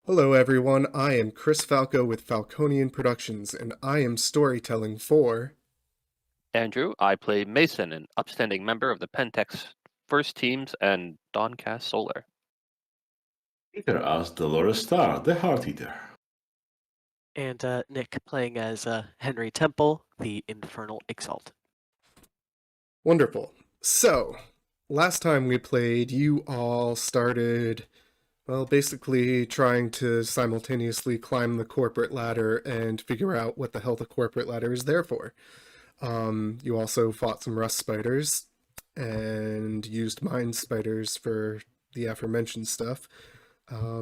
Hello everyone, I am Chris Falco with Falconian Productions, and I am storytelling for... Andrew, I play Mason, an upstanding member of the Pentex first teams and Dawncast Solar. Peter as Dolores Star, the Heart Eater. And Nick playing as Henry Temple, the Infernal Exalted. Wonderful. So, last time we played, you all started, well, basically trying to simultaneously climb the corporate ladder and figure out what the hell the corporate ladder is there for. You also fought some rust spiders and used mind spiders for the aforementioned stuff. I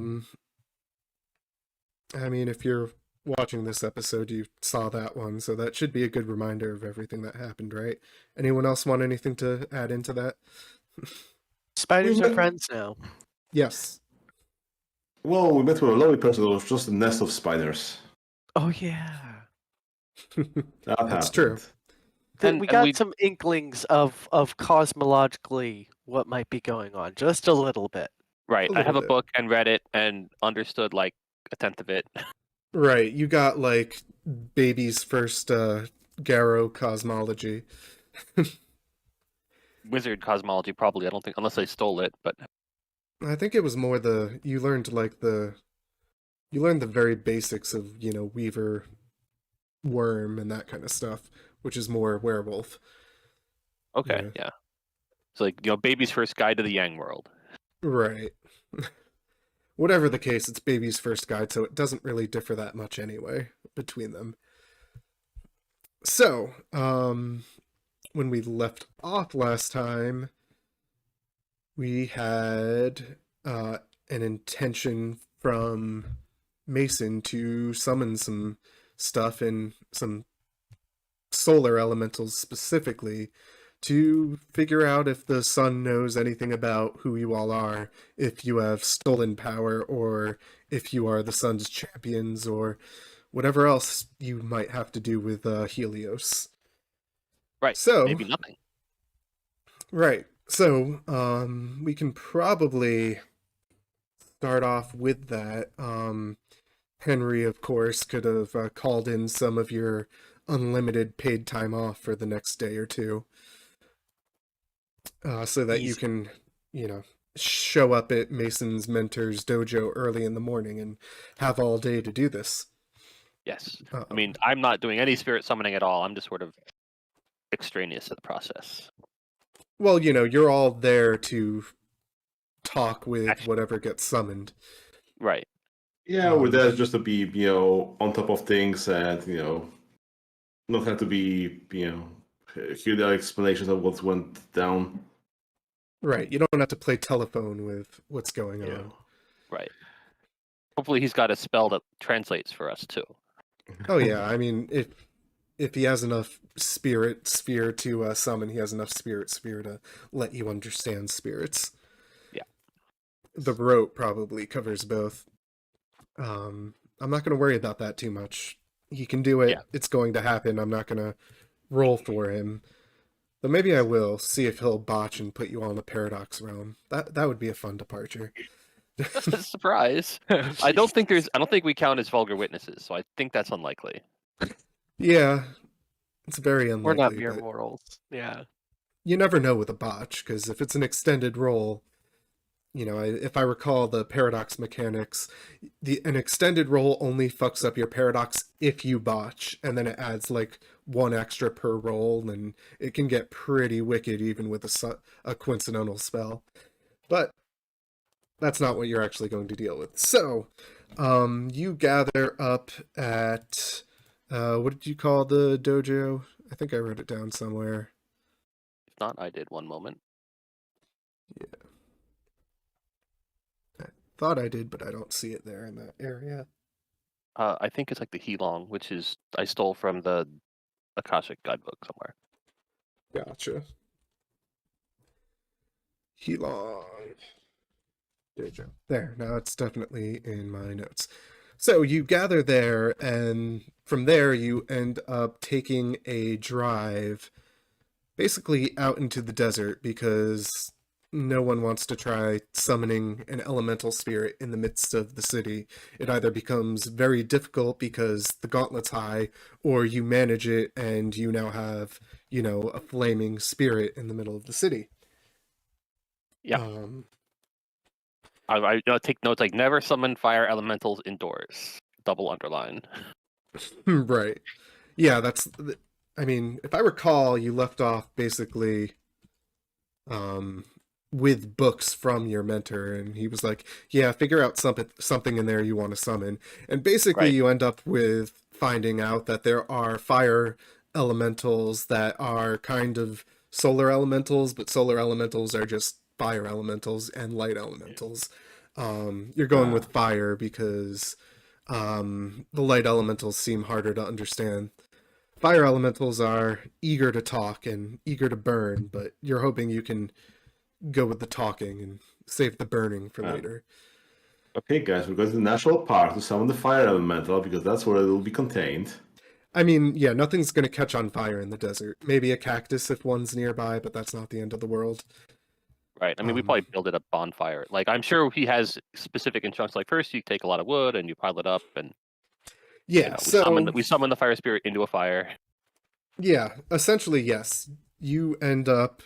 mean, if you're watching this episode, you saw that one, so that should be a good reminder of everything that happened, right? Anyone else want anything to add into that? Spiders are friends now. Yes. Well, we met with a lovely person that was just a nest of spiders. Oh yeah. That That's happened. true. We got some inklings of cosmologically what might be going on, just a little bit. Right, A I have little a bit. book and read it and understood like a tenth of it. Right, you got, like, baby's first Garrow cosmology. Wizard cosmology, probably. I don't think, unless they stole it, but I think it was more you learned the very basics of, Weaver worm and that kind of stuff, which is more werewolf. okay, yeah. It's like, baby's first guide to the Yang world. Right. Whatever the case, it's baby's first guide, so it doesn't really differ that much anyway between them. So, when we left off last time, we had an intention from Mason to summon some stuff and some solar elementals specifically to figure out if the sun knows anything about who you all are, if you have stolen power, or if you are the sun's champions, or whatever else you might have to do with Helios. Right, So, maybe nothing. right. So, we can probably start off with that. Henry, of course, could have called in some of your unlimited paid time off for the next day or two. So that you can, show up at Mason's mentor's dojo early in the morning and have all day to do this. Yes. I mean, I'm not doing any spirit summoning at all. I'm just sort of extraneous to the process. Well, you're all there to talk with whatever gets summoned. Right. Yeah, we're there just to be, on top of things and, not have to be, hear the explanations of what went down. Right. You don't have to play telephone with what's going Yeah. on. Right. Hopefully he's got a spell that translates for us too. Oh yeah, I mean, if he has enough spirit sphere to summon, he has enough spirit sphere to let you understand spirits. Yeah. The rope probably covers both. I'm not going to worry about that too much. He can do it. Yeah. It's going to happen. I'm not going to roll for him. But maybe I will see if he'll botch and put you on the paradox realm. That would be a fun departure. Surprise. I don't think we count as vulgar witnesses, so I think that's unlikely. Yeah. It's very unlikely. We're not mere but mortals. Yeah. you never know with a botch, because if it's an extended roll, if I recall the paradox mechanics, an extended roll only fucks up your paradox if you botch, and then it adds like one extra per roll, and it can get pretty wicked even with a coincidental spell. But that's not what you're actually going to deal with. So, you gather up at, what did you call the dojo? I think I wrote it down somewhere. If not, I did one moment. Yeah. Thought I did, but I don't see it there in that area. I think it's like the Heelong, which is I stole from the Akashic guidebook somewhere. Gotcha. Heelong. Dojo. There, now it's definitely in my notes. So you gather there, and from there you end up taking a drive basically out into the desert, because no one wants to try summoning an elemental spirit in the midst of the city. It either becomes very difficult because the gauntlet's high, or you manage it and you now have, a flaming spirit in the middle of the city. Yeah. Um, I take notes like never summon fire elementals indoors. Double underline. right. Yeah, I mean, if I recall, you left off basically with books from your mentor, and he was like, yeah, figure out something in there you want to summon. And basically Right. you end up with finding out that there are fire elementals that are kind of solar elementals, but solar elementals are just fire elementals, and light elementals. You're going with fire because the light elementals seem harder to understand. Fire elementals are eager to talk and eager to burn, but you're hoping you can go with the talking and save the burning for later. Okay, guys, we're going to the national park to summon the fire elemental because that's where it will be contained. I mean, yeah, nothing's going to catch on fire in the desert. Maybe a cactus if one's nearby, but that's not the end of the world. Right. I mean, we probably build it a bonfire. Like, I'm sure he has specific instructions. Like, first you take a lot of wood and you pile it up, and Yeah, we summon the fire spirit into a fire. Yeah, essentially, yes. You end up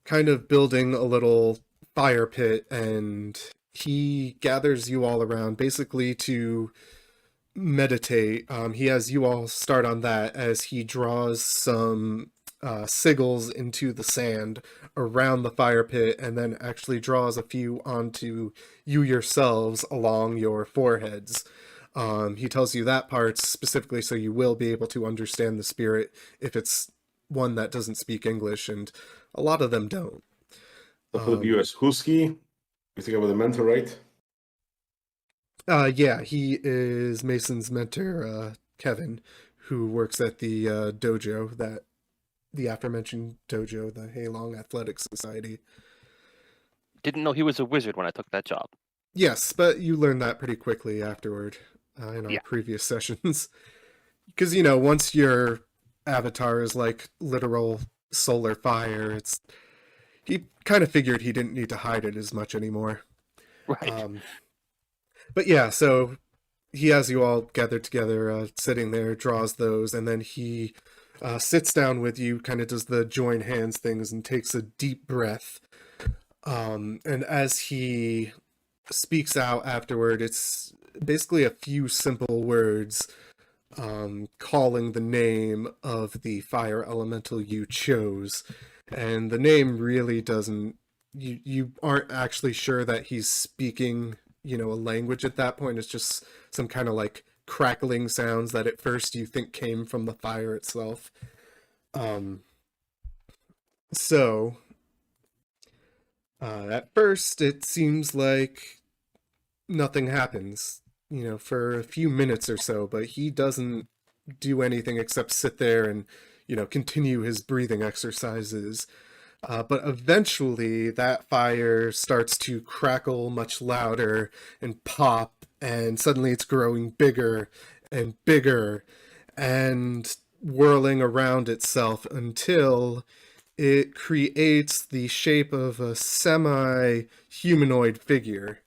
kind of building a little fire pit, and he gathers you all around basically to meditate. He has you all start on that as he draws some sigils into the sand around the fire pit, and then actually draws a few onto you yourselves along your foreheads. He tells you that part specifically so you will be able to understand the spirit if it's one that doesn't speak English, and a lot of them don't. So for the viewers, Husky, you think about the mentor, right? Yeah, he is Mason's mentor, Kevin, who works at the dojo, the aforementioned dojo, the Halong Athletic Society. Didn't know he was a wizard when I took that job. Yes, but you learn that pretty quickly afterward in our previous sessions. Because, once your avatar is like literal solar fire, he kind of figured he didn't need to hide it as much anymore. Right. But yeah, so he has you all gathered together, sitting there, draws those, and then he sits down with you, kind of does the join hands things, and takes a deep breath. And as he speaks out afterward, it's basically a few simple words calling the name of the fire elemental you chose. And the name really doesn't, you aren't actually sure that he's speaking, a language at that point. It's just some kind of like crackling sounds that at first you think came from the fire itself. So at first it seems like nothing happens, for a few minutes or so, but he doesn't do anything except sit there and, continue his breathing exercises. But eventually that fire starts to crackle much louder and pop, and suddenly it's growing bigger and bigger and whirling around itself until it creates the shape of a semi-humanoid figure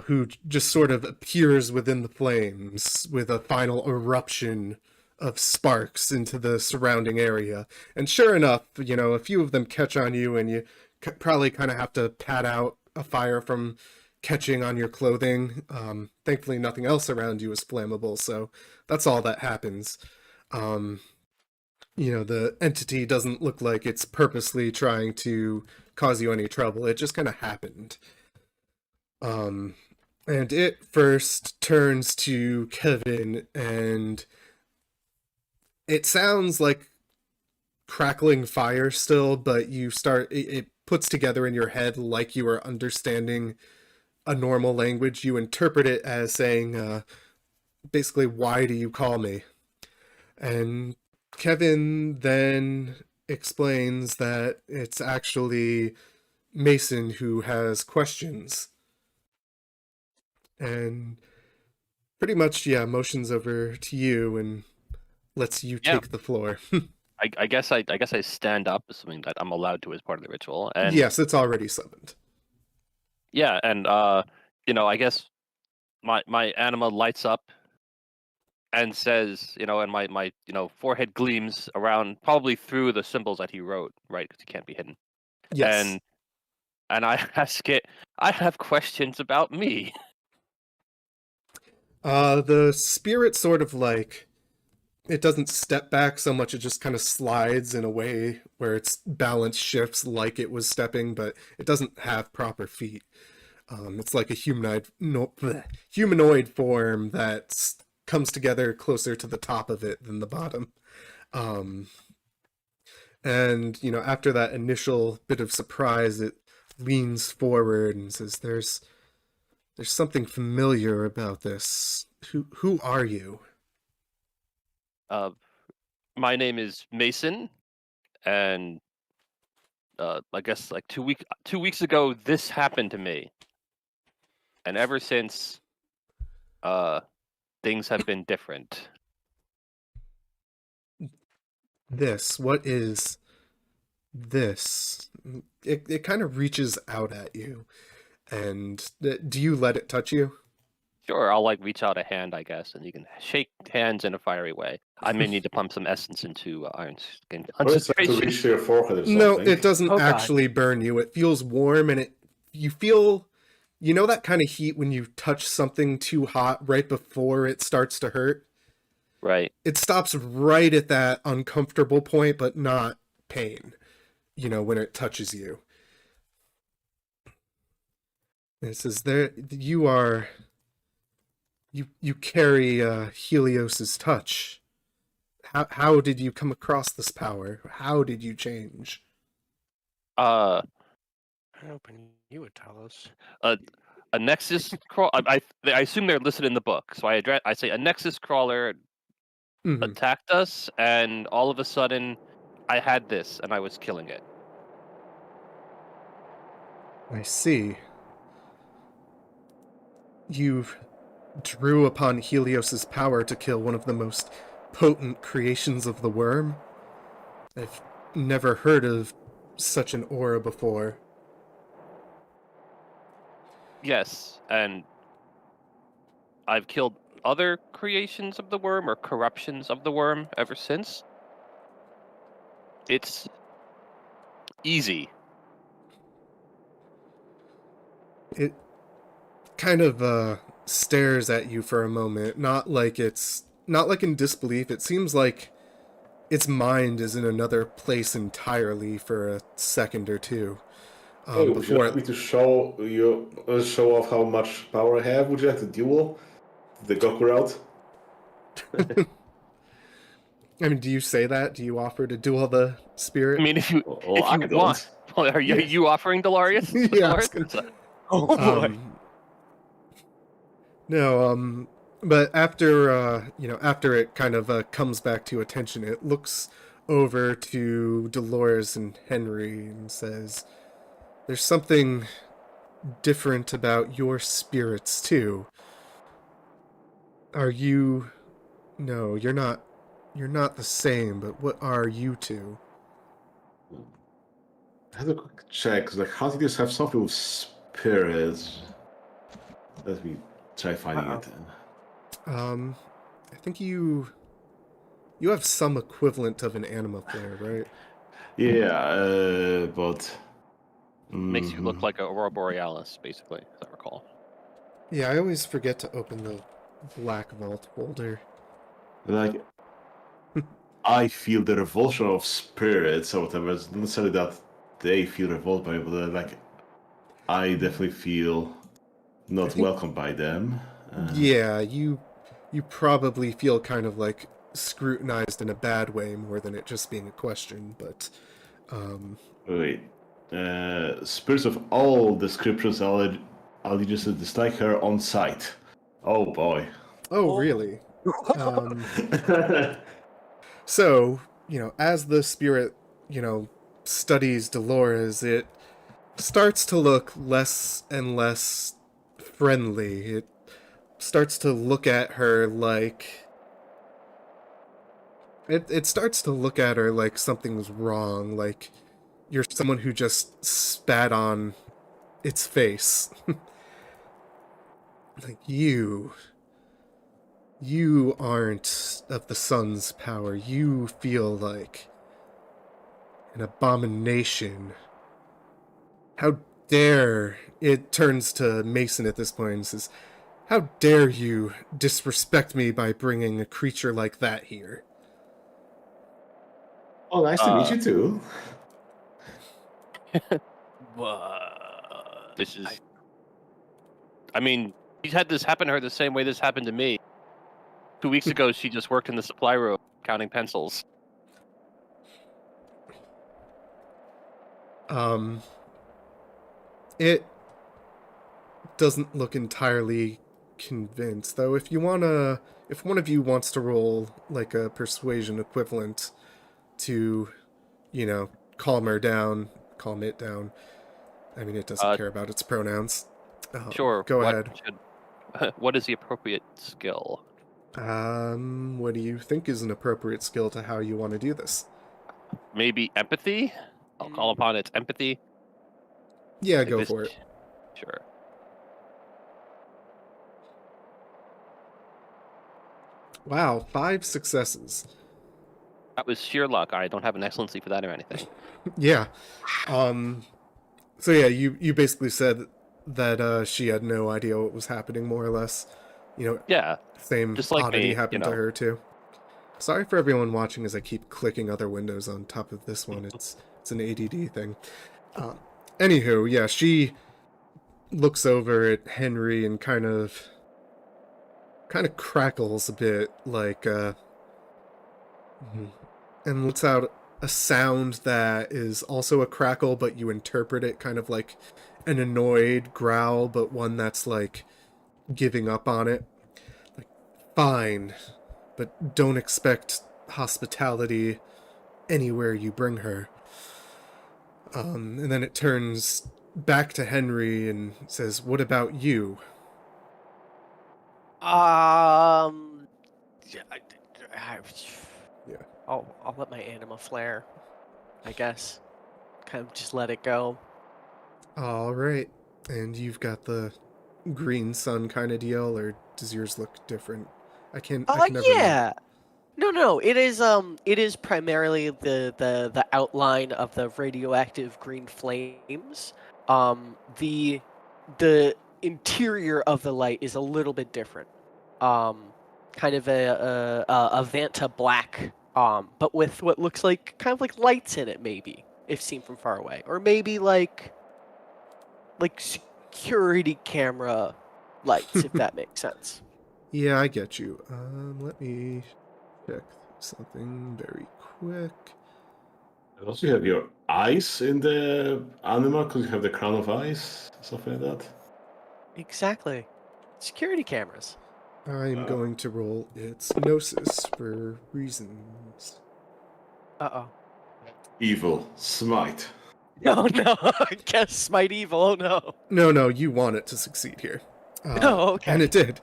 who just sort of appears within the flames with a final eruption of sparks into the surrounding area. And sure enough, a few of them catch on you, and you probably kind of have to pat out a fire from catching on your clothing. Thankfully, nothing else around you is flammable, so that's all that happens. The entity doesn't look like it's purposely trying to cause you any trouble. It just kind of happened. And it first turns to Kevin, and it sounds like crackling fire still, but it puts together in your head like you are understanding a normal language. You interpret it as saying, basically, why do you call me? And Kevin then explains that it's actually Mason who has questions. And pretty much, motions over to you and lets you take the floor. I guess I stand up, assuming that I'm allowed to as part of the ritual. And Yes, it's already summoned. yeah, and I guess my anima lights up and says, and my forehead gleams around, probably through the symbols that he wrote, right? Because he can't be hidden. Yes. And I ask it. I have questions about me. The spirit sort of like, it doesn't step back so much, it just kind of slides in a way where its balance shifts like it was stepping, but it doesn't have proper feet. It's like a humanoid form that comes together closer to the top of it than the bottom. And, after that initial bit of surprise, it leans forward and says, There's something familiar about this. Who are you? My name is Mason, and I guess like 2 weeks ago, this happened to me, and ever since, things have been different. What is this? It kind of reaches out at you, and do you let it touch you? Sure, I'll reach out a hand, I guess, and you can shake hands in a fiery way. I may need to pump some essence into Iron Skin Or it's like to concentration. reach to your forehead or something. No, it doesn't Oh, God. actually burn you. It feels warm, and you feel, that kind of heat when you touch something too hot right before it starts to hurt? Right. It stops right at that uncomfortable point, but not pain, when it touches you. And it says, you carry Helios's touch. How did you come across this power? How did you change? I hoping you would tell us. A Nexus crawl. I assume they're listed in the book, so I say a Nexus crawler Mhm. attacked us, and all of a sudden, I had this, and I was killing it. I see. You drew upon Helios's power to kill one of the most potent creations of the worm. I've never heard of such an aura before. Yes, and I've killed other creations of the worm or corruptions of the worm ever since. It's easy. It kind of stares at you for a moment, not like in disbelief. It seems like its mind is in another place entirely for a second or two. Hey, would you like me to show off how much power I have? Would you like to duel the Goku route? I mean, do you say that? Do you offer to duel the spirit? I mean, if you want, are you offering Delarius? Yeah. Oh boy. No, but after it kind of comes back to attention, it looks over to Dolores and Henry and says, "There's something different about your spirits too. Are you? No, you're not. You're not the same. But what are you two?" I have a quick check. Like, how did you have something with spirits? Let me try finding it. I think you have some equivalent of an anima flare, right? Yeah, but Makes you look like a Aurora Borealis, basically, as I recall. Yeah, I always forget to open the Black Vault folder. Like, I feel the revulsion of spirits or whatever. It's not necessarily that they feel revolted by it, but like, I definitely feel not welcomed by them. Yeah, you probably feel kind of like scrutinized in a bad way more than it just being a question, but Wait. Spirits of all descriptions allegiances dislike her on sight. Oh boy. oh really? So, as the spirit, studies Dolores, it starts to look less and less friendly. It starts to look at her like It starts to look at her like something's wrong, like you're someone who just spat on its face. Like you aren't of the sun's power. You feel like an abomination. How dare... It turns to Mason at this point and says, how dare you disrespect me by bringing a creature like that here? Oh, nice to meet you too. This is. I mean, she's had this happen to her the same way this happened to me. 2 weeks ago, she just worked in the supply room counting pencils. It doesn't look entirely convinced, though. If one of you wants to roll like a persuasion equivalent to, calm it down. I mean, it doesn't care about its pronouns. Sure. Go ahead. What is the appropriate skill? What do you think is an appropriate skill to how you want to do this? Maybe empathy? I'll call upon its empathy. Yeah, go for it. Sure. Wow, 5 successes. That was sheer luck. I don't have an excellency for that or anything. Yeah. So yeah, you basically said that she had no idea what was happening, more or less. Yeah. Same just like oddity me, happened to her too. Sorry for everyone watching as I keep clicking other windows on top of this one. It's an ADD thing. Anywho, yeah, she looks over at Henry and kind of crackles a bit, like and lets out a sound that is also a crackle, but you interpret it kind of like an annoyed growl, but one that's like giving up on it. Like, fine, but don't expect hospitality anywhere you bring her. And then it turns back to Henry and says, what about you? Yeah. Yeah. I'll let my anima flare, I guess. Kind of just let it go. All right. And you've got the green sun kind of deal, or does yours look different? I can never yeah. No. It is primarily the outline of the radioactive green flames. The interior of the light is a little bit different. Kind of a Vanta black, but with what looks like kind of like lights in it, maybe if seen from far away, or maybe like security camera lights, if that makes sense. Yeah, I get you. Let me check something very quick. And also, you have your eyes in the anima because you have the crown of eyes, something like that. Exactly. Security cameras. I'm going to roll its gnosis for reasons. Uh-oh. Evil smite. Oh no, guess smite evil, oh no. No, you want it to succeed here. Oh, okay. And it did.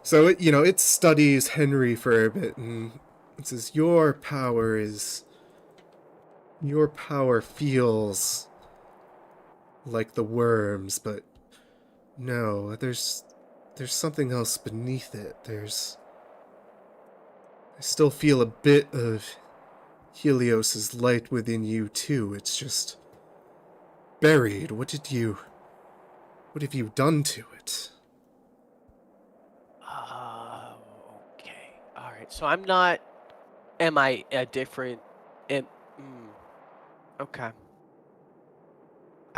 So, it studies Henry for a bit, and it says, your power feels like the worms, but no, there's something else beneath it. I still feel a bit of Helios's light within you, too. It's just buried. What have you done to it? Okay. All right. So I'm not. Am I a different? Okay.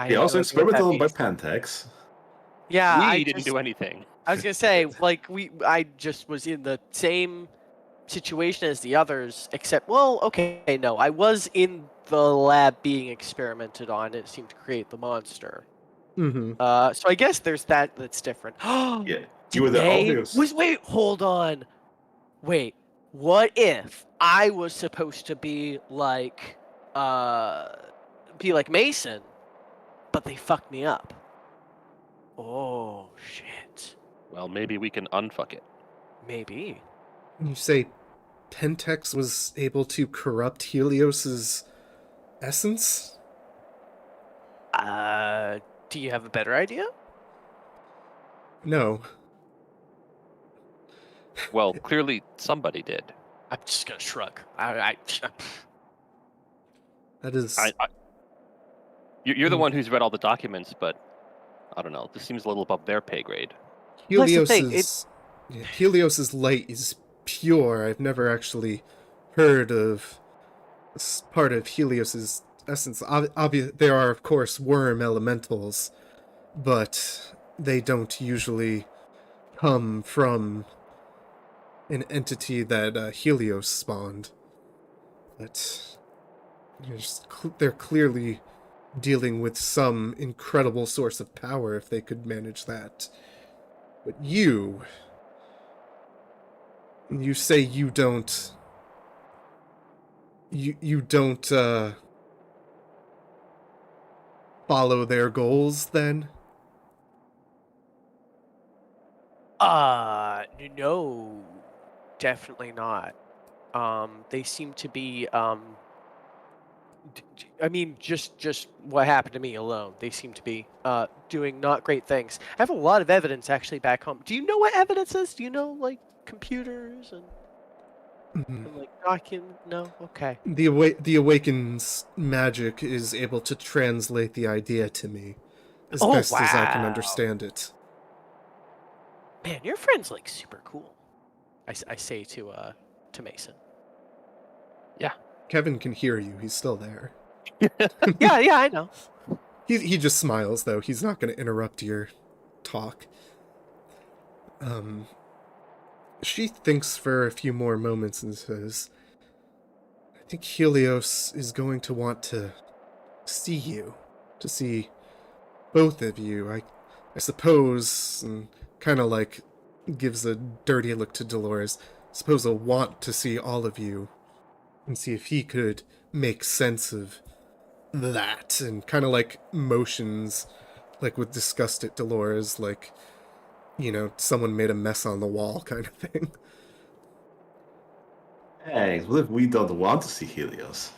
He also experimented on by Pentex. Yeah, We didn't do anything. I was gonna say, like, I just was in the same situation as the others, except, well, okay, no, I was in the lab being experimented on. It seemed to create the monster. Mm-hmm. So I guess there's that's different. Yeah, you were the obvious. Wait, hold on. Wait, what if I was supposed to be like Mason, but they fucked me up? Oh shit. Well, maybe we can unfuck it. Maybe. You say Pentex was able to corrupt Helios's essence? Do you have a better idea? No. Well, clearly somebody did. I'm just gonna shrug. That is... You're the Mm. one who's read all the documents, but I don't know. This seems a little above their pay grade. Well, that's the thing, Helios's light is pure. I've never actually heard of this part of Helios's essence. There are, of course, worm elementals, but they don't usually come from an entity that Helios spawned. But they're clearly dealing with some incredible source of power if they could manage that. But you say you don't... You don't, follow their goals, then? No, definitely not. They seem to be, I mean, just what happened to me alone. They seem to be doing not great things. I have a lot of evidence actually back home. Do you know what evidence is? Do you know like computers and like documents? No, okay. The Awaken's magic is able to translate the idea to me as best as I can understand it. Man, your friend's like super cool. I say to Mason. Kevin can hear you. He's still there. Yeah, I know. He just smiles, though. He's not going to interrupt your talk. She thinks for a few more moments and says, I think Helios is going to want to see you. To see both of you. I suppose, and kind of like gives a dirty look to Dolores, suppose he'll want to see all of you and see if he could make sense of that, and kind of like motions like with disgust at Dolores, like, you know, someone made a mess on the wall kind of thing. Hey, what if we don't want to see Helios?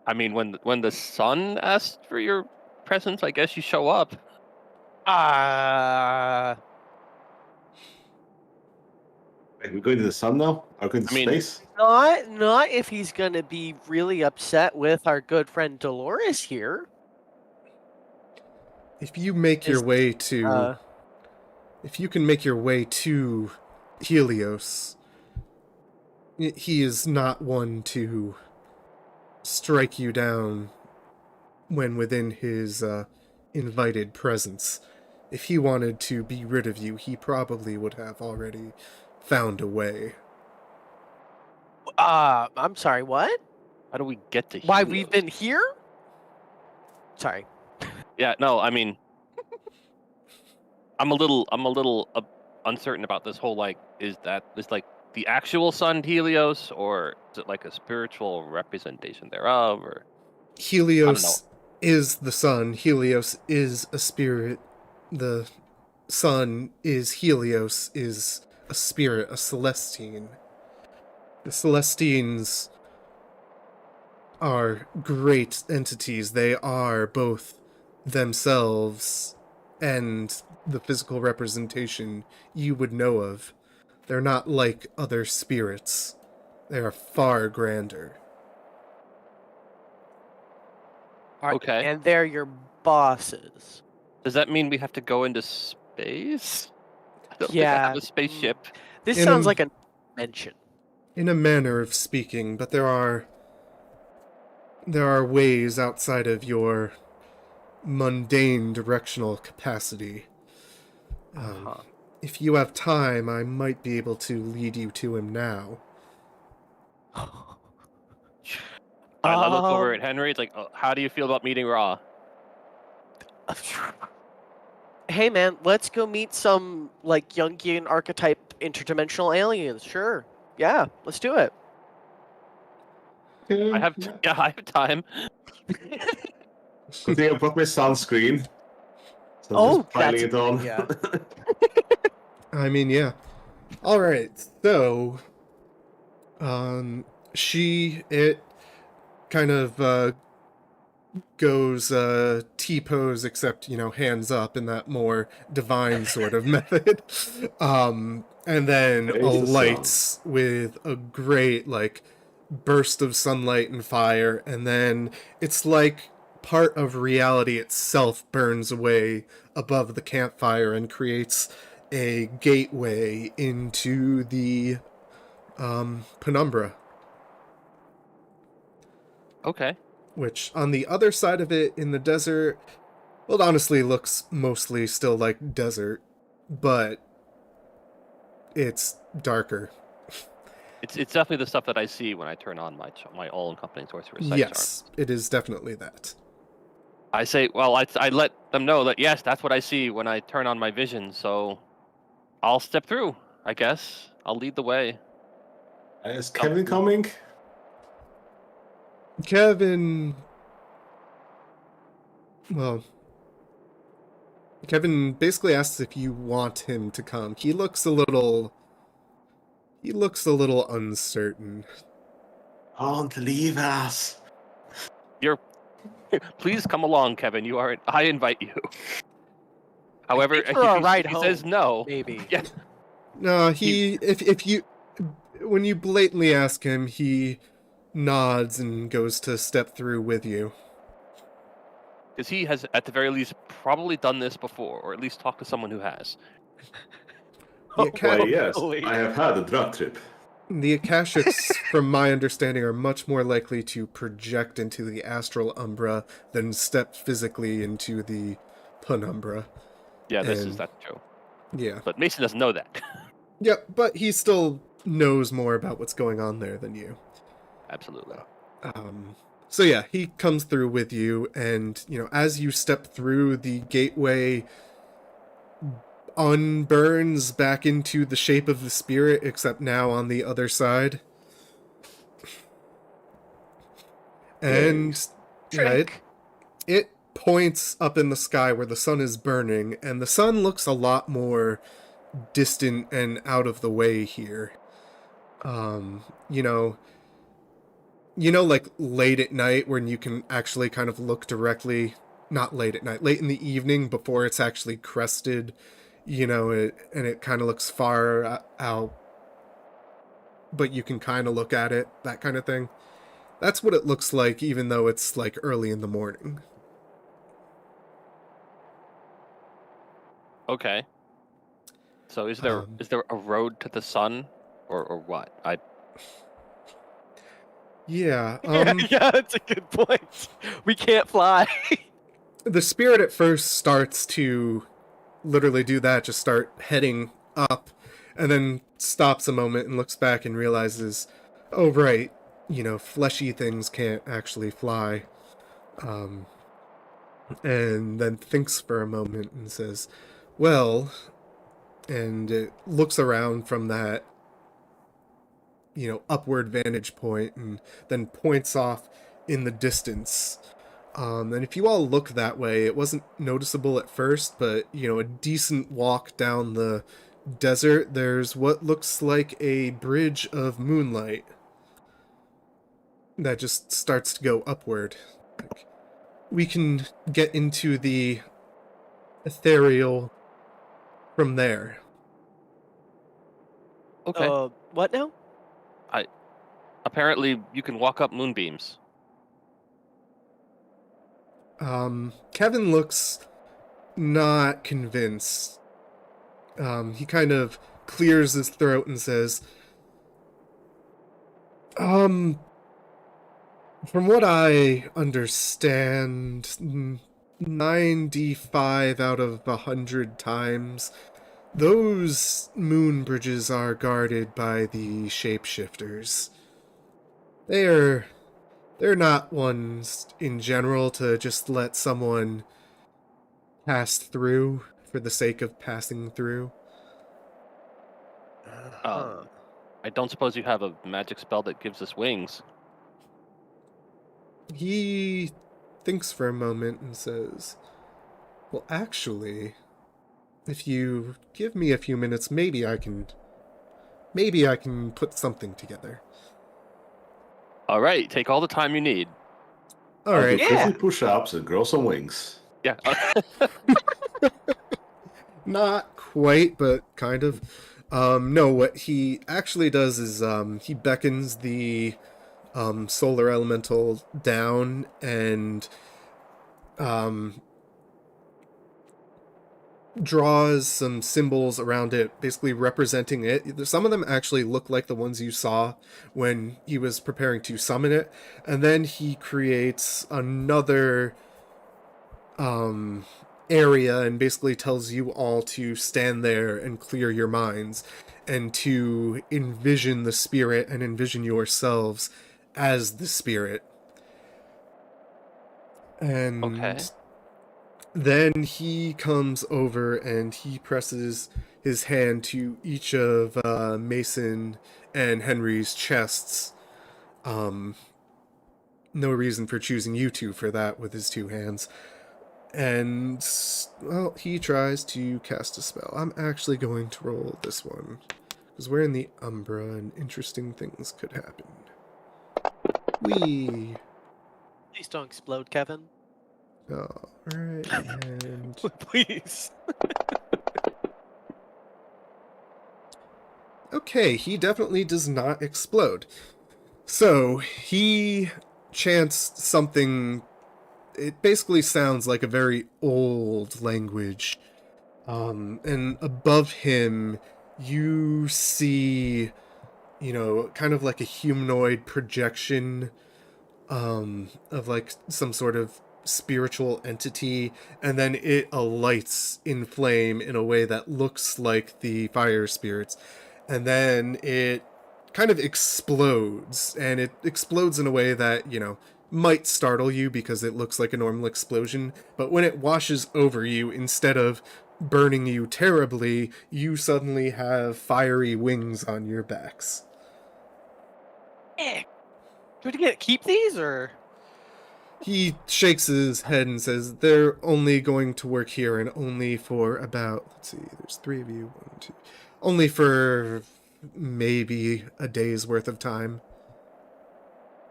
I mean, when the sun asked for your presence, I guess you show up. Like, we're going to the sun now? Are we going to space? Not if he's gonna be really upset with our good friend Dolores here. If you make your way to... if you can make your way to Helios, he is not one to strike you down when within his invited presence. If he wanted to be rid of you, he probably would have already found a way. I'm sorry, what? How do we get to Why Helios? we've been here? Sorry. Yeah, no, I mean, I'm a little uncertain about this whole, like, is like the actual sun Helios, or is it like a spiritual representation thereof, or... Helios is the sun. Helios is a spirit. The sun is Helios, is a spirit, a Celestine. The Celestines are great entities. They are both themselves and the physical representation you would know of. They're not like other spirits. They are far grander. Okay. And they're your bosses. Does that mean we have to go into space? I don't think I Yeah. have a spaceship. This In sounds a- like a mention. In a manner of speaking, but there are ways outside of your mundane directional capacity. If you have time, I might be able to lead you to him now. I look over at Henry. It's like, oh, how do you feel about meeting Ra? Hey man, let's go meet some like Jungian archetype interdimensional aliens. Sure. Yeah, let's do it. I have time. Good thing I brought my sunscreen. So I'm Oh, just piling that's it on. yeah. I mean, yeah. All right, so it kind of goes T-pose, except hands up in that more divine sort of method, and then Praise the sun. alights with a great burst of sunlight and fire, and then it's like part of reality itself burns away above the campfire and creates a gateway into the penumbra, Okay. which on the other side of it in the desert, well, it honestly looks mostly still like desert, but it's darker. It's definitely the stuff that I see when I turn on my all-encompassing sorcerer sight charm. Yes, it is definitely that. I say, well, I let them know that yes, that's what I see when I turn on my vision. So I'll step through. I guess I'll lead the way. Is Kevin coming? Kevin basically asks if you want him to come. He looks a little uncertain. Don't leave us. Please come along, Kevin. I invite you. However, For a ride he home, says no. maybe. Yeah. No, when you blatantly ask him, he nods and goes to step through with you. Because he has, at the very least, probably done this before, or at least talked to someone who has. The, Why, yes, wait. I have had a drug trip. the Akashics, from my understanding, are much more likely to project into the astral umbra than step physically into the penumbra. Yeah, this And- is not true. Yeah. But Mason doesn't know that. Yeah, but he still knows more about what's going on there than you. Absolutely. So yeah, he comes through with you, and as you step through, the gateway unburns back into the shape of the spirit, except now on the other side. And yeah, it points up in the sky where the sun is burning, and the sun looks a lot more distant and out of the way here. Like late at night when you can actually kind of look directly, not late at night, late in the evening before it's actually crested, it kind of looks far out, but you can kind of look at it, that kind of thing. That's what it looks like, even though it's like early in the morning. Okay. So is there a road to the sun, or what? Yeah. Yeah, that's a good point. We can't fly. The spirit at first starts to literally do that, just start heading up, and then stops a moment and looks back and realizes, oh right, fleshy things can't actually fly. And then thinks for a moment and says, well, and it looks around from that upward vantage point, and then points off in the distance. And if you all look that way, it wasn't noticeable at first, but a decent walk down the desert, there's what looks like a bridge of moonlight that just starts to go upward. We can get into the ethereal from there. Okay. What now? Apparently, you can walk up moonbeams. Kevin looks not convinced. He kind of clears his throat and says, from what I understand, 95 out of 100 times, those moon bridges are guarded by the shapeshifters. They're not ones in general to just let someone pass through for the sake of passing through. I don't suppose you have a magic spell that gives us wings. He thinks for a moment and says, well, actually, if you give me a few minutes, maybe I can maybe I can put something together. All right, take all the time you need. All I'll right. do 50 push-ups and grow some wings. Yeah. Not quite, but kind of. No, what he actually does is he beckons the solar elemental down and draws some symbols around it, basically representing it. Some of them actually look like the ones you saw when he was preparing to summon it, and then he creates another area and basically tells you all to stand there and clear your minds and to envision the spirit and envision yourselves as the spirit. And Okay. then he comes over and he presses his hand to each of Mason and Henry's chests. No reason for choosing you two for that with his two hands. And, well, he tries to cast a spell. I'm actually going to roll this one, because we're in the Umbra and interesting things could happen. Whee! Please don't explode, Kevin. Alright, and... Please. Okay, he definitely does not explode. So, he chants something. It basically sounds like a very old language. And above him, you see, kind of like a humanoid projection of like some sort of spiritual entity, and then it alights in flame in a way that looks like the fire spirits. And then it kind of explodes, and it explodes in a way that, might startle you because it looks like a normal explosion, but when it washes over you, instead of burning you terribly, you suddenly have fiery wings on your backs. Do we get to keep these, or? He shakes his head and says, they're only going to work here and only for about, let's see, there's 3 of you, 1, 2, only for maybe a day's worth of time.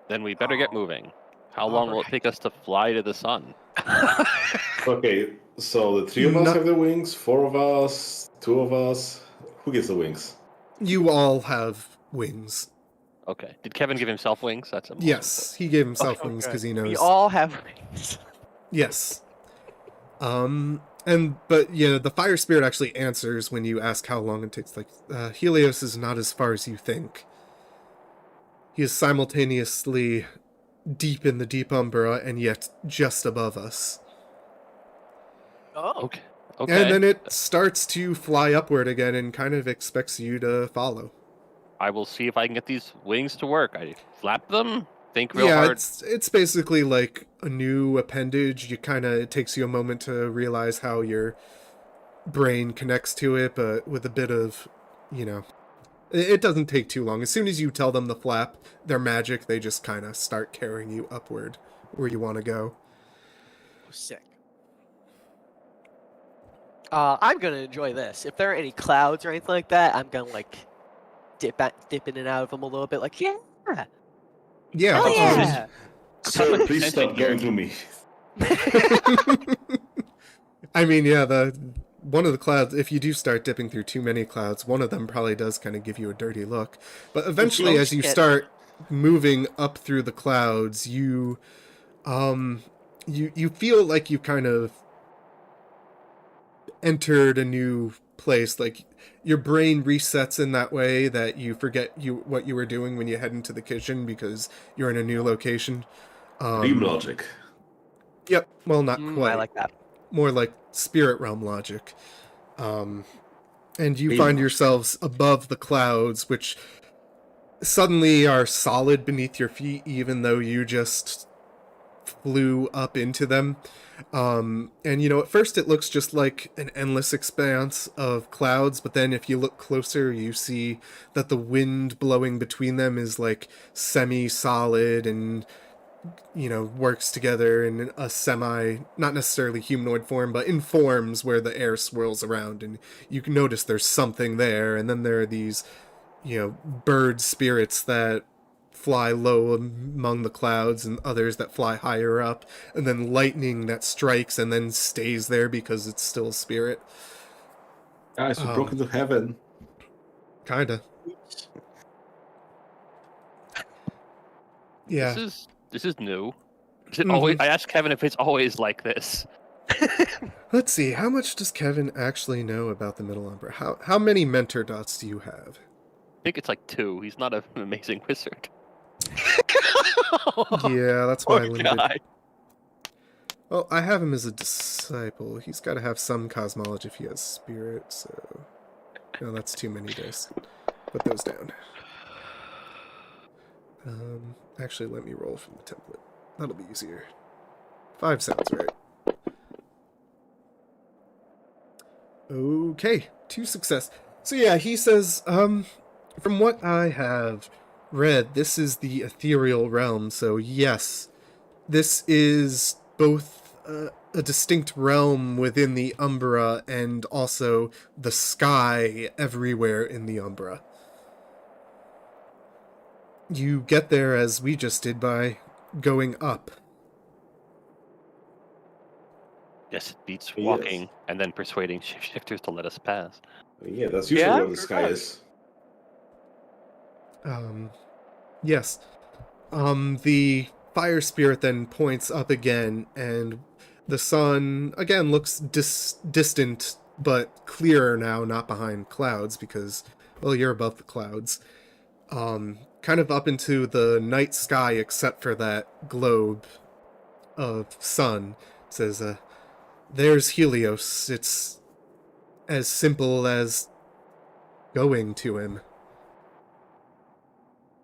Then we better get moving. How long will it take us to fly to the sun? Okay, so the 3 of us have the wings, 4 of us, 2 of us. Who gets the wings? You all have wings. Okay. Did Kevin give himself wings? That's important. Yes, he gave himself wings because he knows. We all have wings. Yes. But yeah, the fire spirit actually answers when you ask how long it takes. Like, Helios is not as far as you think. He is simultaneously deep in the deep Umbra and yet just above us. Oh. Okay. Okay. And then it starts to fly upward again and kind of expects you to follow. I will see if I can get these wings to work. I flap them, think real hard. It's basically like a new appendage. It takes you a moment to realize how your brain connects to it, but with a bit of, it doesn't take too long. As soon as you tell them to flap, they're magic. They just kind of start carrying you upward where you want to go. Sick. I'm gonna enjoy this. If there are any clouds or anything like that, I'm gonna dip in and out of them a little bit. Like, yeah. Yeah. Hell yeah. Sir, please stop going to me. I mean, yeah, one of the clouds, if you do start dipping through too many clouds, one of them probably does kind of give you a dirty look. But eventually, as you start moving up through the clouds, you feel like you kind of entered a new place. Like, your brain resets in that way that you forget what you were doing when you head into the kitchen because you're in a new location. Dream logic. Yep. Well, not quite. I like that. More like spirit realm logic. And you find yourselves above the clouds, which suddenly are solid beneath your feet, even though you just flew up into them. And at first it looks just like an endless expanse of clouds, but then if you look closer, you see that the wind blowing between them is like semi-solid and works together in a not necessarily humanoid form, but in forms where the air swirls around and you can notice there's something there. And then there are these, bird spirits that fly low among the clouds and others that fly higher up, and then lightning that strikes and then stays there because it's still a spirit. Guys, we broke into heaven. Kinda. Yeah. This is new. Is it always? I asked Kevin if it's always like this. Let's see, how much does Kevin actually know about the Middle Umbra? How many mentor dots do you have? I think it's like 2. He's not an amazing wizard. Yeah, that's why I Poor limited. guy. Well, I have him as a disciple. He's got to have some cosmology if he has spirit, so... No, that's too many dice. Put those down. Actually, let me roll from the template. That'll be easier. 5 sounds right. Okay, 2 success. So yeah, he says, from what I have read, this is the ethereal realm, so yes, this is both a distinct realm within the Umbra and also the sky everywhere in the Umbra. You get there as we just did by going up. Yes, it beats Yes. walking and then persuading shapeshifters to let us pass. Yeah, that's usually Yeah, where the sky correct. is. Yes. The fire spirit then points up again, and the sun again looks distant, but clearer now, not behind clouds, because, well, you're above the clouds. Kind of up into the night sky, except for that globe of sun. It says, there's Helios. It's as simple as going to him.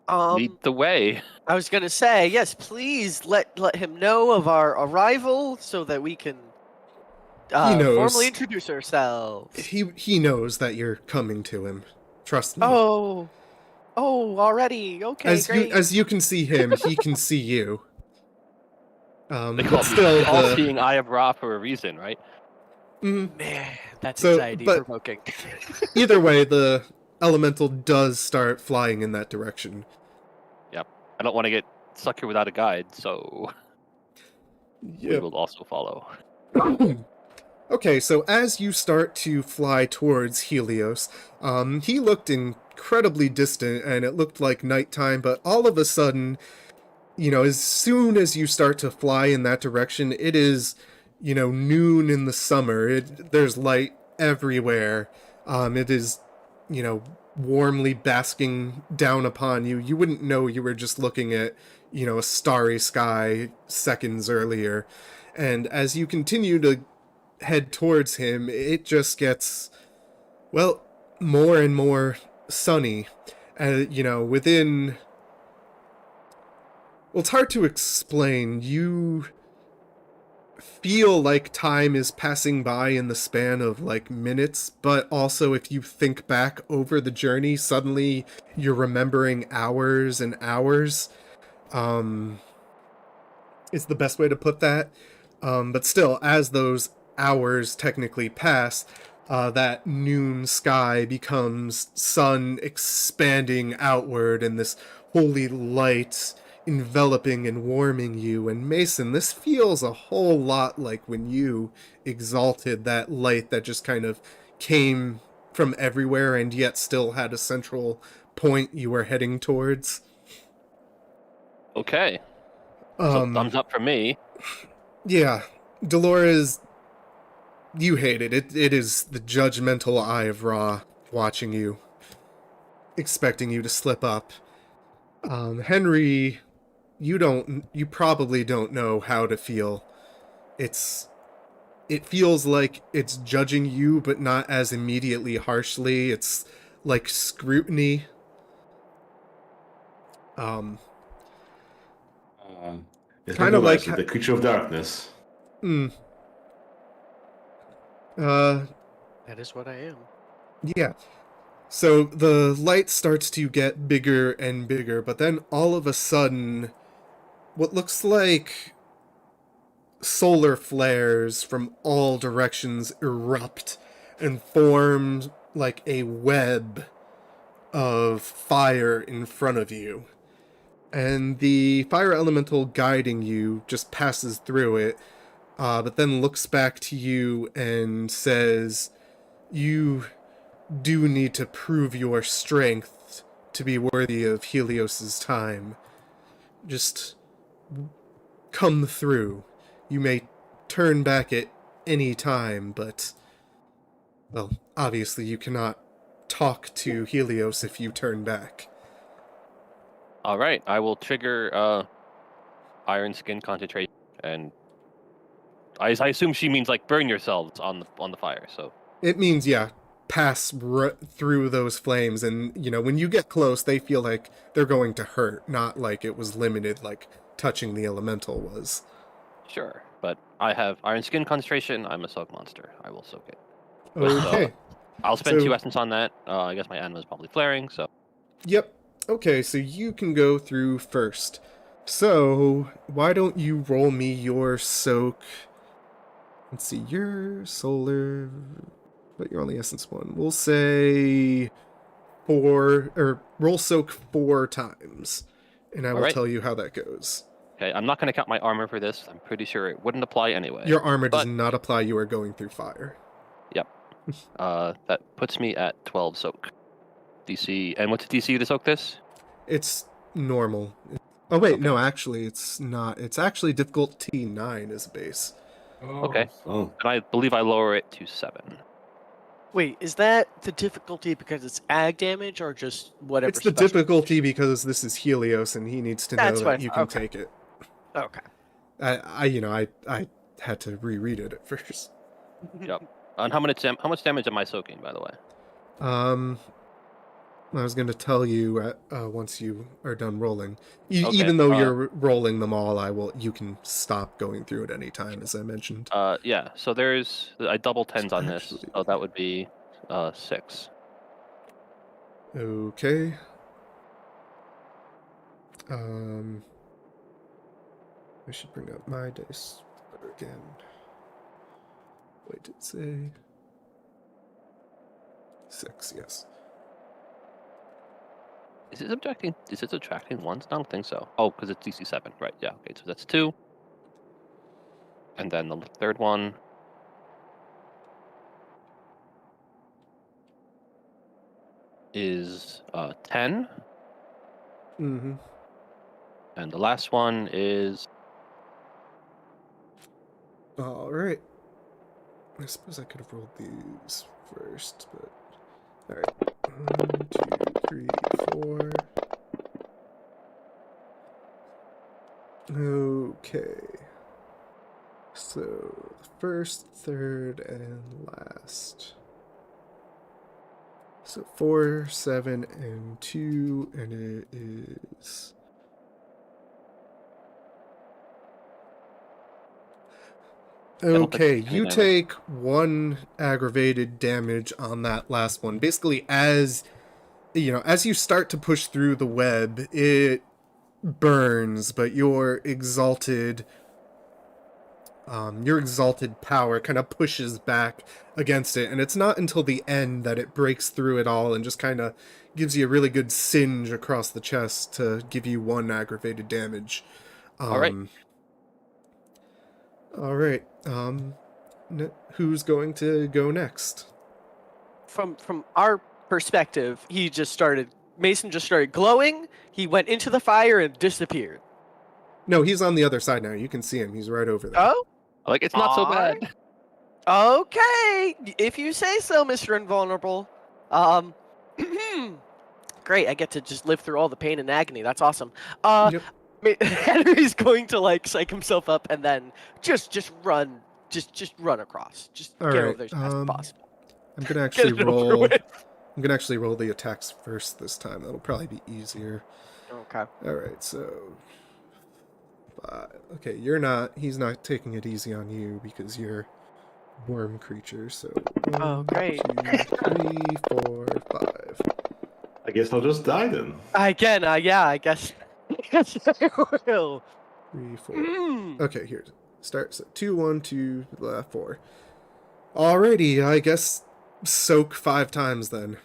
Lead the way. I was gonna say, yes, please let him know of our arrival so that we can He knows. formally introduce ourselves. He knows that you're coming to him. Trust me. Oh, already. Okay, great. As you can see him, he can see you. They But call still, me all-seeing Eye of Ra for a reason, right? Man, that's So, anxiety but- provoking. either way, the elemental does start flying in that direction. I don't want to get stuck here without a guide, so we will also follow. Okay, so as you start to fly towards Helios, he looked incredibly distant, and it looked like nighttime, but all of a sudden, as soon as you start to fly in that direction, it is, noon in the summer. There's light everywhere. It is, warmly basking down upon you. You wouldn't know you were just looking at, a starry sky seconds earlier. And as you continue to head towards him, it just gets, well, more and more sunny. Within... Well, it's hard to explain. You feel like time is passing by in the span of, minutes, but also if you think back over the journey, suddenly you're remembering hours and hours. Is the best way to put that. But still, as those hours technically pass, that noon sky becomes sun expanding outward and this holy light enveloping and warming you. And Mason, this feels a whole lot like when you exalted that light that just kind of came from everywhere and yet still had a central point you were heading towards. Okay. So thumbs up for me. Yeah, Dolores, you hate it. It is the judgmental eye of Ra watching you, expecting you to slip up. Henry, you probably don't know how to feel. It feels like it's judging you, but not as immediately harshly. It's like scrutiny. It's Kinda like the creature of darkness. That is what I am. Yeah. So the light starts to get bigger and bigger, but then all of a sudden, what looks like solar flares from all directions erupt and form like a web of fire in front of you. And the fire elemental guiding you just passes through it, but then looks back to you and says, "You do need to prove your strength to be worthy of Helios's time. Just come through. You may turn back at any time, but, well, obviously you cannot talk to Helios if you turn back." All right, I will trigger Iron Skin concentration, and I assume she means like burn yourselves on the fire. So It means, yeah, pass through those flames, and, when you get close, they feel like they're going to hurt, not like it was limited like touching the elemental was. sure, but I have Iron Skin concentration. I'm a soak monster. I will soak it. But, Okay. I'll spend So- 2 essence on that. I guess my anima's probably flaring, so Yep. Okay, so you can go through first. So, why don't you roll me your soak? Let's see, your solar, but you're only essence 1. We'll say 4, or roll soak 4 times, and I will Alright. tell you how that goes. okay. I'm not going to count my armor for this. I'm pretty sure it wouldn't apply anyway. Your armor does but- not apply, you are going through fire. That puts me at 12 soak. DC, and what's the DC to soak this? It's normal. Oh wait, Okay. no, actually it's not. It's actually difficulty 9 as a base. Okay. Oh, And I believe I lower it to 7. Wait, is that the difficulty because it's ag damage or just whatever? It's the special- difficulty because this is Helios and he needs to know That's that what I you thought. can Okay. take it. Okay. I had to reread it at first. And how much damage am I soaking, by the way? I was going to tell you once you are done rolling. Okay, Even though you're rolling them all, you can stop going through at any time, as I mentioned. Yeah. So I double tens on this, Actually- so that would be 6. Okay. I should bring up my dice again. Wait, did it say 6? Yes. Is it subtracting ones? I don't think so. Oh, because it's DC 7, right? Yeah. Okay, so that's 2. And then the third one is 10, Mm-hmm. and the last one is All right. I suppose I could have rolled these first, but all right. 1, 2, 3, 4. Okay. So the first, third, and last. So 4, 7, and 2, and it is. don't think Okay, it's any you damage. take 1 aggravated damage on that last one. Basically, as you start to push through the web, it burns, but your exalted power kind of pushes back against it, and it's not until the end that it breaks through it all and just kind of gives you a really good singe across the chest to give you 1 aggravated damage. All right. All right. Who's going to go next? From our perspective, Mason just started glowing. He went into the fire and disappeared. No, he's on the other side now. You can see him. He's right over there. Oh, like it's not so Alright. bad. okay. If you say so, Mr. Invulnerable. Great. I get to just live through all the pain and agony. That's awesome. Yep. Henry's going to psych himself up and then just run, just run across. Just All get right, over there as fast as possible. I'm gonna Get actually it over roll. with. I'm gonna actually roll the attacks first this time. That'll probably be easier. Okay. All right, so 5. Okay, he's not taking it easy on you because you're worm creature. So 1, Oh, great. 2, 3, 4, 5. I guess I'll just die then. Again, yeah, I guess. Yes, I will. 3, 4. Mm. Okay, here. Start. So 2, 1, 2, 4. Alrighty, I guess soak 5 times then.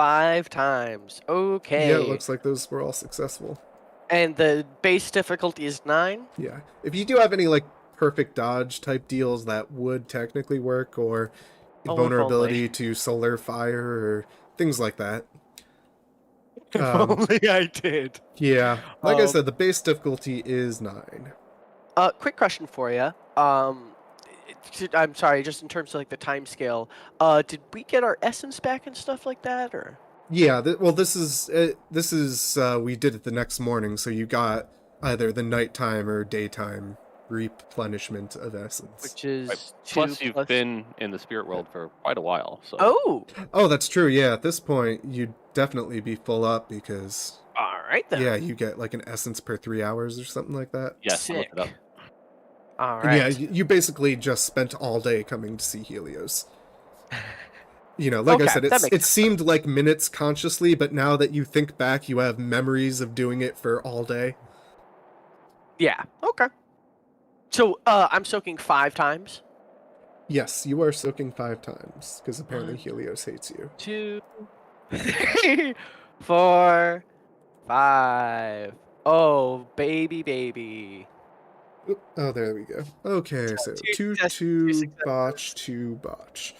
5 times. Okay. Yeah, it looks like those were all successful. And the base difficulty is 9? Yeah. If you do have any, like, perfect dodge type deals, that would technically work, or Oh, if vulnerability to solar fire, or things like that. If Um, only I did. Yeah. Like I Um, said, the base difficulty is 9. Quick question for you. I'm sorry, just in terms of like the time scale. Did we get our essence back and stuff like that, or? Yeah, well, this is we did it the next morning, so you got either the nighttime or daytime replenishment of essence. Which is Right. 2 Plus, you've been in the spirit world for quite a while, so. Oh, Oh, that's true. Yeah, at this point, you'd definitely be full up because all right then. yeah, you get like an essence per 3 hours or something like that. Yes, I looked it up. Sick. All And yeah, right. you basically just spent all day coming to see Helios. You know, like I Okay, said, that makes it sense. seemed like minutes consciously, but now that you think back, you have memories of doing it for all day. Yeah. Okay. So, I'm soaking 5 times. Yes, you are soaking 5 times, because apparently 1, Helios hates you. 2, 3, 4, 5. Oh, baby. Oop, oh, there we go. Okay, so 2, success- 2, 2 botch, 2, botch.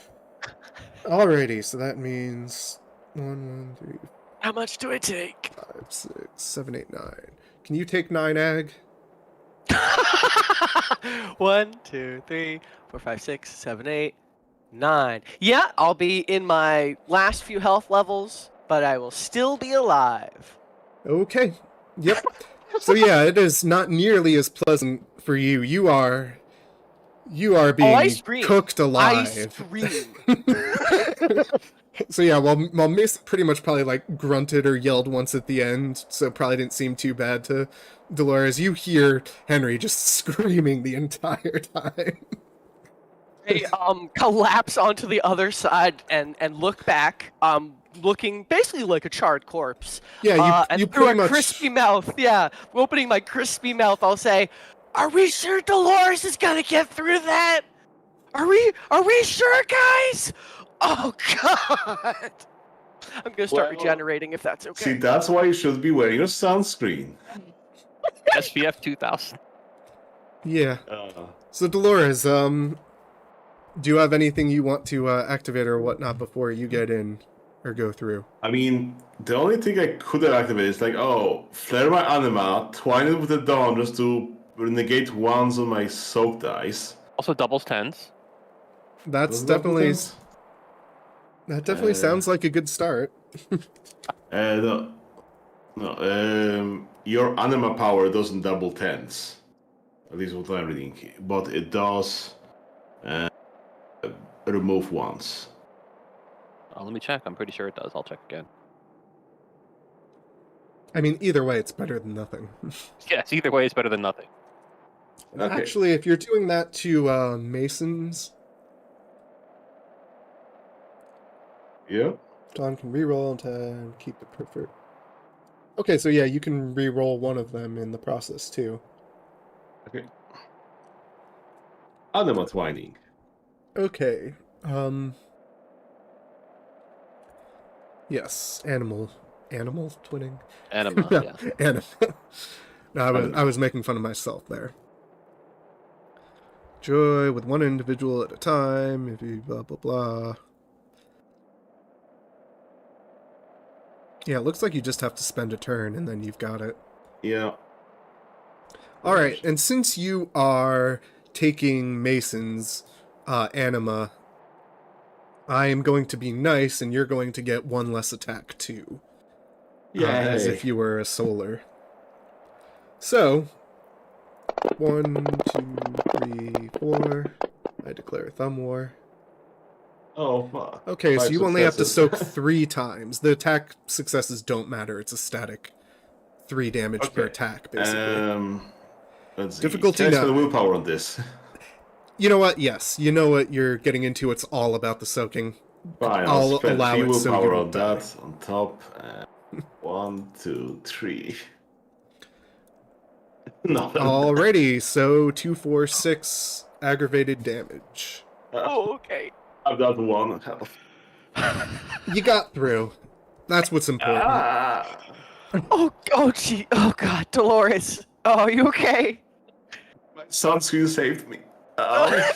Alrighty, so that means 1, 1, 3, How much do I take? 5, 6, 7, 8, 9. Can you take 9 ag? 1, 2, 3, 4, 5, 6, 7, 8, 9. Yeah, I'll be in my last few health levels, but I will still be alive. Okay. Yep. So yeah, it is not nearly as pleasant for you. You are I being scream. cooked I alive. scream. So yeah, while Mason pretty much probably like grunted or yelled once at the end, so probably didn't seem too bad to Dolores, you hear Henry just screaming the entire time. I collapse onto the other side and look back, looking basically like a charred corpse. Yeah, And you through pretty a much crispy mouth, yeah, opening my crispy mouth, I'll say, "Are we sure Dolores is gonna get through that? Are we sure, guys? Oh God!" I'm gonna start Well, regenerating if that's okay. See, that's why you should be wearing your sunscreen. SPF 2000. Yeah. Uh, So Dolores, do you have anything you want to activate or whatnot before you get in or go through? I mean, the only thing I could have activated is like, oh, flare my anima, twine it with the dawn just to negate ones on my soak dice. Also doubles 10s. That's Does that make definitely sense? that definitely sounds like a good start. No, your anima power doesn't double 10s. At least what I'm reading. But it does remove ones. Let me check. I'm pretty sure it does. I'll check again. I mean, either way, it's better than nothing. Yes, either way, it's better than nothing. Okay. Actually, if you're doing that to Masons, Yeah. Dawn can reroll and keep the preferred. Okay, so yeah, you can reroll one of them in the process too. Okay. Anima twining. Okay. Yes, animal twinning. Anima, yeah. Animal. No, I was making fun of myself there. Joy with one individual at a time. If you blah blah blah. Yeah, it looks like you just have to spend a turn and then you've got it. Yeah. All right, and since you are taking Mason's anima, I am going to be nice, and you're going to get one less attack too. Yeah. As if you were a solar. So, 1, 2, 3, 4. I declare thumb war. Oh, fuck. Okay, so 5 you only have to successes. soak 3 times. The attack successes don't matter. It's a static 3 damage per Okay. attack, basically. Let's see. Difficulty Can I spend nine. willpower on this? You know what? Yes, you know what you're getting into. It's all about the soaking. Fine, I'll I'll spend allow 3 it so you willpower on won't die. that on top. 1, 2, 3. Nothing. Alrighty, so 2, 4, 6 aggravated damage. Oh, okay. I've got 1. You got through. That's what's important. Oh, gee. Oh, God, Dolores. Oh, are you okay? My sunscreen saved me. Oh.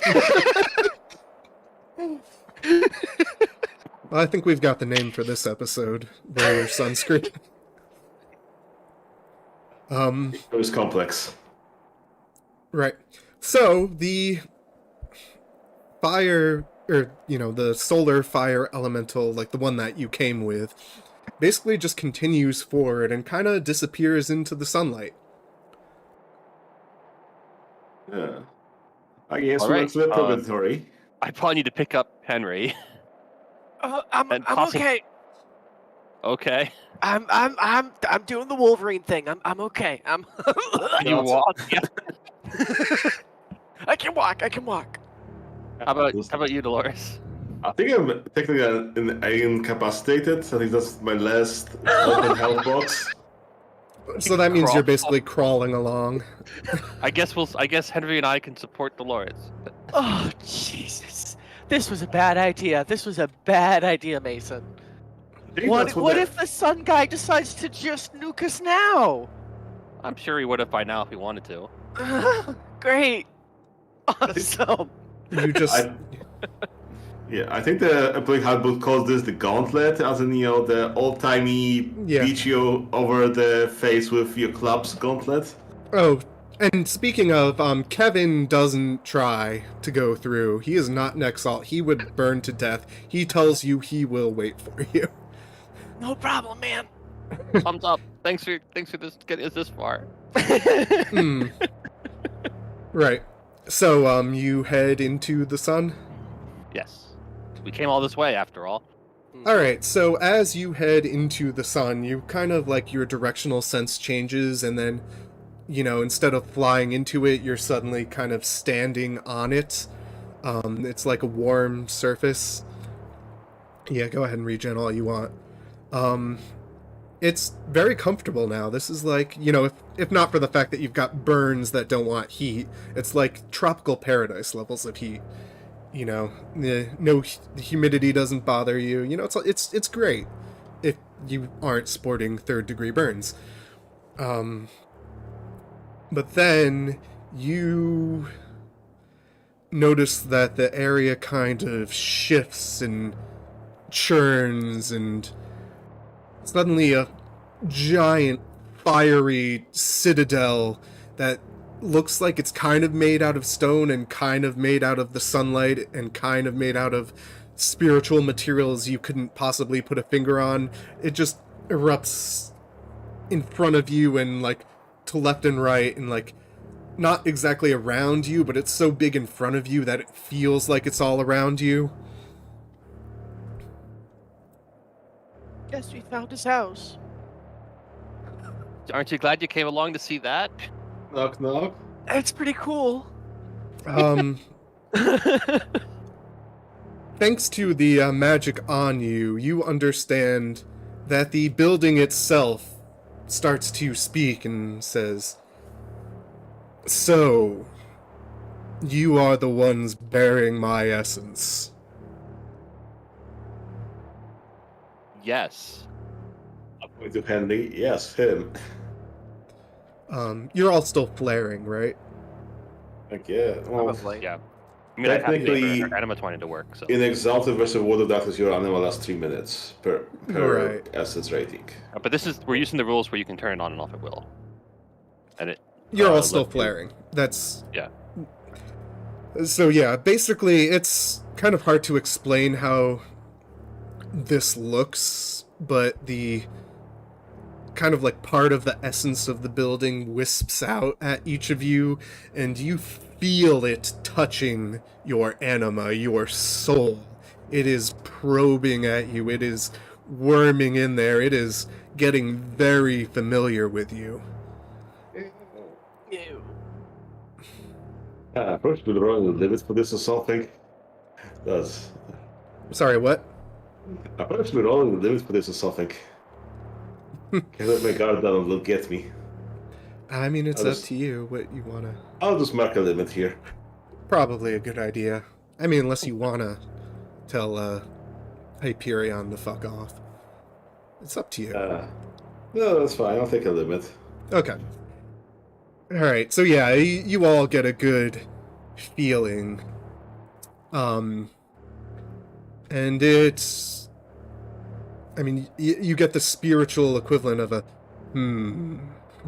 Well, I think we've got the name for this episode. Wear your sunscreen. It was complex. Right. So the fire, or the solar fire elemental, like the one that you came with, basically just continues forward and kind of disappears into the sunlight. Yeah. I guess All we right, went to the purgatory. I probably need to pick up Henry. I'm And possi- okay. Okay. I'm doing the Wolverine thing. I'm okay. You walk. Yeah. I can walk. How about you, Dolores? I think I'm technically incapacitated. I think that's my last open health box. So that means Crawl. you're basically crawling along. I guess Henry and I can support Dolores. Oh, Jesus. This was a bad idea. Mason. I think What that's what if the sun guy decides to just nuke us now? I'm sure he would have by now if he wanted to. Great. Awesome. You just I think the Employee Handbook calls this the gauntlet, as in, the old-timey beat you over the face with your club's gauntlet. Oh, and speaking of, Kevin doesn't try to go through. He is not an Exalt. He would burn to death. He tells you he will wait for you. No problem, man. Thumbs up. Thanks for this getting us this far. Right. So, you head into the sun? Yes. We came all this way after all. Alright, so as you head into the sun, you kind of like your directional sense changes, and then, instead of flying into it, you're suddenly kind of standing on it. It's like a warm surface. Yeah, go ahead and regen all you want. It's very comfortable now. This is like, if not for the fact that you've got burns that don't want heat, it's like tropical paradise levels of heat. The humidity doesn't bother you. It's great if you aren't sporting 3rd-degree burns. But then you notice that the area kind of shifts and churns, and suddenly a giant fiery citadel that looks like it's kind of made out of stone and kind of made out of the sunlight and kind of made out of spiritual materials you couldn't possibly put a finger on. It just erupts in front of you and like to left and right, and like not exactly around you, but it's so big in front of you that it feels like it's all around you. Guess we found his house. Aren't you glad you came along to see that? Knock, knock. That's pretty cool. Thanks to the magic on you, you understand that the building itself starts to speak and says, "So, you are the ones bearing my essence." Yes. I'm going to Henry. Yes, him. You're all still flaring, right? Like, yeah. Well, Probably. Yeah. I mean, I have to Technically- say, Anima wanted to work, so. in Exalted versus World of Darkness, your animal lasts 3 minutes per Right. essence rating. But we're using the rules where you can turn it on and off at will. And it. You're all still let you- flaring. That's... Yeah. So yeah, basically it's kind of hard to explain how this looks, but the kind of like part of the essence of the building wisps out at each of you, and you feel it touching your anima, your soul. It is probing at you, it is worming in there, it is getting very familiar with you. Ew. Approach to the wrong limits for this or something. Does. Sorry, what? Approach to the wrong limits for this or something. Can't let my guard down and they'll get me. I mean, it's I'll up just- to you what you wanna... I'll just mark a limit here. Probably a good idea. I mean, unless you wanna tell Hyperion to fuck off. It's up to you. No, that's fine. I'll take a limit. Okay. Alright, so yeah, you all get a good feeling. And it's... I mean, you get the spiritual equivalent of a,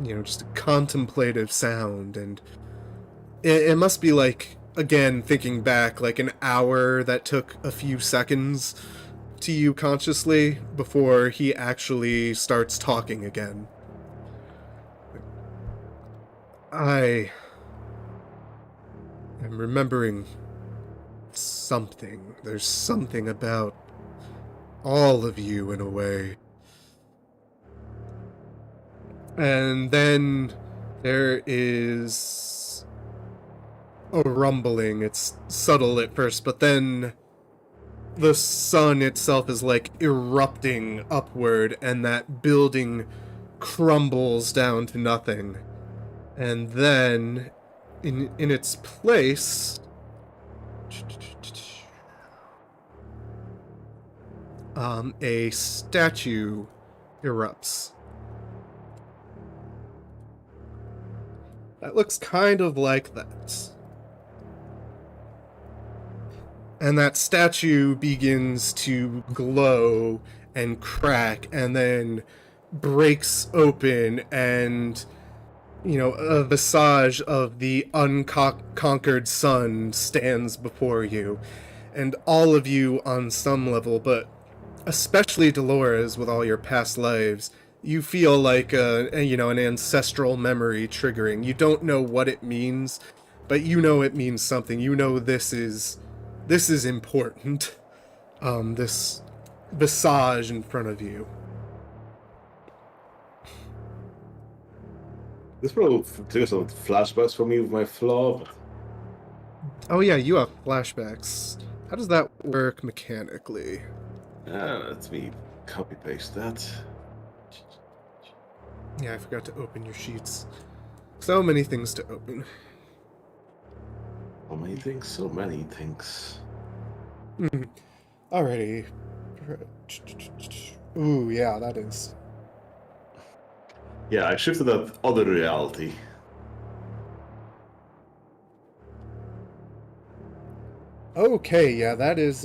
just a contemplative sound, and it must be like, again, thinking back, like an hour that took a few seconds to you consciously before he actually starts talking again. I am remembering something. There's something about all of you in a way. And then there is a rumbling. It's subtle at first, but then the sun itself is like erupting upward, and that building crumbles down to nothing. And then in its place, a statue erupts. That looks kind of like that. And that statue begins to glow and crack and then breaks open, and a visage of the unconquered sun stands before you. And all of you on some level, but especially Dolores with all your past lives, you feel like an ancestral memory triggering. You don't know what it means, but you know it means something. You know this is important. This visage in front of you. This probably triggers some flashbacks for me with my flaw. Oh yeah, you have flashbacks. How does that work mechanically? Let me copy paste that. Yeah, I forgot to open your sheets. So many things to open. So many things, so many things. Alrighty. Ooh, yeah, that is. Yeah, I shifted that other reality. Okay, yeah, that is,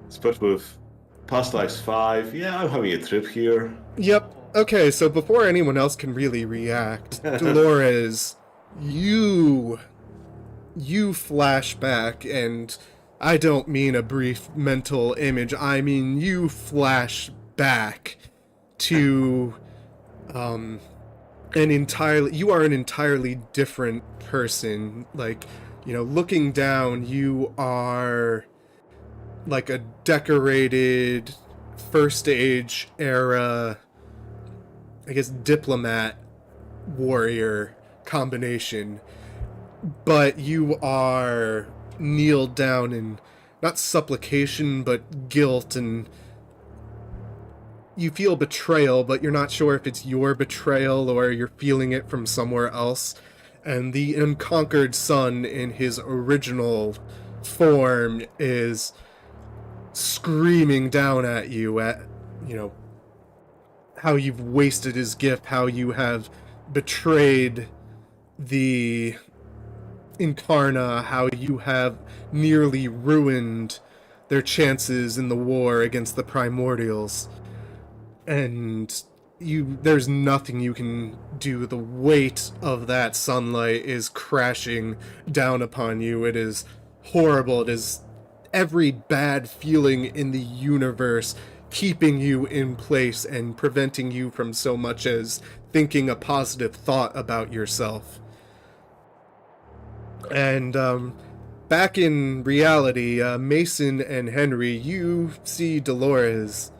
Especially with past lives 5. Yeah, I'm having a trip here. Yep. Okay, so before anyone else can really react, Dolores, you flash back, and I don't mean a brief mental image, I mean you flash back to you are an entirely different person. Like, looking down, you are like a decorated first age era, I guess, diplomat warrior combination, but you are kneeled down in not supplication but guilt, and you feel betrayal, but you're not sure if it's your betrayal or you're feeling it from somewhere else. And the unconquered sun in his original form is screaming down at you at, how you've wasted his gift, how you have betrayed the Incarna, how you have nearly ruined their chances in the war against the Primordials. And there's nothing you can do. The weight of that sunlight is crashing down upon you. It is horrible. It is every bad feeling in the universe keeping you in place and preventing you from so much as thinking a positive thought about yourself. And back in reality, Mason and Henry, you see Dolores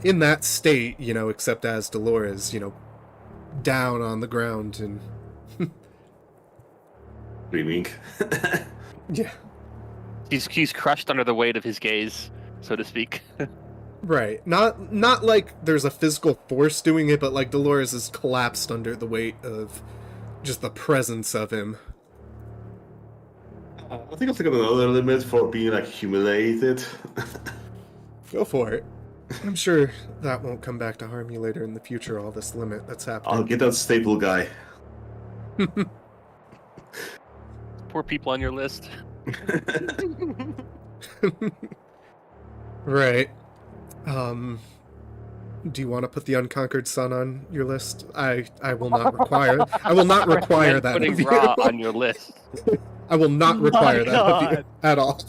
in that state, except as Dolores, down on the ground and Dreaming. yeah. He's crushed under the weight of his gaze, so to speak. Right. Not like there's a physical force doing it, but like Dolores is collapsed under the weight of just the presence of him. I think I'll take another limit for being like humiliated. Go for it. I'm sure that won't come back to harm you later in the future, all this limit that's I'll happening. get that staple guy. Poor people on your list. Right. Do you want to put the Unconquered Sun on your list? I will not require. I will not require recommend that putting of you. Ra on your list. I will not My require that of you God. at all.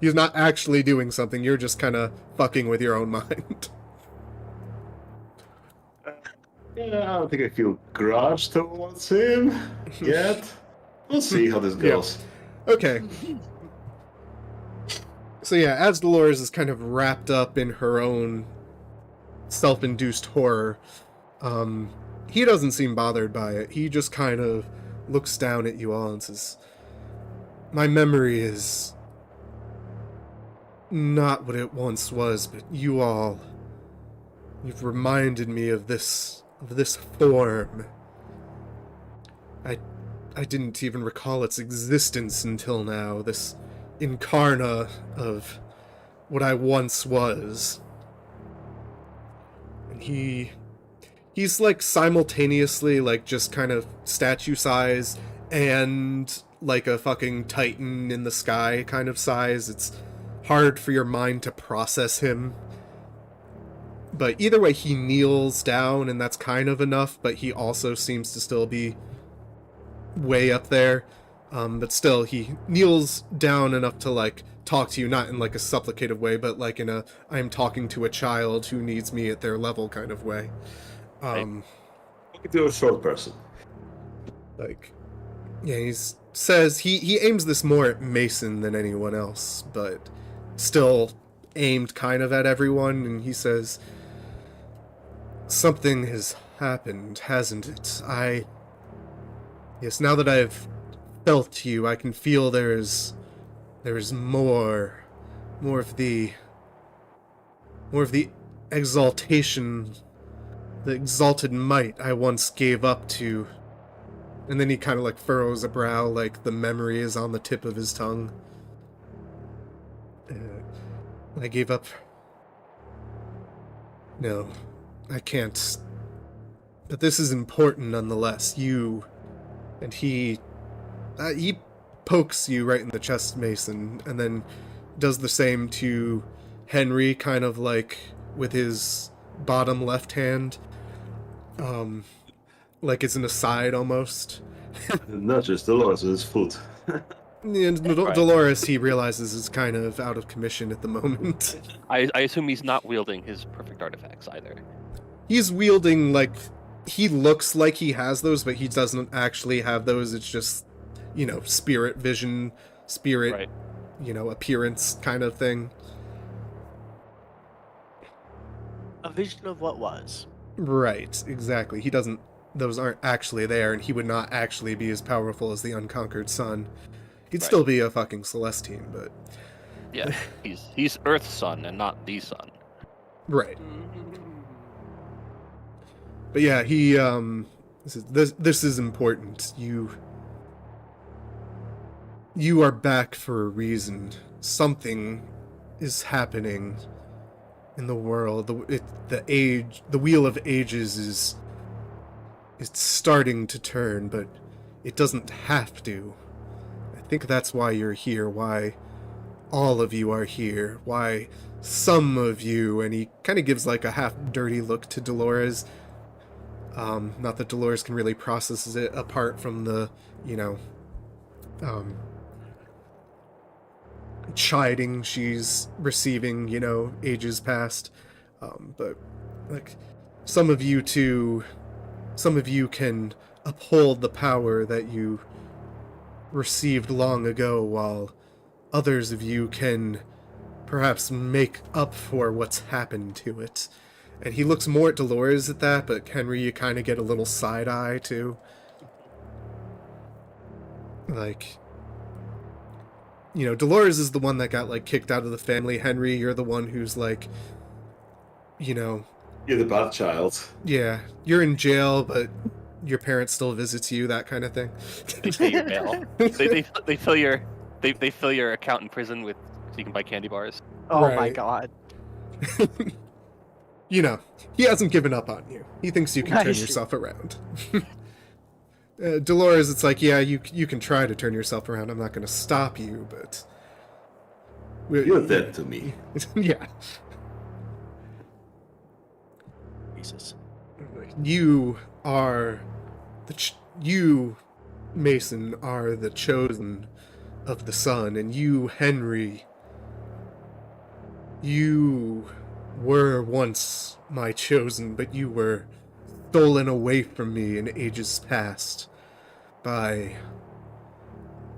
He's not actually doing something. You're just kind of fucking with your own mind. Yeah, I don't think I feel grudge towards him yet. We'll see how this goes. Okay. So yeah, as Dolores is kind of wrapped up in her own self-induced horror, he doesn't seem bothered by it. He just kind of looks down at you all and says, "My memory is not what it once was, but you've reminded me of this form. I didn't even recall its existence until now, this incarna of what I once was." And he's like simultaneously like just kind of statue size and like a fucking titan in the sky kind of size. It's hard for your mind to process him. But either way, he kneels down, and that's kind of enough, but he also seems to still be way up there. But still, he kneels down enough to, like, talk to you, not in, like, a supplicative way, but, like, in a, I'm talking to a child who needs me at their level kind of way. Talking to a short person. Like, yeah, he aims this more at Mason than anyone else, but still aimed kind of at everyone, and he says, "Something has happened, hasn't it? Yes, now that I've felt you, I can feel there is more of the exaltation, the exalted might I once gave up to." And then he kind of like furrows a brow, like the memory is on the tip of his tongue. I gave up. No, I can't. But this is important nonetheless. You and he pokes you right in the chest, Mason, and then does the same to Henry, kind of like with his bottom left hand. Like it's an aside almost. Not just Dolores with his foot. And Right. Dolores, he realizes, is kind of out of commission at the moment. I assume he's not wielding his perfect artifacts either. He's wielding, like, he looks like he has those, but he doesn't actually have those. It's just, spirit vision, spirit, Right. Appearance kind of thing. A vision of what was. Right, exactly. Those aren't actually there, and he would not actually be as powerful as the Unconquered Sun. He'd Right. still be a fucking Celestine, but... Yeah, he's Earth's son and not the sun. Right. But yeah, he, this is important. You are back for a reason. Something is happening in the world. The wheel of ages is starting to turn, but it doesn't have to. I think that's why you're here, why all of you are here, why some of you, and he kind of gives like a half dirty look to Dolores. Not that Dolores can really process it apart from the, chiding she's receiving, ages past. But, like, some of you can uphold the power that you received long ago, while others of you can perhaps make up for what's happened to it. And he looks more at Dolores at that, but Henry, you kind of get a little side eye too. Like, Dolores is the one that got like kicked out of the family. Henry, you're the one who's like, You're the bad child. yeah, you're in jail, but your parents still visits you, that kind of thing. They pay your bail. they fill your account in prison with so you can buy candy bars. Oh my Right. god. You know, he hasn't given up on you. He thinks you can I turn see. yourself around. Dolores, it's like, yeah, you can try to turn yourself around. I'm not going to stop you, but You're dead to me. yeah, Jesus. you are you, Mason, are the chosen of the sun, and you, Henry, you were once my chosen, but you were stolen away from me in ages past by,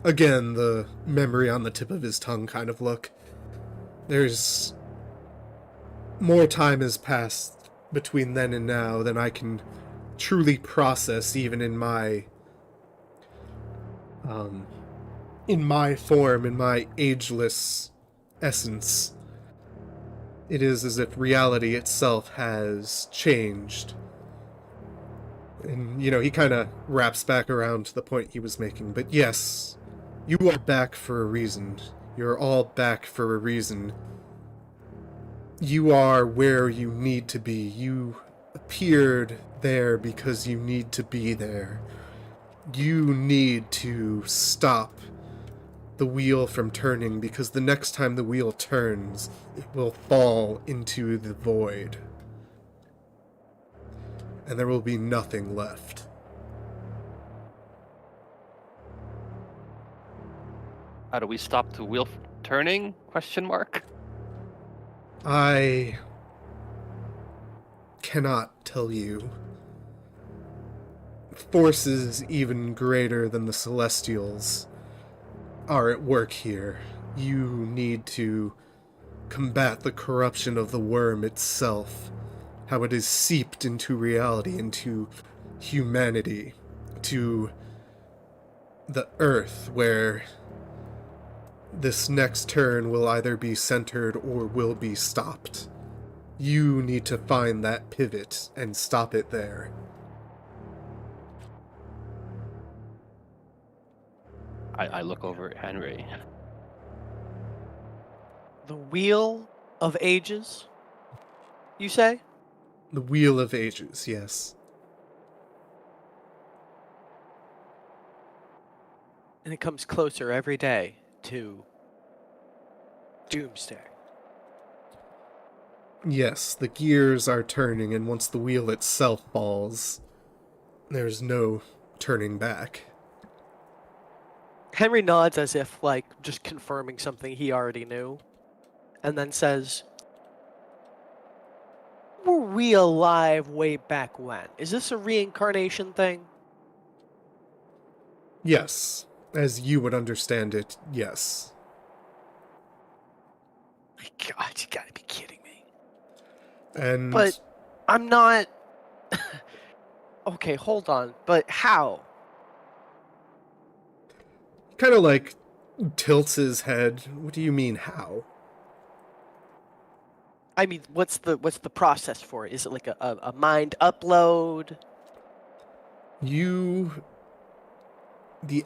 again, the memory on the tip of his tongue kind of look. There's more time has passed between then and now than I can truly process, even in my form, in my ageless essence. It is as if reality itself has changed. And, you know, he kind of wraps back around to the point he was making. But yes, you are back for a reason. You're all back for a reason. You are where you need to be. You appeared there because you need to be there. You need to stop the wheel from turning, because the next time the wheel turns, it will fall into the void. And there will be nothing left. How do we stop the wheel from turning? Question mark. I cannot tell you. Forces even greater than the Celestials are at work here. You need to combat the corruption of the worm itself, how it is seeped into reality, into humanity, to the earth, where this next turn will either be centered or will be stopped. You need to find that pivot and stop it there. I look over at Henry. The Wheel of Ages, you say? The Wheel of Ages, yes. And it comes closer every day to Doomsday. Yes, the gears are turning, and once the wheel itself falls, there's no turning back. Henry nods as if, like, just confirming something he already knew, and then says, "Were we alive way back when? Is this a reincarnation thing?" Yes, as you would understand it, yes. My God, you gotta be kidding me. And But I'm not... Okay, hold on. But how? kind of like tilts his head. What do you mean, how? I mean, what's the process for it? Is it like a mind upload? The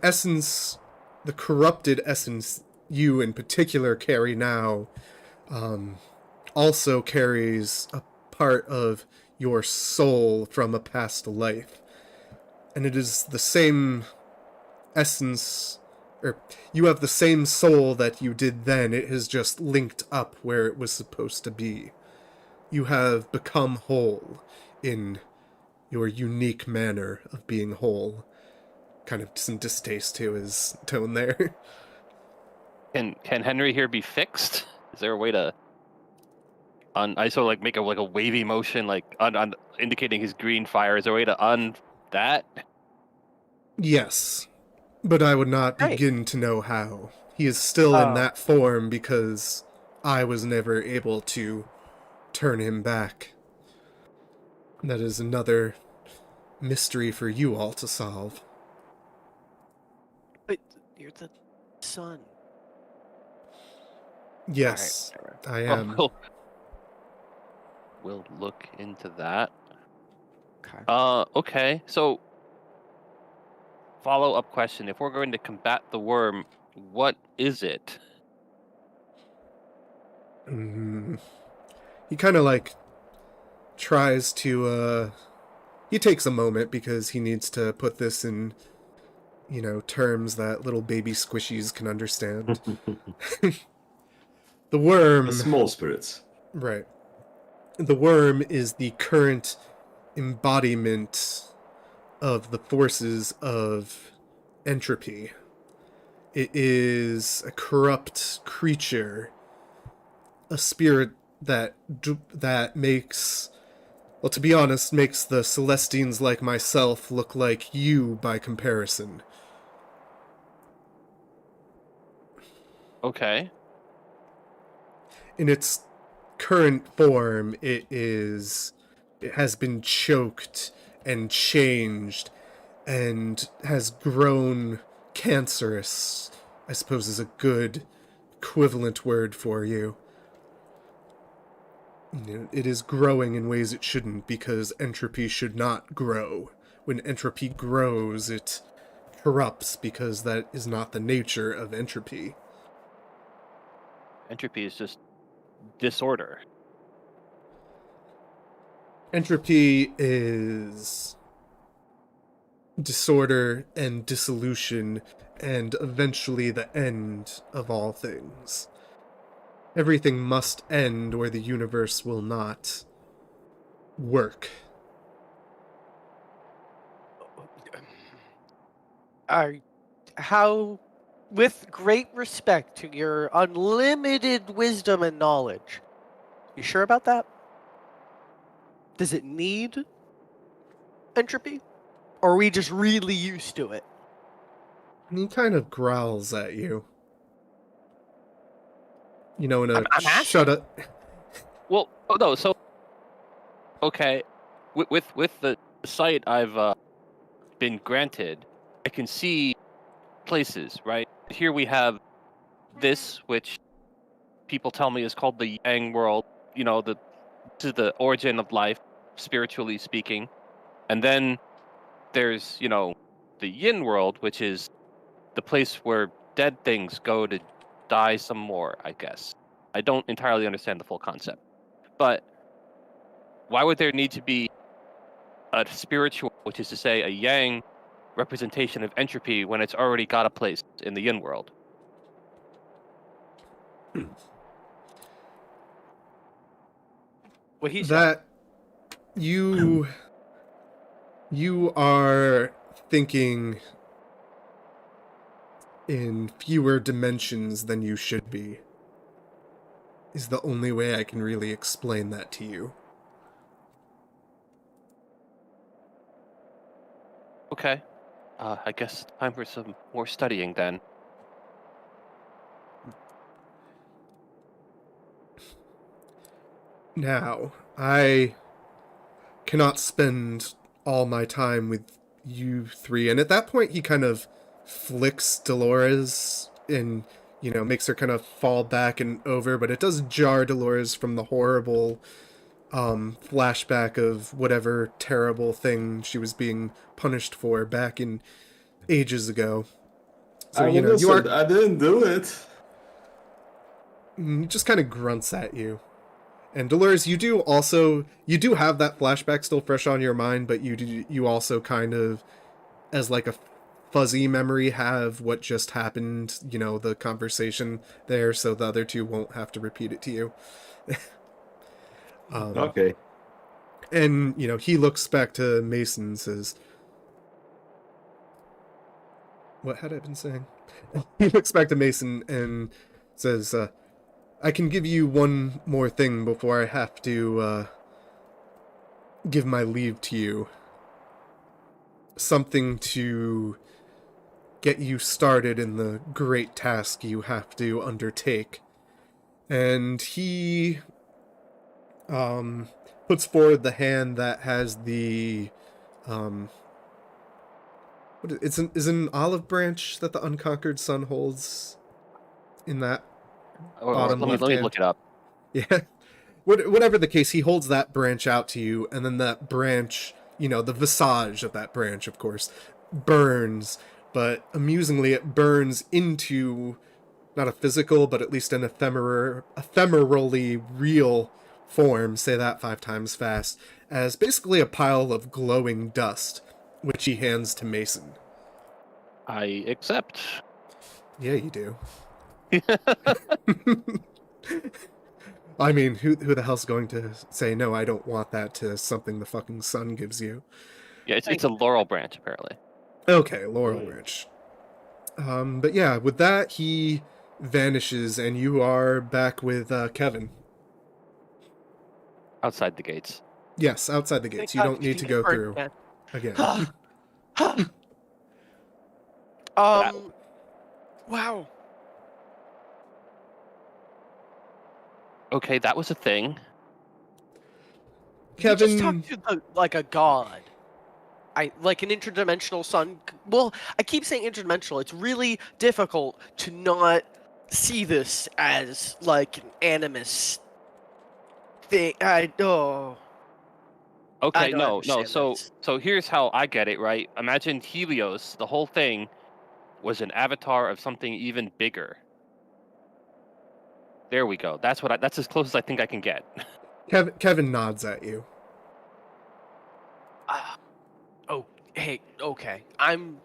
essence, the corrupted essence you in particular carry now, also carries a part of your soul from a past life. And it is the same essence, or you have the same soul that you did then. It has just linked up where it was supposed to be. You have become whole in your unique manner of being whole. Kind of some distaste to his tone there. Can Henry here be fixed? Is there a way to I sort of like make a wavy motion, like on indicating his green fire? Is there a way to that? Yes, but I would not Great. begin to know how. He is still in that form because I was never able to turn him back. That is another mystery for you all to solve. But you're the sun. Yes, All right. I am. We'll look into that. Okay. Okay. So, follow-up question: if we're going to combat the worm, what is it? he kind of like tries to he takes a moment because he needs to put this in, terms that little baby squishies can understand. The worm, Small spirits. right. The worm is the current embodiment of the forces of entropy. It is a corrupt creature, a spirit that makes, well, to be honest, makes the Celestines like myself look like you by comparison. Okay. In its current form, it has been choked and changed and has grown cancerous, I suppose is a good equivalent word for you. It is growing in ways it shouldn't, because entropy should not grow. When entropy grows, it corrupts, because that is not the nature of entropy. Entropy is just disorder. Entropy is disorder and dissolution, and eventually the end of all things. Everything must end, or the universe will not work. How, with great respect to your unlimited wisdom and knowledge, you sure about that? Does it need entropy? Or are we just really used to it? And he kind of growls at you. In a I'm asking. shut up. Well, oh no, so okay, with the sight I've been granted, I can see places, right? Here we have this, which people tell me is called the Yang world. This is the origin of life, spiritually speaking. And then there's, the Yin world, which is the place where dead things go to die some more, I guess. I don't entirely understand the full concept. But why would there need to be a spiritual, which is to say a Yang representation of entropy, when it's already got a place in the Yin world? What he said. That you are thinking in fewer dimensions than you should be, is the only way I can really explain that to you. Okay. I guess time for some more studying then. Now, I cannot spend all my time with you three. And at that point, he kind of flicks Dolores and, makes her kind of fall back and over. But it does jar Dolores from the horrible flashback of whatever terrible thing she was being punished for back in ages ago. So, I didn't do it. He just kind of grunts at you. And Dolores, you do have that flashback still fresh on your mind, but you also kind of, as like a fuzzy memory, have what just happened, the conversation there, so the other two won't have to repeat it to you. Okay. And, he looks back to Mason and says, what had I been saying? He looks back to Mason and says, I can give you one more thing before I have to give my leave to you. Something to get you started in the great task you have to undertake. And he puts forward the hand that has the is an olive branch that the unconquered sun holds in that bottom Let left me hand. look it up. Yeah. Whatever the case, he holds that branch out to you, and then that branch, the visage of that branch, of course, burns. But amusingly, it burns into not a physical, but at least an ephemerally real form, say that 5 times fast, as basically a pile of glowing dust, which he hands to Mason. I accept. Yeah, you do. I mean, who the hell's going to say, no, I don't want that to something the fucking sun gives you? Yeah, it's a laurel branch apparently. Okay, Laurel Right. Branch. But yeah, with that, he vanishes, and you are back with Kevin. Outside the gates. Yes, outside the gates. You don't need to go through again. Wow. Okay, that was a thing. You just Kevin, talked to like a god. Like an interdimensional sun. Well, I keep saying interdimensional. It's really difficult to not see this as like an animus thing. Okay, don't no. understand this. So here's how I get it, right? Imagine Helios, the whole thing was an avatar of something even bigger. There we go. That's as close as I think I can get. Kevin nods at you. Oh, hey, okay. I'm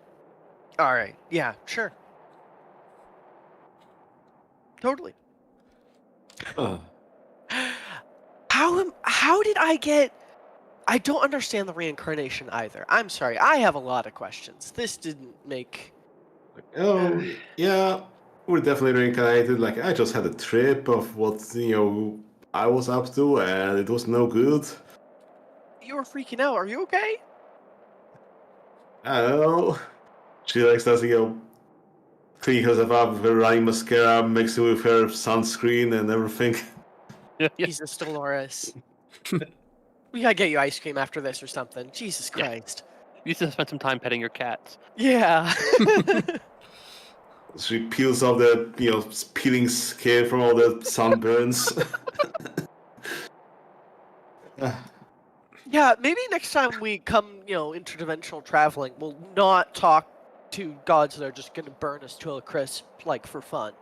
all right. Yeah, sure. Totally. How did I get? I don't understand the reincarnation either. I'm sorry. I have a lot of questions. This didn't make. Oh, yeah, we're definitely reincarnated. Like, I just had a trip of what, I was up to, and it was no good. You were freaking out. Are you okay? I don't know. She likes that, clean herself up with her running mascara, mixed with her sunscreen and everything. Yeah. Jesus Dolores. We gotta get you ice cream after this or something. Jesus Yeah. Christ. You need to spend some time petting your cats. Yeah. She peels off the, peeling skin from all the sunburns. Yeah, maybe next time we come, interdimensional traveling, we'll not talk to gods that are just gonna burn us to a crisp, like, for fun.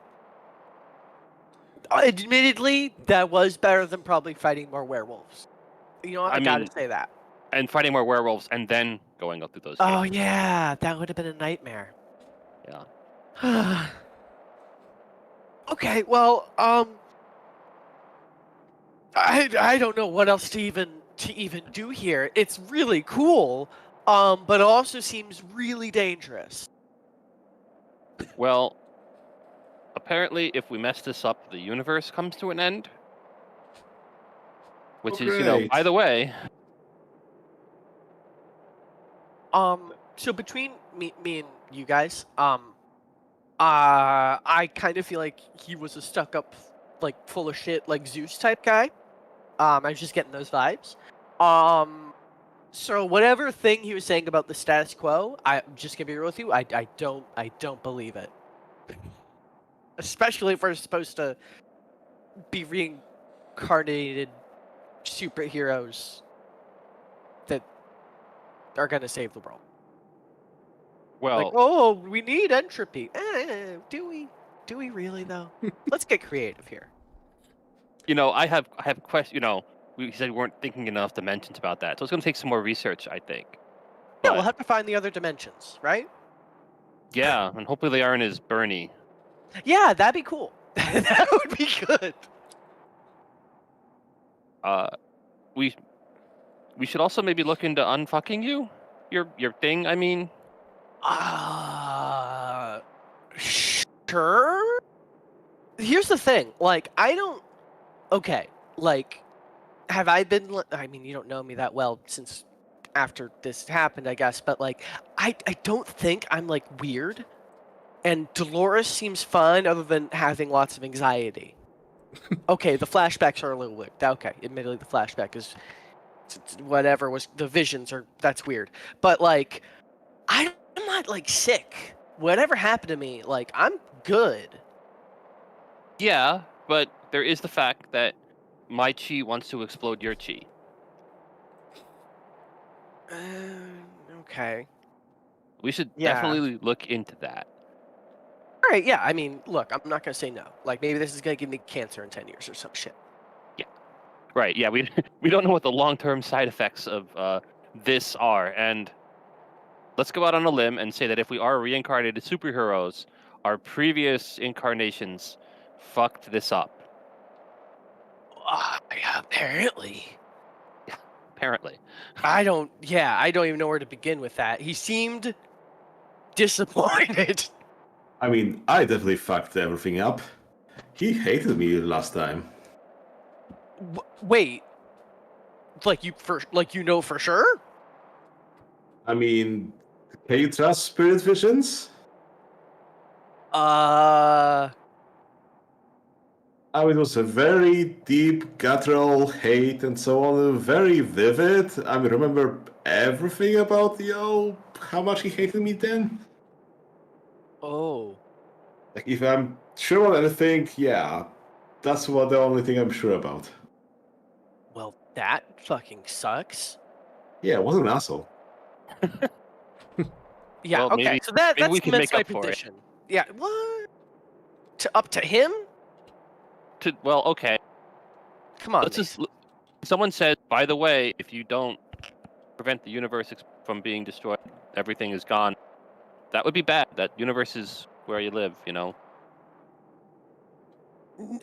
Admittedly, that was better than probably fighting more werewolves. You know what? I gotta say that. And fighting more werewolves and then going up through those Oh, gates. yeah, that would have been a nightmare. Yeah. Okay, well, I don't know what else to even do here. It's really cool, but it also seems really dangerous. Well, apparently, if we mess this up, the universe comes to an end. Which is, Great. by the way. So between me and you guys, I kind of feel like he was a stuck-up, like, full of shit, like, Zeus type guy. I was just getting those vibes. So whatever thing he was saying about the status quo, I'm just gonna be real with you, I don't believe it. Especially if we're supposed to be reincarnated superheroes that are gonna save the world. Well, Like, oh, we need entropy. Do we? Do we really though? Let's get creative here. I have questions. We said we weren't thinking enough dimensions about that, so it's going to take some more research, I think. Yeah, we'll But, have to find the other dimensions, right? yeah, and hopefully they aren't as Bernie. Yeah, that'd be cool. That would be good. We should also maybe look into unfucking you, your thing. I mean, Sure. Here's the thing. Like, I don't. Okay. Like, have I been? I mean, you don't know me that well since after this happened, I guess. But like, I don't think I'm like weird. And Dolores seems fun, other than having lots of anxiety. Okay, the flashbacks are a little weird. Okay, admittedly, the flashback is whatever was the visions are that's weird. But like, I'm not like sick. Whatever happened to me, like I'm good. yeah, but there is the fact that my chi wants to explode your chi. Okay. We should Yeah. definitely look into that. All right. Yeah. I mean, look, I'm not gonna say no. Like maybe this is gonna give me cancer in 10 years or some shit. Yeah. Right, yeah, we we don't know what the long-term side effects of this are, and let's go out on a limb and say that if we are reincarnated superheroes, our previous incarnations fucked this up. Yeah, apparently. Apparently. I don't even know where to begin with that. He seemed disappointed. I mean, I definitely fucked everything up. He hated me last time. Wait, you know for sure? I mean, can you trust spirit visions? I mean, it was a very deep, guttural hate and so on, very vivid. I mean, remember everything about how much he hated me then? Oh. Like, if I'm sure about anything, yeah, that's the only thing I'm sure about. Well, that fucking sucks. Yeah, I wasn't an asshole. Yeah, Well, okay. maybe- So maybe that we can cements make my up for it. position. Yeah, what? Up to him? Well, okay. Come on, Let's just. Mason. Someone said, by the way, if you don't prevent the universe from being destroyed, everything is gone. That would be bad. That universe is where you live, you know?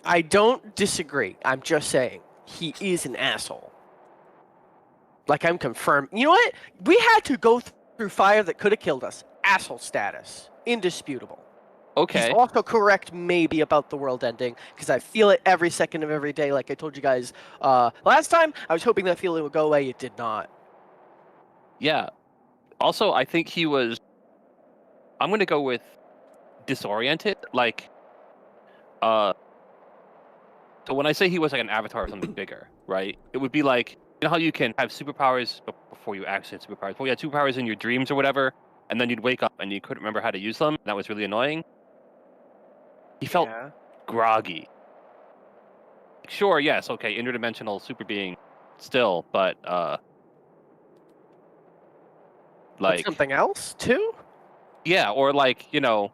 I don't disagree. I'm just saying he is an asshole. Like, I'm confirmed. You know what? We had to go through fire that could have killed us. Asshole status. Indisputable. Okay. He's also correct maybe about the world ending, because I feel it every second of every day. Like I told you guys last time, I was hoping that feeling would go away. It did not. Yeah. Also, I think he was. I'm going to go with disoriented. Like, so when I say he was like an avatar of something bigger, right? It would be like, you know how you can have superpowers before you actually had superpowers? Well, you had superpowers in your dreams or whatever, and then you'd wake up and you couldn't remember how to use them. And that was really annoying. He felt Yeah. groggy. Sure, yes, okay, interdimensional super being still, but But like something else too? yeah, or like, you know,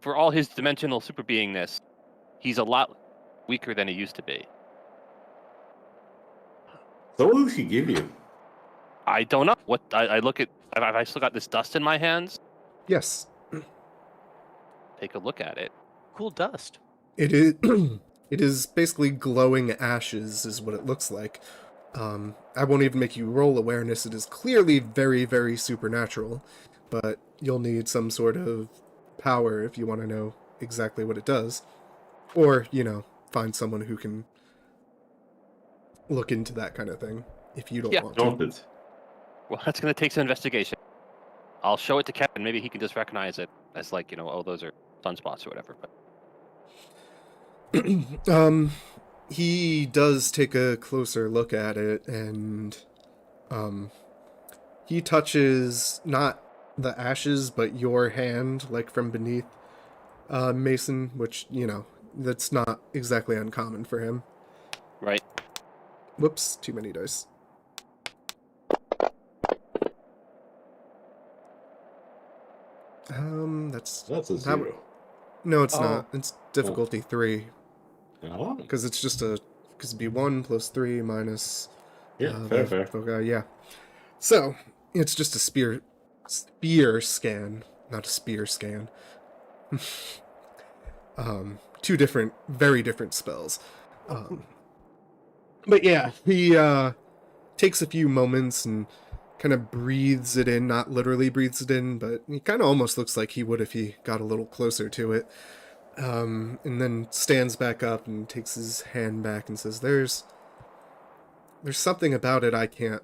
for all his dimensional super beingness, he's a lot weaker than he used to be. So what did he give you? I don't know. What I look at have I still got this dust in my hands? Yes, Take a look at it. Cool dust. it is. It is basically glowing ashes, is what it looks like. I won't even make you roll awareness. It is clearly very, very supernatural, but you'll need some sort of power if you want to know exactly what it does, or find someone who can look into that kind of thing if you don't Yeah. want to. Exalted. Well, that's gonna take some investigation. I'll show it to Kevin. Maybe he can just recognize it as like, you know, oh, those are sunspots or whatever. But He does take a closer look at it, and he touches not the ashes but your hand, like from beneath, Mason, which that's not exactly uncommon for him. right. Whoops, too many dice. That's a zero. No, it's Oh. not. It's difficulty 3, Oh, because it's just because it'd be 1 plus 3 minus yeah, fair. yeah. So it's just a spear scan, not a spear scan. Two different, very different spells. But yeah, he takes a few moments and kind of breathes it in, not literally breathes it in, but he kind of almost looks like he would if he got a little closer to it. And then stands back up and takes his hand back and says, There's something about it I can't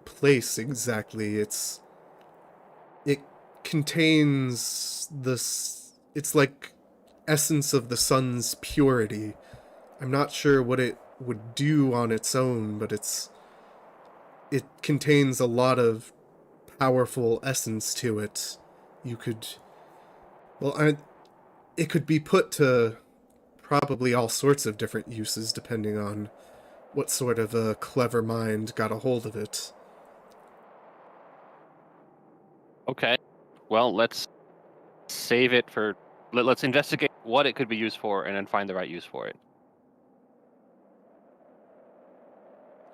place exactly. It contains this, it's like essence of the sun's purity. I'm not sure what it would do on its own, but it contains a lot of powerful essence to it. You could, it could be put to probably all sorts of different uses depending on what sort of a clever mind got a hold of it. Okay. Well, let's save it for. Let's investigate what it could be used for, and then find the right use for it.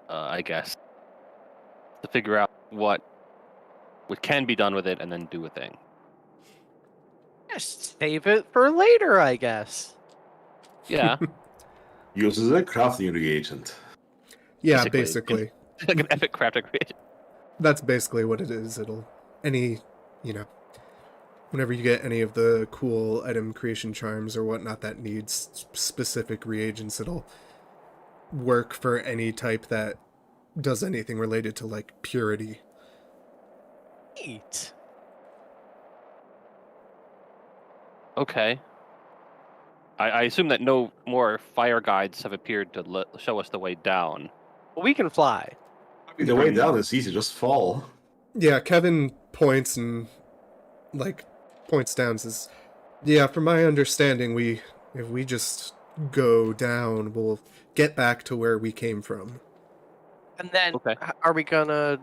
I guess, to figure out what can be done with it and then do a thing. Just save it for later, I guess. Yeah, Uses a crafting reagent. Yeah, basically. basically. Like an epic crafting creation. That's basically what it is. Whenever you get any of the cool item creation charms or whatnot that needs specific reagents, it'll work for any type that does anything related to, like, purity. Neat. Okay. I assume that no more fire guides have appeared to show us the way down. Well, we can fly. The way down is easy, just fall. Yeah, Kevin points and, like, points down and says, yeah, from my understanding, if we just go down, we'll get back to where we came from. And then, Okay. are we gonna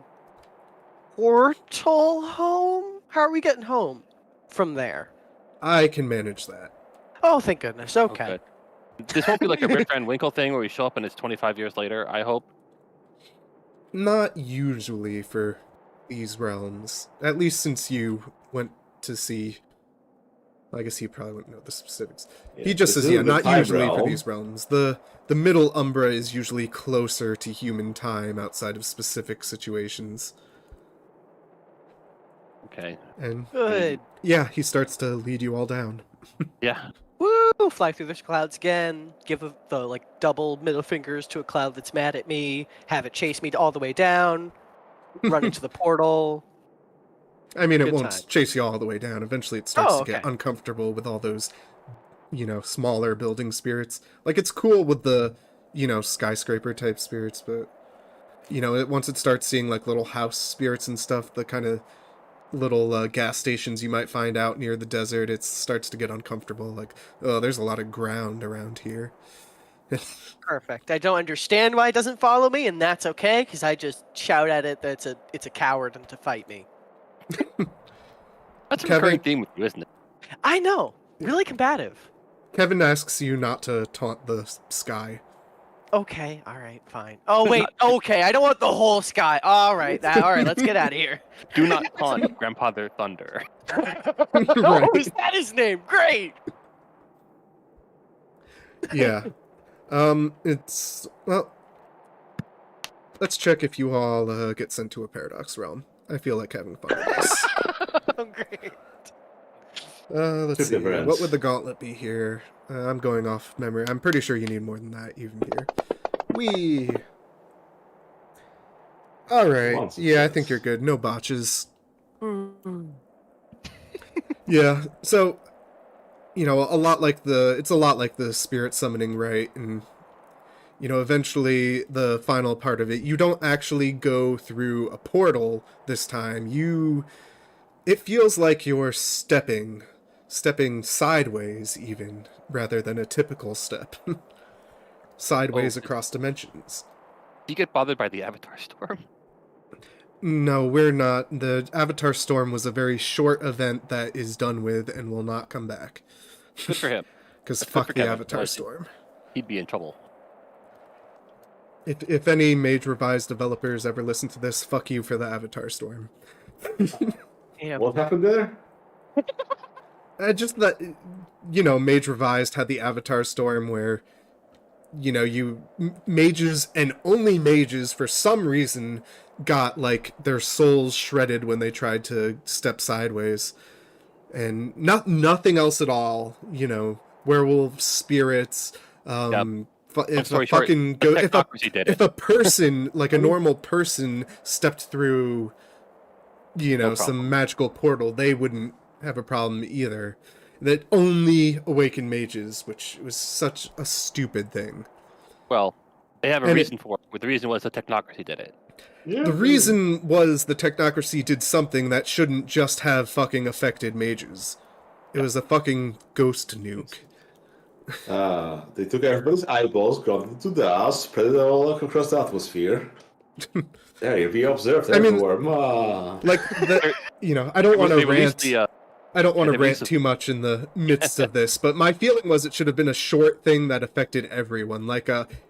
portal home? How are we getting home from there? I can manage that. Oh, thank goodness. Okay. Okay. This won't be like a Rip Van Winkle thing where we show up and it's 25 years later, I hope. Not usually for these realms. At least since you went to see... I guess he probably wouldn't know the specifics. Yeah, He just this says, is yeah, the not time usually for realm. these realms. The middle Umbra is usually closer to human time outside of specific situations. Okay. And Good. yeah, he starts to lead you all down. Yeah. Woo! Fly through the clouds again. Give the like double middle fingers to a cloud that's mad at me. Have it chase me all the way down. Run into the portal. I mean, it Good won't time. chase you all the way down. Eventually it starts Oh, to get okay. uncomfortable with all those, smaller building spirits. Like, it's cool with the, skyscraper type spirits, but, once it starts seeing, like, little house spirits and stuff, the kind of little gas stations you might find out near the desert, it starts to get uncomfortable. Like, oh, there's a lot of ground around here. Perfect. I don't understand why it doesn't follow me, and that's okay, because I just shout at it that it's a coward and to fight me. That's a Kevin? recurring theme with you, isn't it? I know. Really combative. Kevin asks you not to taunt the sky. Okay. All right. Fine. Oh wait. Okay. I don't want the whole sky. All right. All right. Let's get out of here. Do not taunt Grandfather Thunder. Oh, is that his name? Great. Yeah. Let's check if you all get sent to a paradox realm. I feel like having fun with this. Oh, great. Let's Good see. difference. What would the gauntlet be here? I'm going off memory. I'm pretty sure you need more than that even here. Alright. Lots of Yeah, I things. think you're good. No botches. Yeah, so, it's a lot like the spirit summoning rite, and, eventually the final part of it, you don't actually go through a portal this time. It feels like you're stepping sideways even, rather than a typical step. Sideways Oh. across dimensions. Do you get bothered by the Avatar Storm? No, we're not. The Avatar Storm was a very short event that is done with and will not come back. Good for him. Because That's good fuck for the Kevin. Avatar Nice. Storm. He'd be in trouble. If any Mage Revised developers ever listen to this, fuck you for the Avatar Storm. Damn. What happened there? Just that, Mage Revised had the Avatar Storm where, mages and only mages for some reason got, like, their souls shredded when they tried to step sideways. And nothing else at all, werewolf spirits, if story a short, fucking the technocracy did if it. a person, like a normal person, stepped through, No some problem. magical portal, they wouldn't have a problem either. That only awakened mages, which was such a stupid thing. Well, they have a And reason for it. But the reason was the technocracy did it. Yeah, The reason was the technocracy did something that shouldn't just have fucking affected mages. It was a fucking ghost nuke. They took everybody's eyeballs, ground them to dust, spread it all across the atmosphere. There, you'll be observed I mean, everywhere. Like, I don't want to They released rant. I don't want Yeah, to they rant released too much in the midst of this, but my feeling was it should have been a short thing that affected everyone. Like,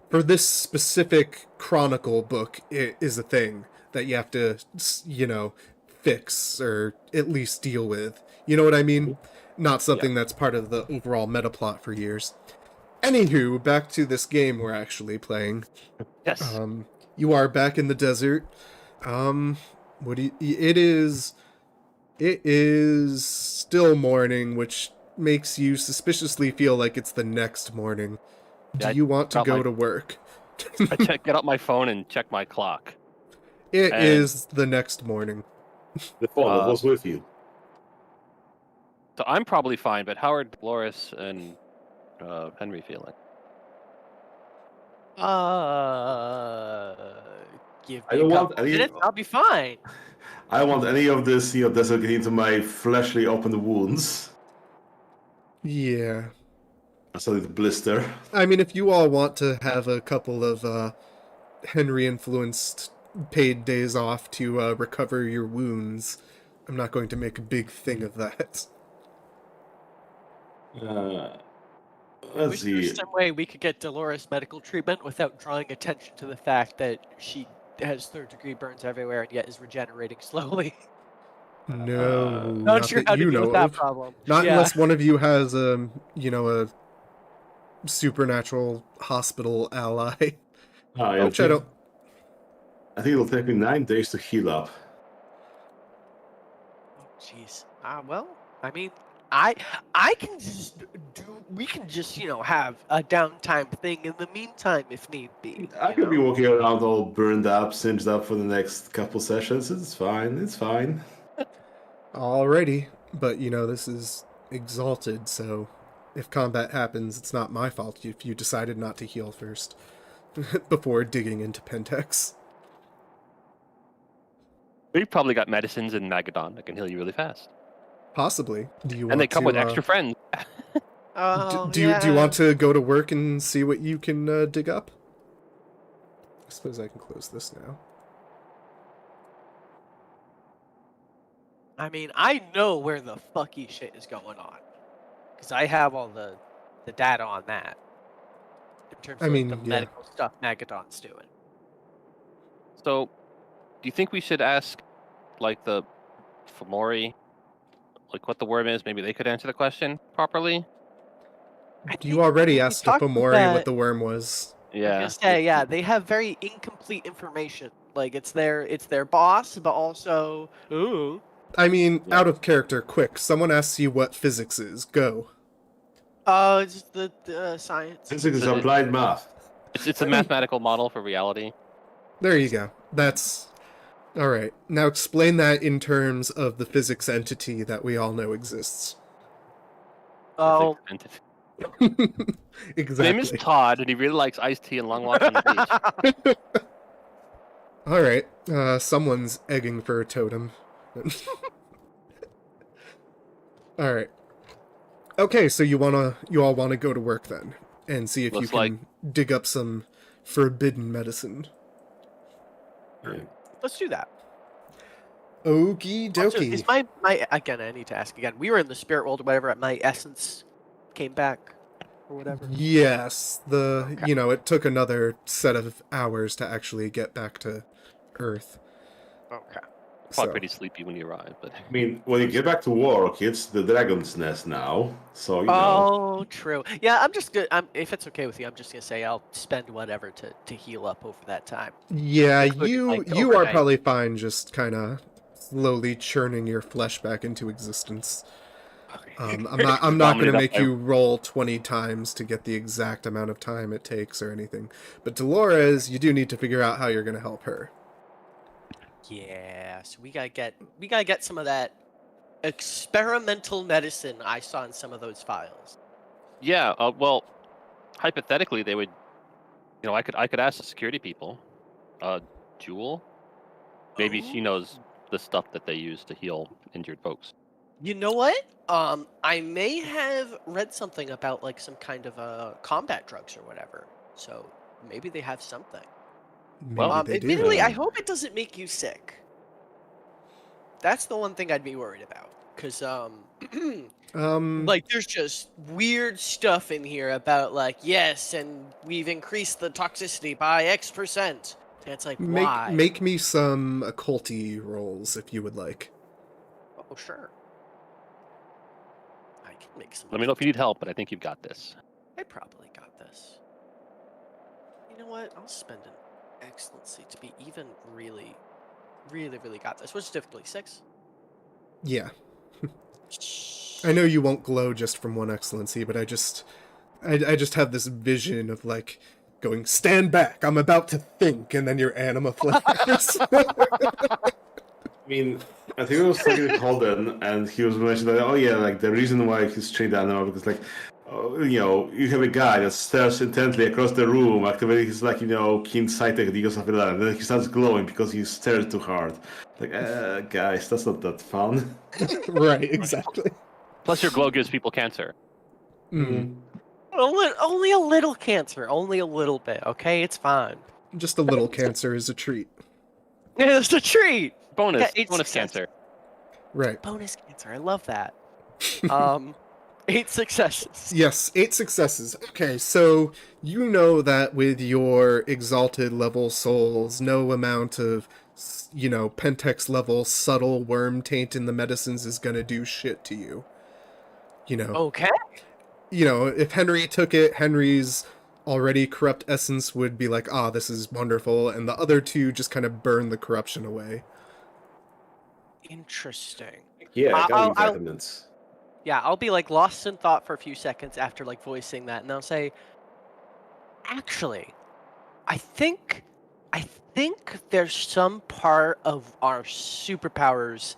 for this specific Chronicle book, it is a thing that you have to, fix or at least deal with. You know what I mean? Not something that's part of the overall meta plot for years. Anywho, back to this game we're actually playing. Yes. You are back in the desert. What do you, it is still morning, which makes you suspiciously feel like it's the next morning. Do Yeah, you want to got go my- to work? Get out my phone and check my clock. It And- is the next morning. The phone was with you. So I'm probably fine, but how are Dolores and Henry feeling? Give I me a don't want couple any- minutes, I'll be fine. I don't want any of this desert getting into my fleshly open wounds. Yeah. I started to blister. I mean, if you all want to have a couple of Henry-influenced paid days off to recover your wounds, I'm not going to make a big thing of that. Let's Wish see. there's some way we could get Dolores medical treatment without drawing attention to the fact that she has third-degree burns everywhere and yet is regenerating slowly. No, Not sure that how to you deal know with that of. problem. Not Yeah. unless one of you has a supernatural hospital ally. Which I don't. I think it'll take me 9 days to heal up. Oh, jeez. Well, I mean, I can just we can just, have a downtime thing in the meantime if need be. I could be walking around all burned up, singed up for the next couple sessions. It's fine. It's fine. Alrighty, but this is Exalted, so if combat happens, it's not my fault if you decided not to heal first before digging into Pentex. We've probably got medicines in Magadon that can heal you really fast. Possibly. Do you want And they come to, with extra friends. Oh, do you want to go to work and see what you can dig up? I suppose I can close this now. I mean, I know where the fucky shit is going on. Because I have all the data on that. In terms of the yeah. medical stuff Magadon's doing. So, do you think we should ask, like, the Fomori, like, what the worm is? Maybe they could answer the question properly? You already asked the talked about Fomori that. what the worm was. I was Yeah. gonna say, yeah, they have very incomplete information. Like it's their boss, but also, ooh. I mean, out of character, quick. Someone asks you what physics is. Go. It's the science. Physics is So applied math. It's a mathematical model for reality. There you go. That's... Alright. Now explain that in terms of the physics entity that we all know exists. Oh, Exactly. His name is Exactly. Todd, and he really likes iced tea and long walks on the beach. Alright. Someone's egging for a totem. Alright. Okay, so you all wanna go to work then, and see if you Looks can like- dig up some forbidden medicine. let's do that. Okie Also, dokie. is my again? I need to ask again. We were in the spirit world or whatever. My essence came back or whatever. Yes, Okay. it took another set of hours to actually get back to Earth. Okay. Probably So, pretty sleepy when you arrive, but I mean, when you get back to work, it's the dragon's nest now. So, you know. Oh, true. Yeah, I'm just good. If it's okay with you, I'm just gonna say I'll spend whatever to heal up over that time. yeah, including, like, you are overnight. probably fine just kind of slowly churning your flesh back into existence. I'm not going to Vomited up make my- you roll 20 times to get the exact amount of time it takes or anything. But Dolores, you do need to figure out how you're going to help her. Yeah, so we gotta get some of that experimental medicine I saw in some of those files. yeah. Well, hypothetically, they would. I could ask the security people. Jewel, maybe she knows the stuff that they use to heal injured folks. You know what? I may have read something about like some kind of combat drugs or whatever. So maybe they have something. Maybe they Admittedly, do. I hope it doesn't make you sick. That's the one thing I'd be worried about. Because Um, like there's just weird stuff in here about like yes, and we've increased the toxicity by X%. And it's like why? make me some occulty rolls if you would like. Oh sure. I can make some. Let me know if you need help, but I think you've got this. I probably got this. You know what? I'll spend an excellency to be even really got this. What's difficulty 6? Yeah. I know you won't glow just from one excellency, but I just have this vision of like going, stand back, I'm about to think, and then your anima flares. I mean, I think I was talking to Holden, and he was mentioning that, oh yeah, like the reason why he's trained animal because like, you know, you have a guy that stares intently across the room, activating his like, you know, keen sight technique or something like that, and then he starts glowing because he stares too hard. Like, guys, that's not that fun. Right, exactly. Plus, your glow gives people cancer. Mm. Only a little cancer, only a little bit. Okay, it's fine. Just a little cancer is a treat. It's a treat. Bonus, Yeah, it's bonus success. cancer. Right. Bonus cancer. I love that. 8 successes. Yes, 8 successes. Okay, so you know that with your exalted level souls, no amount of, you know, Pentex level subtle worm taint in the medicines is gonna do shit to you. You know. Okay. You know, if Henry took it, Henry's already corrupt essence would be like, ah, this is wonderful, and the other two just kind of burn the corruption away. Interesting. Yeah, I got I'll- you vitamins. Yeah, I'll be like lost in thought for a few seconds after like voicing that, and I'll say, actually, I think there's some part of our superpowers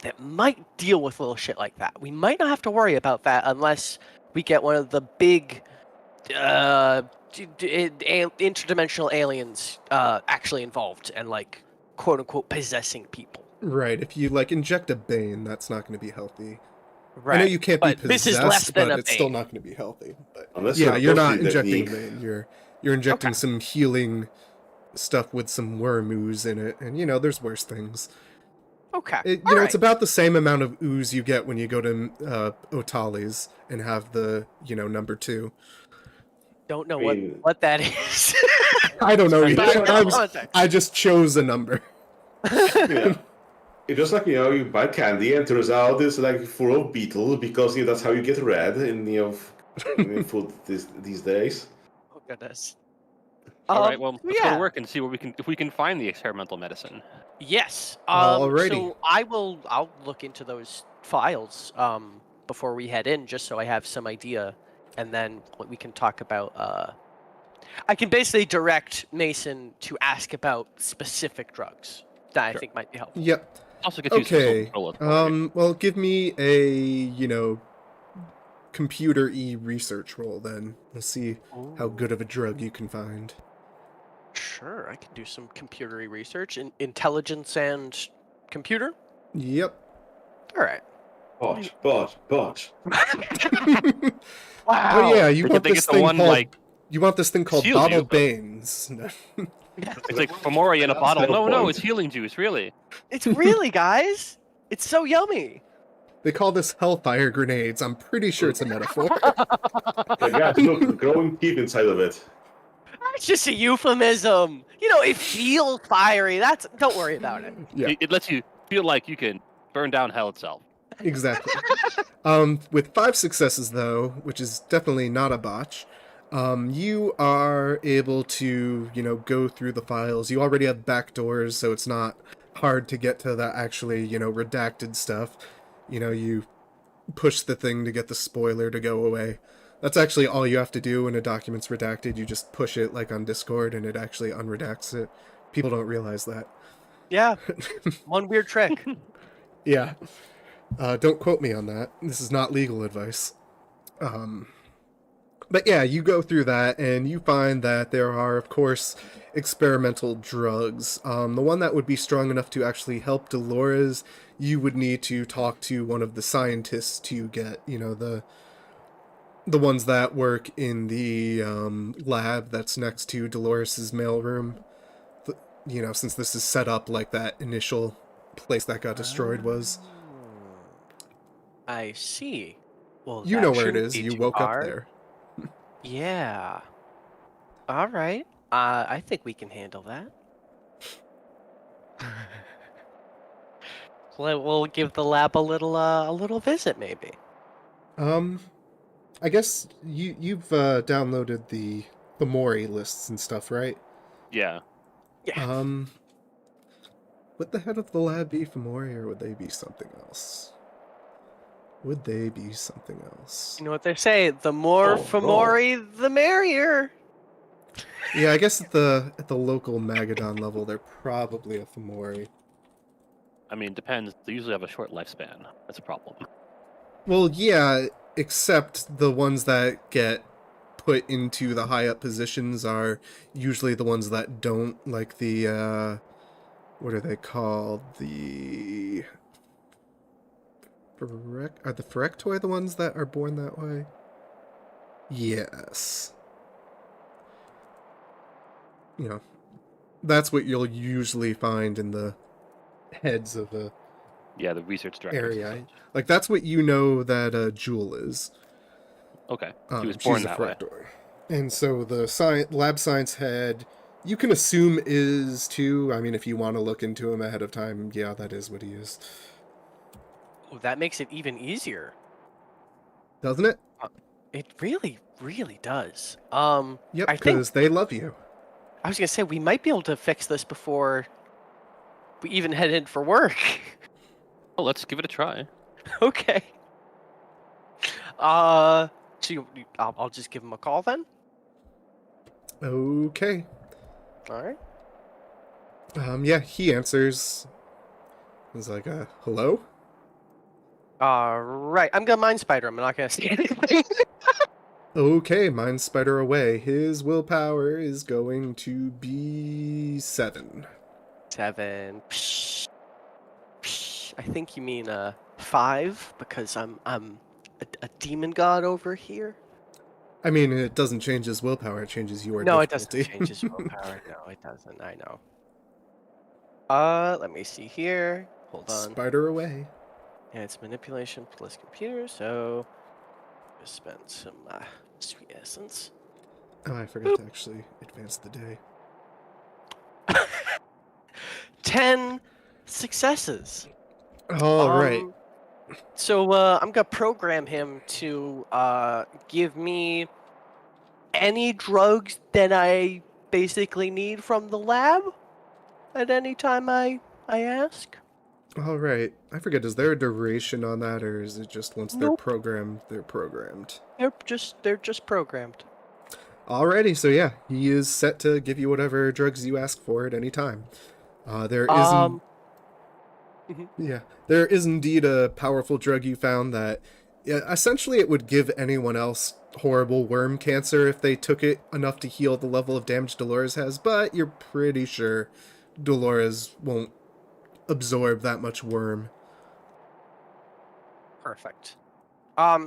that might deal with little shit like that. We might not have to worry about that unless we get one of the big interdimensional aliens actually involved and like quote unquote possessing people. Right, if you like inject a bane, that's not going to be healthy. Right. I know you can't be But possessed, this is less than but a it's still bane. not going to be healthy. But Unless yeah, you're not closely injecting technique. bane. You're injecting Okay. some healing stuff with some worm ooze in it, and you know there's worse things. Okay. It's Alright. about the same amount of ooze you get when you go to Otali's and have the number 2. Don't know I mean- what that is. I don't know Back either. to context. I just chose a number. Yeah. It's just like, you know, you buy candy and turns out it's like full of beetles because, you know, that's how you get red in, you know, in food these days. Oh goodness. All right, well, let's go yeah. to work and see what if we can find the experimental medicine. Yes. Alrighty. So I'll look into those files before we head in, just so I have some idea, and then we can talk about. I can basically direct Mason to ask about specific drugs that I Sure. think might be helpful. Yep. Also gets you some Okay. control authority. Well, give me a computer-y research roll then. We'll see how good of a drug you can find. Sure, I can do some computery research in intelligence and computer. Yep. All right. But. Wow. Oh yeah, you They want get this the thing one, called like, you want this thing called shield you. bottled banes. It's like Fomori in a That's bottle. the No, point. it's healing juice, really. It's really, guys. It's so yummy. They call this hellfire grenades. I'm pretty sure it's a metaphor. Like, guys, look, growing teeth inside of it. It's just a euphemism. You know, it feels fiery. Don't worry about it. Yeah, It lets you feel like you can burn down hell itself. exactly. With 5 successes though, which is definitely not a botch, you are able to, go through the files. You already have backdoors, so it's not hard to get to the actually, redacted stuff. You push the thing to get the spoiler to go away. That's actually all you have to do when a document's redacted. You just push it like on Discord and it actually unredacts it. People don't realize that. Yeah. One weird trick. Yeah. Don't quote me on that. This is not legal advice. But yeah, you go through that and you find that there are, of course, experimental drugs. The one that would be strong enough to actually help Dolores, you would need to talk to one of the scientists to get, the ones that work in the lab that's next to Dolores's mailroom. Since this is set up like that initial place that got destroyed was. I see. Well, You that know where it shouldn't is. be You too woke up hard. there. Yeah. All right. I think we can handle that. We'll give the lab a little visit, maybe. I guess you've downloaded the Mori lists and stuff, right? Yeah. Yeah. Would the head of the lab be Fomori, or would they be something else? Would they be something else? You know what they say: the more Oh, Fomori, the merrier. Yeah, I guess at the local Magadon level, they're probably a Fomori. I mean, depends. They usually have a short lifespan. That's a problem. Well, yeah, except the ones that get put into the high up positions are usually the ones that don't, like the what are they called? Are the Phyrextoi the ones that are born that way? Yes. You know, that's what you'll usually find in the heads of a Yeah, the research directors. and area. such. Like, that's what you know that Jewel is. Okay. She was She's born a that way. Phyrextoi. And so the lab science head, you can assume is too. I mean, if you want to look into him ahead of time, yeah, that is what he is. Oh, that makes it even easier. Doesn't it? It really, really does. Yep, I think because they love you. I was gonna say we might be able to fix this before we even head in for work. Oh, let's give it a try. Okay. I'll just give him a call then. Okay. All right. Yeah, he answers. He's like, hello? Right. I'm gonna mind spider him. I'm not gonna say anything. Okay, mind spider away. His willpower is going to be 7. 7. Psh, psh. I think you mean 5 because I'm a demon god over here. I mean, it doesn't change his willpower, it changes your No, it difficulty. doesn't change his willpower. No, it doesn't. I know. Let me see here. Hold on. Spider away. Yeah, it's manipulation plus computer, so just spend some sweet essence. Oh, I forgot to actually advance the day. 10 successes. All right. So I'm gonna program him to give me any drugs that I basically need from the lab at any time I ask. All right. I forget, is there a duration on that, or is it just once they're Nope. programmed, they're programmed? They're just programmed. Alrighty, so yeah, he is set to give you whatever drugs you ask for at any time. There Mhm. there is indeed a powerful drug you found that, yeah, essentially it would give anyone else horrible worm cancer if they took it enough to heal the level of damage Dolores has, but you're pretty sure Dolores won't absorb that much worm. Perfect.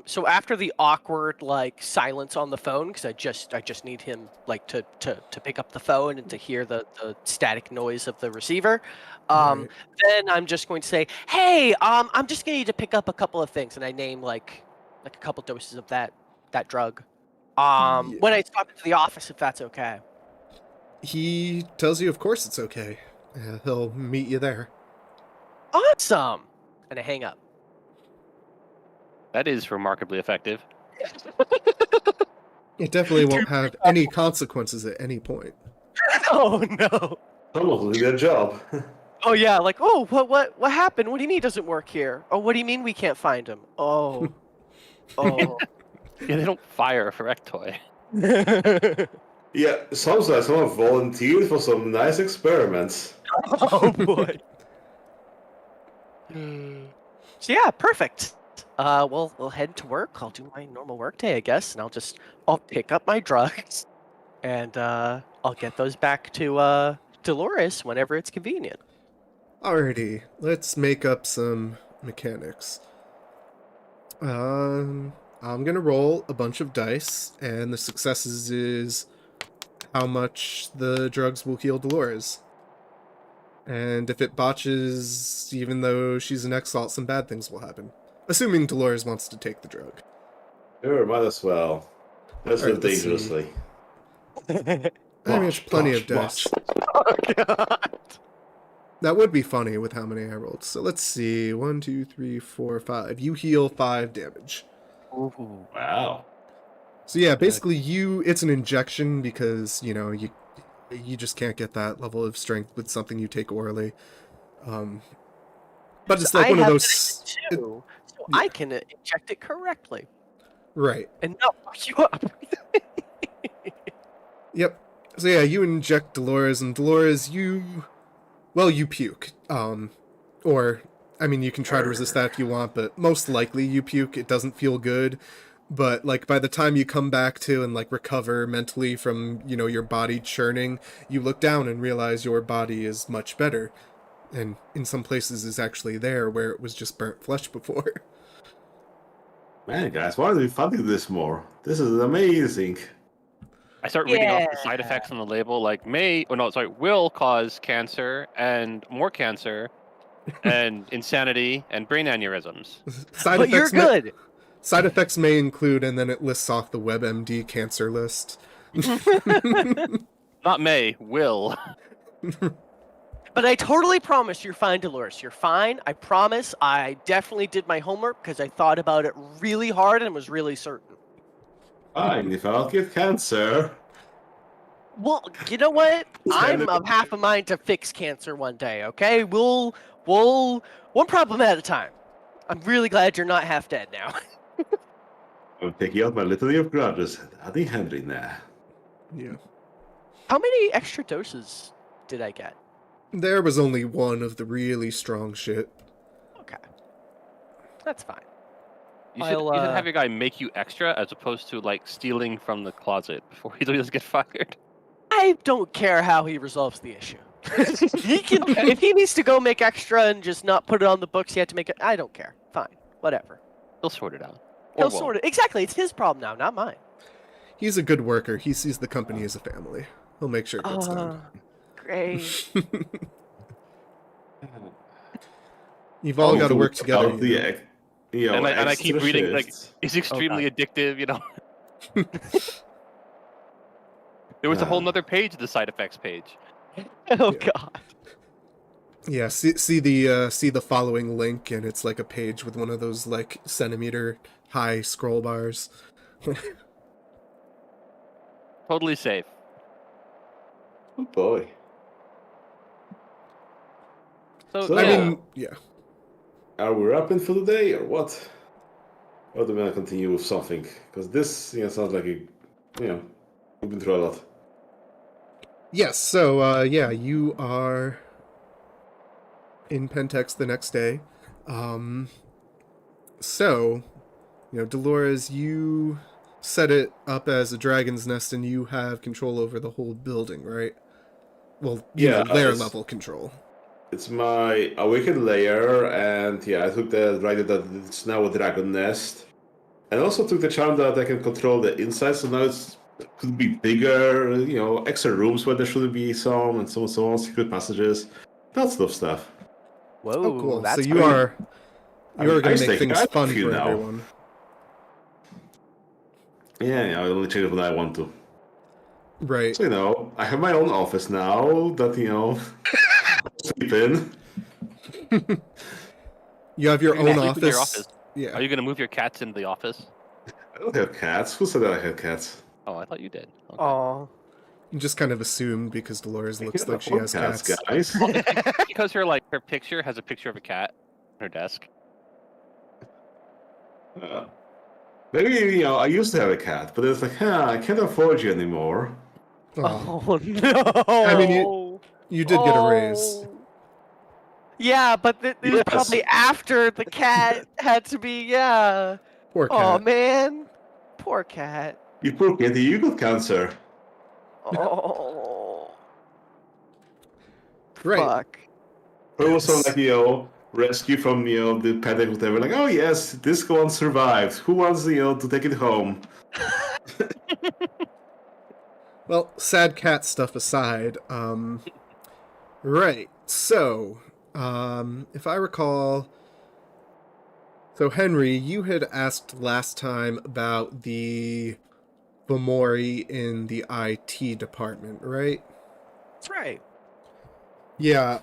So after the awkward like silence on the phone, because I just need him like to pick up the phone and to hear the static noise of the receiver. Right. Then I'm just going to say, hey, I'm just gonna need to pick up a couple of things, and I name like a couple doses of that drug. Yeah. When I stop into the office, if that's okay. He tells you, of course it's okay. He'll meet you there. Awesome. And I hang up. That is remarkably effective. It definitely won't have any consequences at any point. Oh no. Someone did their job. Oh yeah, like oh what happened? What do you mean he doesn't work here? Oh, what do you mean we can't find him? Oh. Oh. Yeah, they don't fire a Phyrextoi. Yeah, sounds like someone volunteered for some nice experiments. Oh boy. So yeah, perfect. We'll head to work. I'll do my normal work day, I guess, and I'll pick up my drugs, and I'll get those back to Dolores whenever it's convenient. Alrighty, let's make up some mechanics. I'm gonna roll a bunch of dice, and the successes is how much the drugs will heal Dolores. And if it botches, even though she's an Exalt, some bad things will happen. Assuming Dolores wants to take the drug. Sure, might as well. Let's Alright, live let's see. dangerously. I mean, it's plenty of dice. Oh god. That would be funny with how many I rolled. So let's see. 1, 2, 3, 4, 5. You heal 5 damage. Ooh. Wow. So yeah, basically it's an injection because, you just can't get that level of strength with something you take orally. But it's like I one of have those... it too, so yeah. I can inject it correctly Right. and not fuck you up. Yep. So yeah, you inject Dolores, and Dolores, you puke. Or, I mean, you can try to resist that if you want, but most likely you puke. It doesn't feel good. But, like, by the time you come back to and, like, recover mentally from, your body churning, you look down and realize your body is much better. And in some places is actually there where it was just burnt flesh before. Man, guys, why are we funding this more? This is amazing. I start reading off the side effects on the label, like will cause cancer and more cancer, and insanity and brain aneurysms. But you're good. Side effects may include, and then it lists off the WebMD cancer list. Not may, will. But I totally promise you're fine, Dolores. You're fine. I promise. I definitely did my homework because I thought about it really hard and was really certain. Fine, if I'll get cancer. Well, you know what? I'm of half a mind to fix cancer one day, okay? We'll one problem at a time. I'm really glad you're not half dead now. I'm taking out my litany of grudges. Adi Henry now. Yeah. How many extra doses did I get? There was only one of the really strong shit. Okay. That's fine. You should have your guy make you extra as opposed to, like, stealing from the closet before he doesn't get fired. I don't care how he resolves the issue. He can, if he needs to go make extra and just not put it on the books, he had to make it. I don't care. Fine. Whatever. He'll sort it out. He'll sort it. Exactly. It's his problem now, not mine. He's a good worker. He sees the company as a family. He'll make sure it gets done. Great. You've all got to work together. And I keep reading, like, shifts. it's extremely addictive, There was a whole nother page of the side effects page. Oh Yeah. god. Yeah, see the following link, and it's like a page with one of those like centimeter high scroll bars. Totally safe. Oh boy. So I yeah. mean, yeah. Are we wrapping for the day or what? Or do we want to continue with something? Because this, sounds like we've been through a lot. Yes, so yeah, you are in Pentex the next day. So, Dolores, you set it up as a dragon's nest and you have control over the whole building, right? Well, layer level control. It's my awakened layer, and I took the right that it's now a dragon nest. And also took the charm that I can control the inside, so now it could be bigger, extra rooms where there shouldn't be some, and so on, secret passages, that sort of stuff. Whoa. Oh, cool. That's So you are going to make things fun for now. everyone. Yeah, I only change it when I want to. Right. So, I have my own office now that, sleep in. You have your You're gonna own sleep in your office. Yeah. Are you going to move your cats into the office? I don't have cats. Who said that I had cats? Oh, I thought you did. Okay. Aw. You just kind of assumed because Dolores looks can't like she afford has cats. guys. Because her picture has a picture of a cat on her desk. Maybe, I used to have a cat, but it's like, I can't afford you anymore. Oh. Oh no. I mean, you did get a raise. Oh. Yeah, but it was Yes. probably after the cat had to be, yeah. Poor cat. Oh man. Poor cat. You poor kitty, you got cancer. Oh. Right. Fuck. Or also rescue from, the Pentex, whatever. Like, oh yes, this one survived. Who wants, to take it home? Well, sad cat stuff aside, right. So, if I recall, So, Henry, you had asked last time about the Fomori in the IT department, right? That's right. Yeah,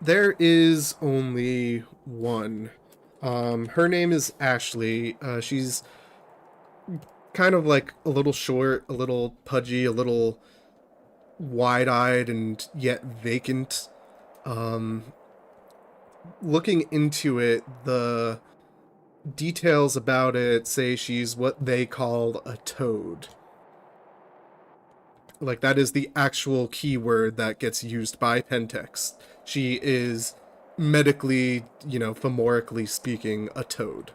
there is only one. Her name is Ashley. She's kind of like a little short, a little pudgy, a little wide-eyed and yet vacant. Um, Looking into it, the details about it say she's what they call a toad. Like, that is the actual keyword that gets used by Pentex. She is medically, femorically speaking, a toad.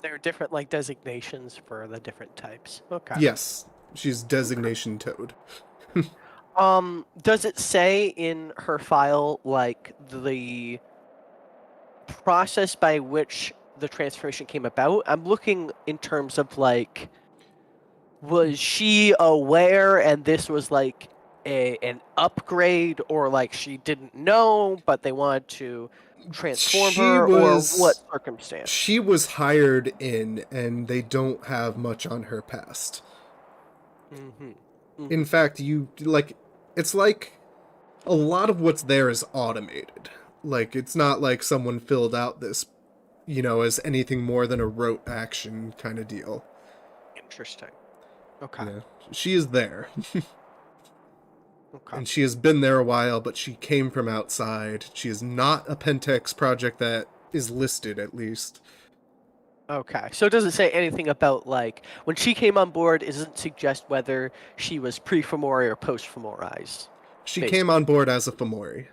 There are different like designations for the different types. Okay. Yes, she's designation toad. Does it say in her file like the process by which the transformation came about? I'm looking in terms of like, was she aware and this was like an upgrade, or like she didn't know but they wanted to transform her, or what circumstance? She was hired in, and they don't have much on her past. Mm-hmm. In fact, it's like a lot of what's there is automated. Like, it's not like someone filled out this, as anything more than a rote action kind of deal. Interesting. Okay. Yeah. She is there. Okay. And she has been there a while, but she came from outside. She is not a Pentex project that is listed, at least. Okay. So it doesn't say anything about like when she came on board. It doesn't suggest whether she was pre-Fomori or post-Fomorized. She Basically. came on board as a Fomori.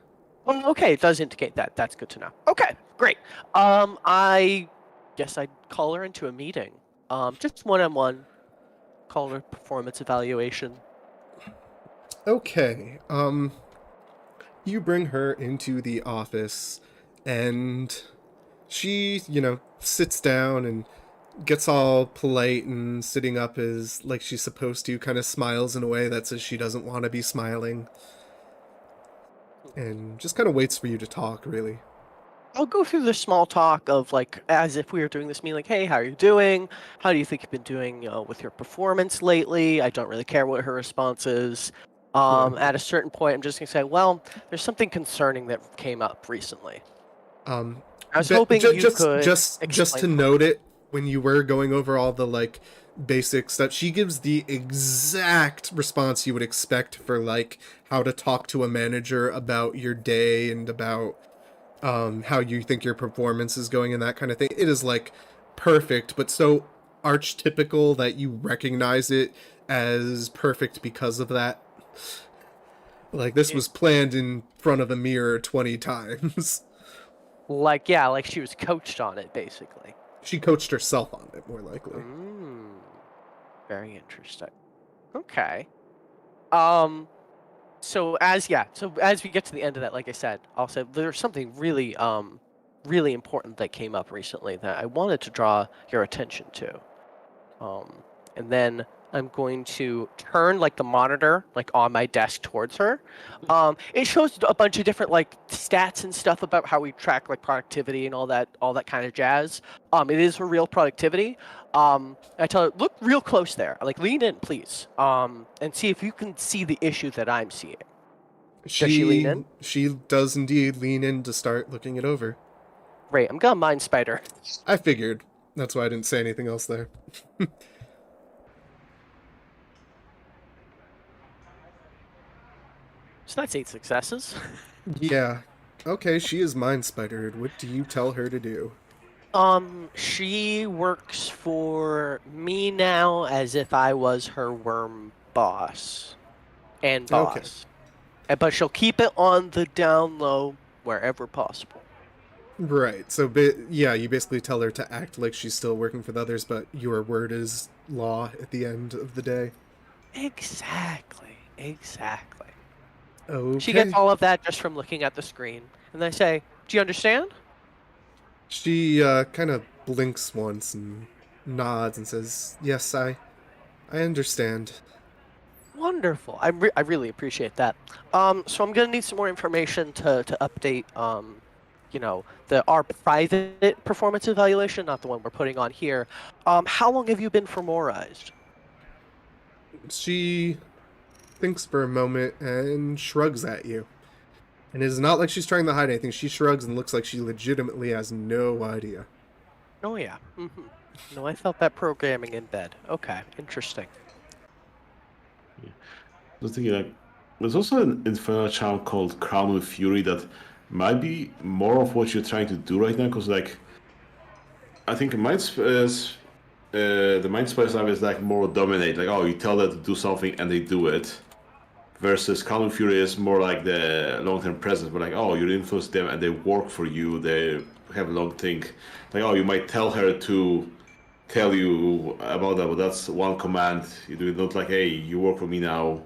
Oh, okay, it does indicate that. That's good to know. Okay, great. I guess I'd call her into a meeting. Just one-on-one. Call her performance evaluation. Okay, you bring her into the office, and she, sits down and gets all polite and sitting up as like she's supposed to, kind of smiles in a way that says she doesn't want to be smiling. And just kind of waits for you to talk, really. I'll go through the small talk of like as if we were doing this meeting, like, hey, how are you doing? How do you think you've been doing with your performance lately? I don't really care what her response is. At a certain point, I'm just gonna say, well, there's something concerning that came up recently. I was hoping you could just to explain. note it, when you were going over all the like basic stuff, she gives the exact response you would expect for like how to talk to a manager about your day and about how you think your performance is going and that kind of thing. It is like perfect, but so archetypical that you recognize it as perfect because of that. Like, this was planned in front of a mirror 20 times. Like, yeah, like she was coached on it, basically. She coached herself on it, more likely. Very interesting. Okay. So as we get to the end of that, like I said, I'll say there's something really really important that came up recently that I wanted to draw your attention to. And then I'm going to turn like the monitor like on my desk towards her. It shows a bunch of different like stats and stuff about how we track like productivity and all that kind of jazz. It is for real productivity. I tell her, look real close there. Like, lean in, please. And see if you can see the issue that I'm seeing. Does she lean in? She does indeed lean in to start looking it over. Great. I'm gonna mind spider. I figured. That's why I didn't say anything else there. So that's 8 successes. Yeah. Okay, she is mind spidered. What do you tell her to do? She works for me now as if I was her worm boss. And boss. Okay. But she'll keep it on the down low wherever possible. Right. So, yeah, you basically tell her to act like she's still working for the others, but your word is law at the end of the day. Exactly. Okay. She gets all of that just from looking at the screen. And I say, do you understand? She kind of blinks once and nods and says, yes, I understand. Wonderful. I really appreciate that. So I'm going to need some more information to update our private performance evaluation, not the one we're putting on here. How long have you been femorized? She thinks for a moment and shrugs at you. And it is not like she's trying to hide anything. She shrugs and looks like she legitimately has no idea. Oh yeah. No, I felt that programming in bed. Okay, interesting. I was thinking, like, there's also an Infernal Charm called Crown with Fury that might be more of what you're trying to do right now, because, like, I think the Mind Spells stuff is, like, more dominate. Like, oh, you tell them to do something and they do it. Versus Crown with Fury is more like the long-term presence, but, like, oh, you influence them and they work for you, they have a long think. Like, oh, you might tell her to tell you about that, but that's one command. You do it not like, hey, you work for me now.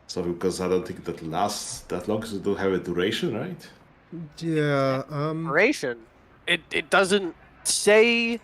Something, because I don't think that lasts that long, because it don't have a duration, right? Yeah, Duration. It doesn't say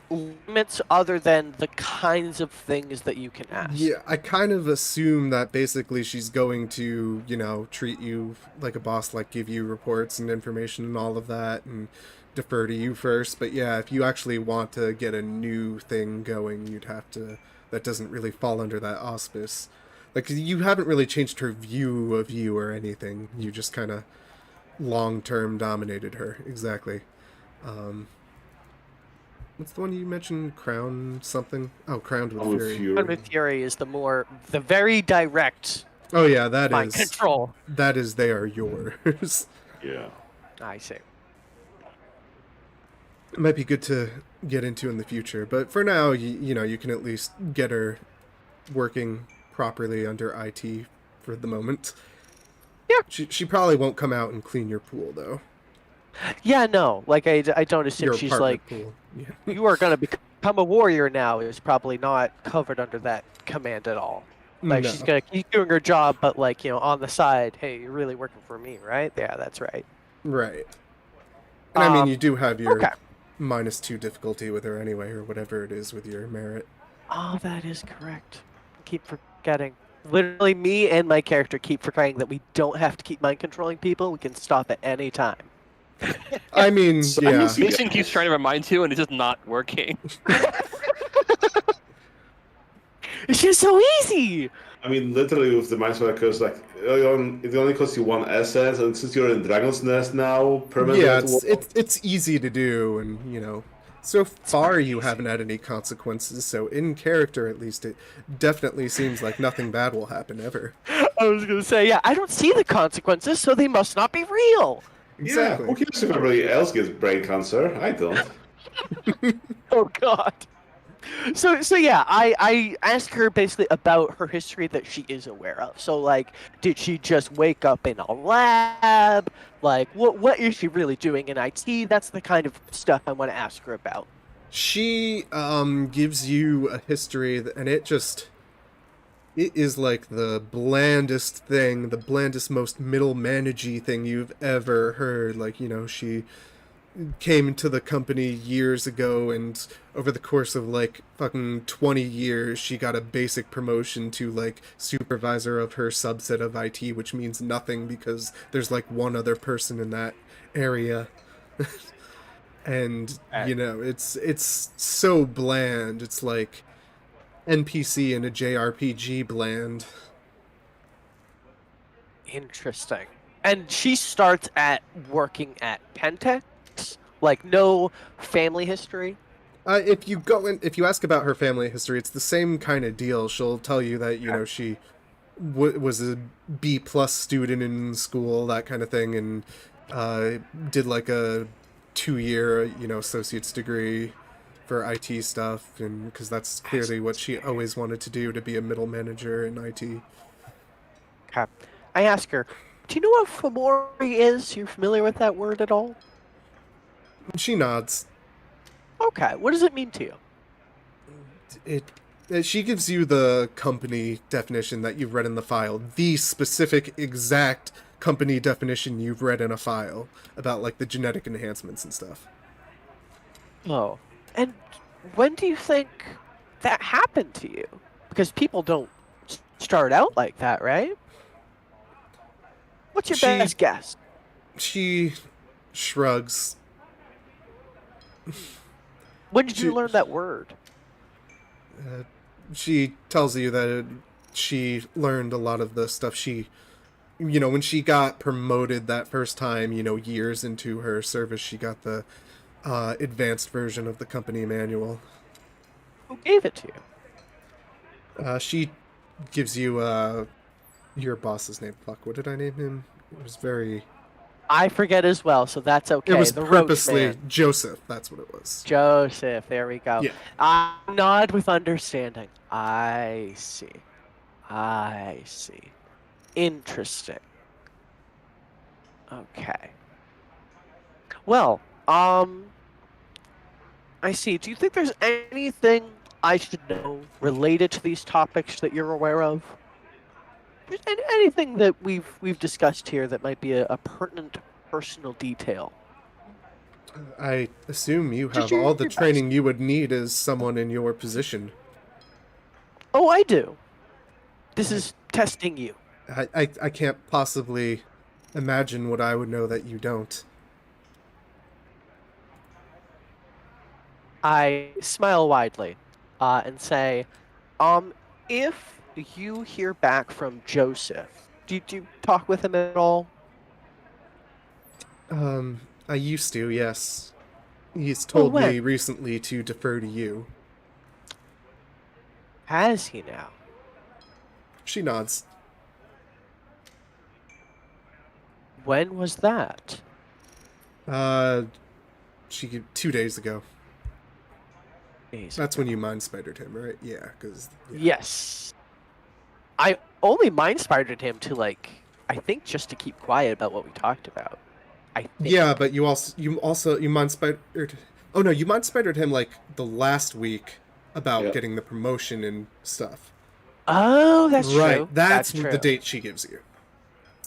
limits other than the kinds of things that you can ask. Yeah, I kind of assume that basically she's going to, treat you like a boss, like give you reports and information and all of that, and defer to you first. But yeah, if you actually want to get a new thing going, you'd have to. That doesn't really fall under that auspice. Like, you haven't really changed her view of you or anything. You just kind of long-term dominated her. Exactly. What's the one you mentioned? Crown something? Oh, Crowned with Fury. Crowned with Fury is the very direct Oh yeah, that mind is control. That is, they are yours. Yeah. I see. It might be good to get into in the future, but for now, you can at least get her working properly under IT for the moment. Yeah. She probably won't come out and clean your pool, though. Yeah, no. Like, I don't assume Your she's apartment like, pool. Yeah. you are going to become a warrior now is probably not covered under that command at all. Like, No. she's going to keep doing her job, but, like, on the side, hey, you're really working for me, right? Yeah, that's right. Right. And I mean, you do have your okay. -2 difficulty with her anyway, or whatever it is with your merit. Oh, that is correct. I keep forgetting. Literally, me and my character keep forgetting that we don't have to keep mind controlling people. We can stop at any time. I mean, yeah. Mason keeps trying to remind you, and it's just not working. It's just so easy. I mean, literally with the Mind Spell, because, like, it only costs you 1 essence, and since you're in Dragon's Nest now, permanently. Yeah, it's easy to do, and so far you haven't had any consequences. So in character, at least, it definitely seems like nothing bad will happen ever. I was gonna say, yeah, I don't see the consequences, so they must not be real. Exactly. Yeah, who cares if everybody else gets brain cancer? I don't. Oh God. So yeah, I asked her basically about her history that she is aware of. So, like, did she just wake up in a lab? Like, what is she really doing in IT? That's the kind of stuff I want to ask her about. She gives you a history, and it is like the blandest thing, the blandest, most middle managey thing you've ever heard. Like, she came into the company years ago, and over the course of like fucking 20 years, she got a basic promotion to like supervisor of her subset of IT, which means nothing because there's like one other person in that area. And it's so bland. It's like NPC in a JRPG bland. Interesting. And she starts at working at Pentex? Like, no family history? If you ask about her family history, it's the same kind of deal. She'll tell you that, she was a B+ student in school, that kind of thing, and did like a 2-year, associate's degree for IT stuff, and because that's clearly what she always wanted to do, to be a middle manager in IT. Okay. I ask her, do you know what Fomori is? You familiar with that word at all? She nods. Okay, what does it mean to you? She gives you the company definition that you've read in the file, the specific exact company definition you've read in a file about like the genetic enhancements and stuff. Oh, and when do you think that happened to you? Because people don't start out like that, right? What's your best guess? She shrugs. When did you She- learn that word? She tells you that she learned a lot of the stuff when she got promoted that first time, years into her service, she got the advanced version of the company manual. Who gave it to you? She gives you your boss's name. Fuck, what did I name him? It was I forget as well, so that's okay. It was the purposely Roach Man. Joseph. That's what it was. Joseph, there we go. Yeah. I nod with understanding. I see. Interesting. Okay. Well, I see. Do you think there's anything I should know related to these topics that you're aware of? Just anything that we've discussed here that might be a pertinent personal detail? I assume you Just have all the your best. training you would need as someone in your position. Oh, I do. This is testing you. I can't possibly imagine what I would know that you don't. I smile widely and say, if you hear back from Joseph, do you talk with him at all? I used to, yes. He's told me when? recently to defer to you. Has he now? She nods. When was that? 2 days ago. Days That's ago. when you mind spidered him, right? Yeah, because Yes. I only mind-spidered him to, I think just to keep quiet about what we talked about. I think. Yeah, but you mind spidered. Oh no, you mind spidered him the last week about getting the promotion and stuff. Oh, that's right. true. That's true. the date she gives you.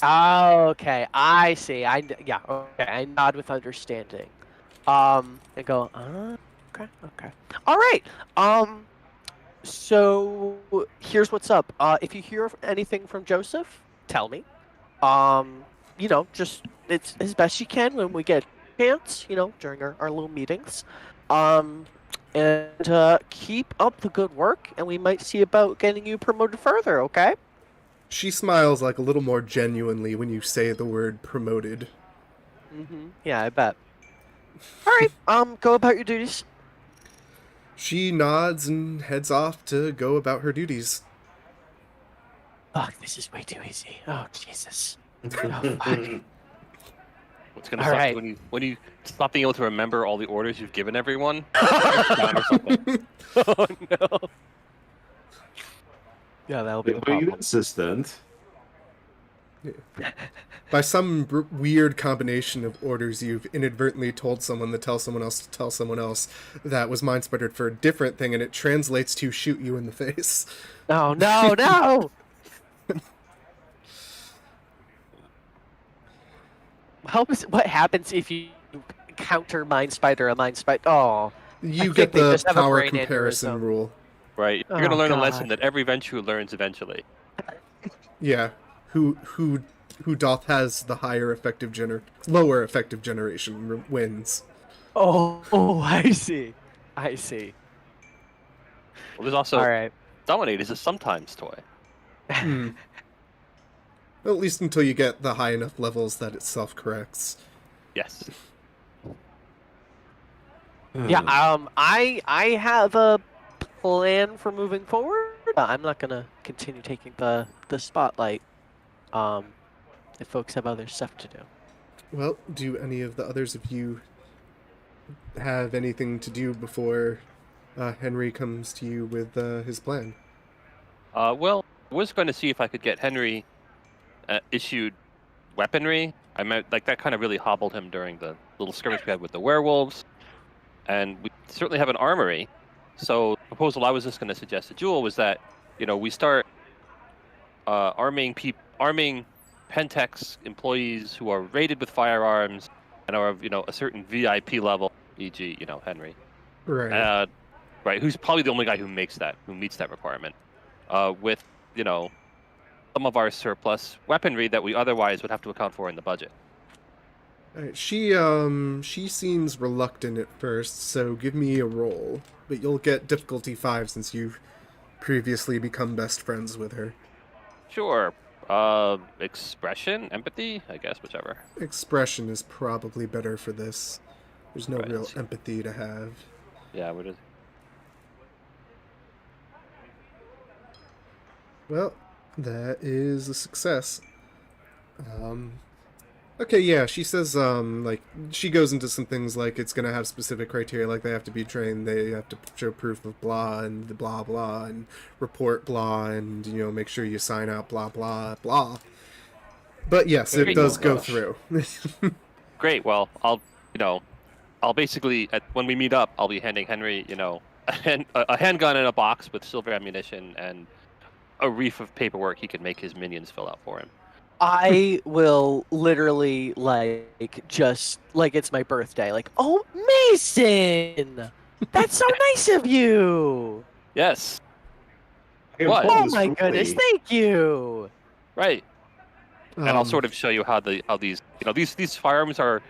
Oh, okay. I see. Okay. I nod with understanding. And go, okay. All right. So here's what's up. If you hear anything from Joseph, tell me. Just it's as best you can when we get a chance, during our little meetings. And keep up the good work, and we might see about getting you promoted further, okay? She smiles a little more genuinely when you say the word promoted. Mm-hmm. Yeah, I bet. All right. Go about your duties. She nods and heads off to go about her duties. Fuck, this is way too easy. Oh, Jesus. Oh, fuck. What's gonna All suck right. when you stop being able to remember all the orders you've given everyone? Down or something. Oh, no. Yeah, that'll be the Were you problem. insistent? By some weird combination of orders, you've inadvertently told someone to tell someone else to tell someone else that was mind spidered for a different thing, and it translates to shoot you in the face. No, no, no! What happens if you counter Mind Spider a Mind Spider? Oh, You I get think they the just have a power brain comparison aneurysm. rule. Right. You're Oh, gonna learn a lesson God. that every Ventrue learns eventually. Yeah. Who doth has the lower effective generation wins. Oh, I see. Well, there's also All right. Dominate is a sometimes toy. Hmm. At least until you get the high enough levels that it self-corrects. Yes. Yeah. I have a plan for moving forward. I'm not gonna continue taking the spotlight. If folks have other stuff to do. Well, do any of the others of you have anything to do before Henry comes to you with his plan? Well, I was going to see if I could get Henry issued weaponry. I meant that kind of really hobbled him during the little skirmish we had with the werewolves, and we certainly have an armory. So the proposal I was just going to suggest to Jewel was that we start arming Pentex employees who are rated with firearms and are of a certain VIP level, e.g. Henry, Right. right, who's probably the only guy who meets that requirement, with some of our surplus weaponry that we otherwise would have to account for in the budget. Alright, she seems reluctant at first, so give me a roll. But you'll get difficulty 5 since you've previously become best friends with her. Sure. Expression, empathy, I guess, whichever. Expression is probably better for this. There's no Right, real let's see. empathy to have. Yeah, what is? Well, that is a success. Okay, yeah, she says, like, she goes into some things like it's gonna have specific criteria, like they have to be trained, they have to show proof of blah, and the blah blah, and report blah, and, you know, make sure you sign out blah blah blah. But yes, it Great. does Oh, go gosh. through. Great. Well, I'll basically when we meet up, I'll be handing Henry, a handgun in a box with silver ammunition and a reef of paperwork he can make his minions fill out for him. I will literally just like it's my birthday. Like, oh, Mason, that's so nice of you. Yes. I can What? hold Oh this my for goodness, free. thank you. Right. And I'll sort of show you how these firearms are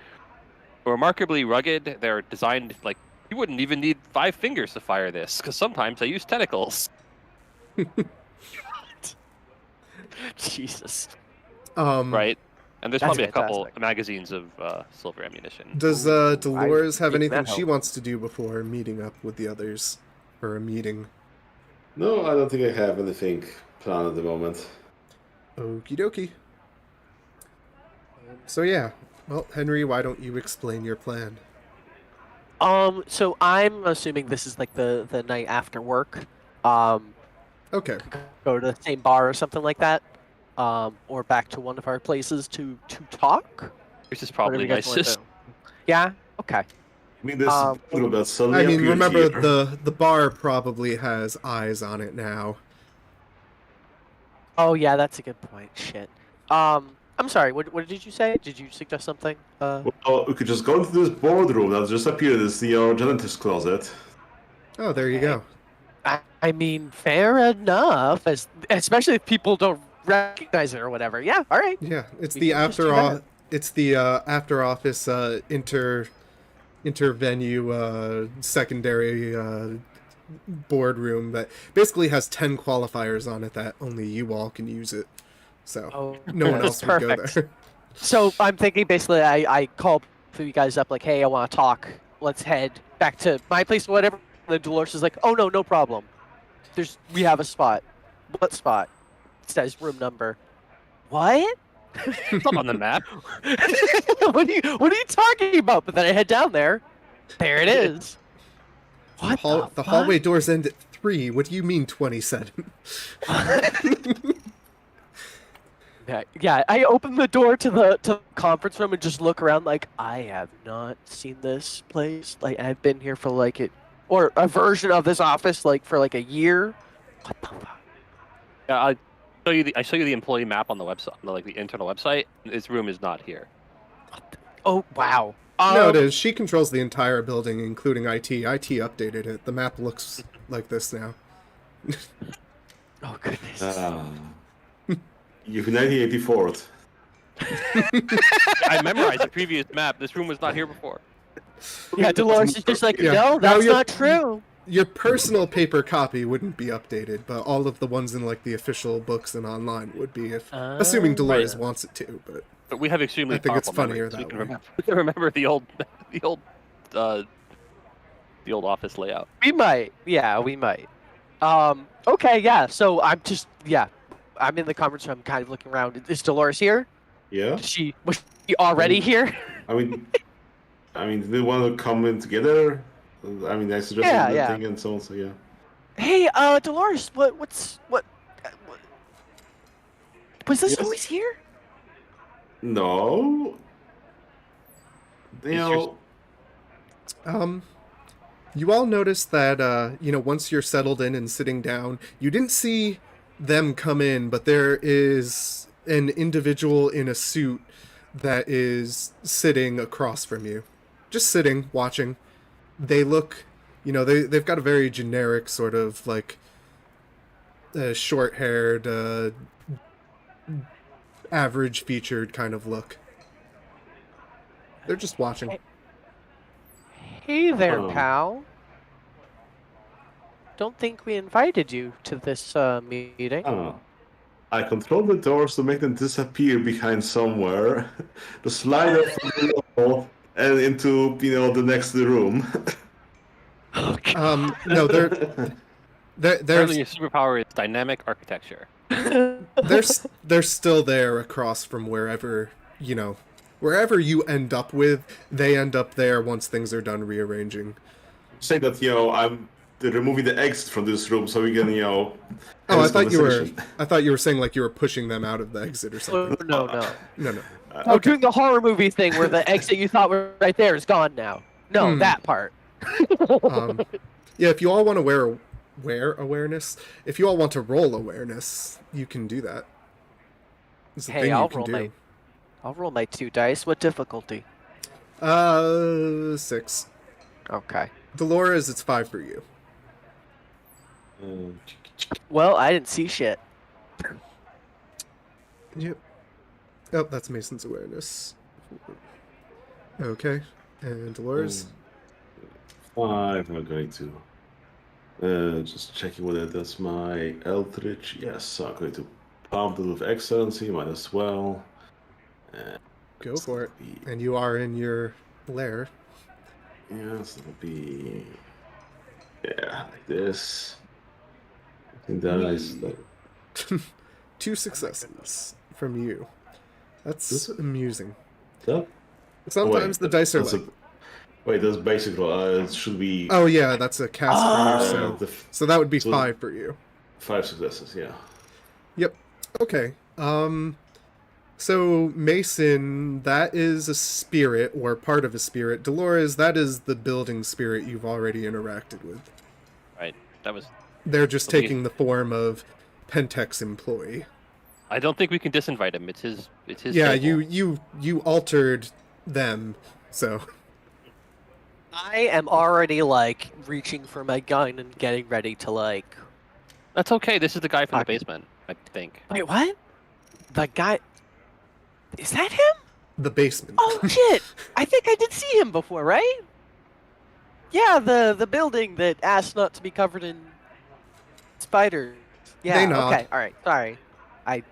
remarkably rugged. They're designed like you wouldn't even need 5 fingers to fire this, because sometimes I use tentacles. Jesus. Right. And there's That's probably a couple fantastic. magazines of silver ammunition. Does Ooh, Dolores have think anything that she helped. wants to do before meeting up with the others for a meeting? No, I don't think I have anything planned at the moment. Okie dokie. So yeah, well, Henry, why don't you explain your plan? So I'm assuming this is like the night after work. Okay. Go to the same bar or something like that. Or back to one of our places to talk. This is Whatever probably you guys wanna nicest. do. Yeah. Okay. I mean, this Um, little bit suddenly I mean, appeared remember here. the bar probably has eyes on it now. Oh yeah, that's a good point. Shit. I'm sorry. What did you say? Did you suggest something? Well, we could just go into this boardroom that just appeared as the janitor's closet. Oh, there you go. I mean, fair enough. Especially if people don't recognize it or whatever. Yeah. All right. Yeah, it's We the can just do that. it's the after office intervenue secondary boardroom that basically has 10 qualifiers on it that only you all can use it. So Oh, no one else would go perfect. there. So I'm thinking basically I call you guys up like, hey, I want to talk. Let's head back to my place, whatever. And then Dolores is like, oh no problem. We have a spot. What spot? It says room number. What? It's not on the map. what are you talking about? But then I head down there. There it is. What The the hallway doors end at 3. What do you mean 27? Yeah, I open the door to the conference room and just look around like I have not seen this place. Like I've been here for like it or a version of this office like for like a year. What the fuck? Yeah, I show you the employee map on the website, like the internal website. This room is not here. Oh wow. No, it is. She controls the entire building, including IT. IT updated it. The map looks like this now. Oh goodness. You've 1984. I memorized the previous map. This room was not here before. Yeah, Dolores is just like, Yeah. no, Now that's you're- not true. Your personal paper copy wouldn't be updated, but all of the ones in like the official books and online would be, if assuming Dolores Right. wants it to. But But we have extremely I think it's powerful funnier memories. We that can way. remember. We can remember the old office layout. We might. Yeah, we might. Okay, yeah. So I'm in the conference room, kind of looking around. Is Dolores here? Yeah? Was she already here? I mean, do they want to come in together? I mean, I suggested Yeah, the yeah. thing and so on, so yeah. Hey, Dolores, what was this Yes? always here? No. You Is know, you all noticed that once you're settled in and sitting down, you didn't see them come in, but there is an individual in a suit that is sitting across from you, just sitting, watching. They look, they've got a very generic sort of like short-haired, average-featured kind of look. They're just watching. Hey there, Oh. pal. Don't think we invited you to this meeting. Oh. I control the doors to make them disappear behind somewhere, to slide up from the wall and into, the next room. No, there's Apparently, your superpower is dynamic architecture. they're still there across from wherever wherever you end up with. They end up there once things are done rearranging. Say that, I'm removing the exit from this room so we can, have Oh, this conversation. I thought you were saying like you were pushing them out of the exit or Oh, something. no. No. Oh, doing the horror movie thing where the exit you thought was right there is gone now. No, that part. Yeah, if you all want to wear awareness, if you all want to roll awareness, you can do that. It's a Hey, thing I'll you can do. I'll roll my 2 dice. What difficulty? 6. Okay. Dolores, it's 5 for you. Well, I didn't see shit. Yep. Oh, that's Mason's awareness. Okay. And Dolores? 5, I'm going to... just checking whether that's my Eldritch. Yes, so I'm going to pump it with Excellency, might as well. Go for it. And you are in your lair. Yes, it'll be... Yeah, like this. I think that is... 2 successes from you. That's amusing. That? Sometimes the dice are like... Wait, that's basic roll. It should be... Oh yeah, that's a cast for you, so that would be 5 for you. 5 successes, yeah. Yep. Okay. So Mason, that is a spirit, or part of a spirit. Dolores, that is the building spirit you've already interacted with. Right. That was. They're just Okay. taking the form of Pentex employee. I don't think we can disinvite him. It's his. Yeah, table. you altered them, so... I am already, like, reaching for my gun and getting ready to, like... That's okay. This is the guy from the Okay. basement, I think. Wait, what? The guy... Is that him? The basement. Oh, shit! I think I did see him before, right? Yeah, the building that asked not to be covered in spiders. Yeah, They nod. okay, alright, sorry. I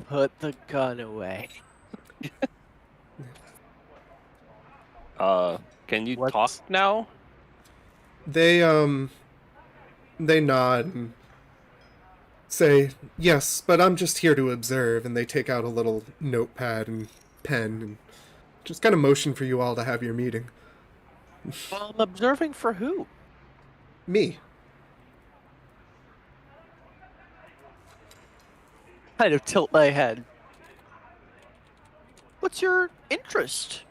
put the gun away. Can you What's- talk now? They nod and say, "Yes, but I'm just here to observe," and they take out a little notepad and pen and just kind of motion for you all to have your meeting. Observing for who? Me. Kind of tilt my head. What's your interest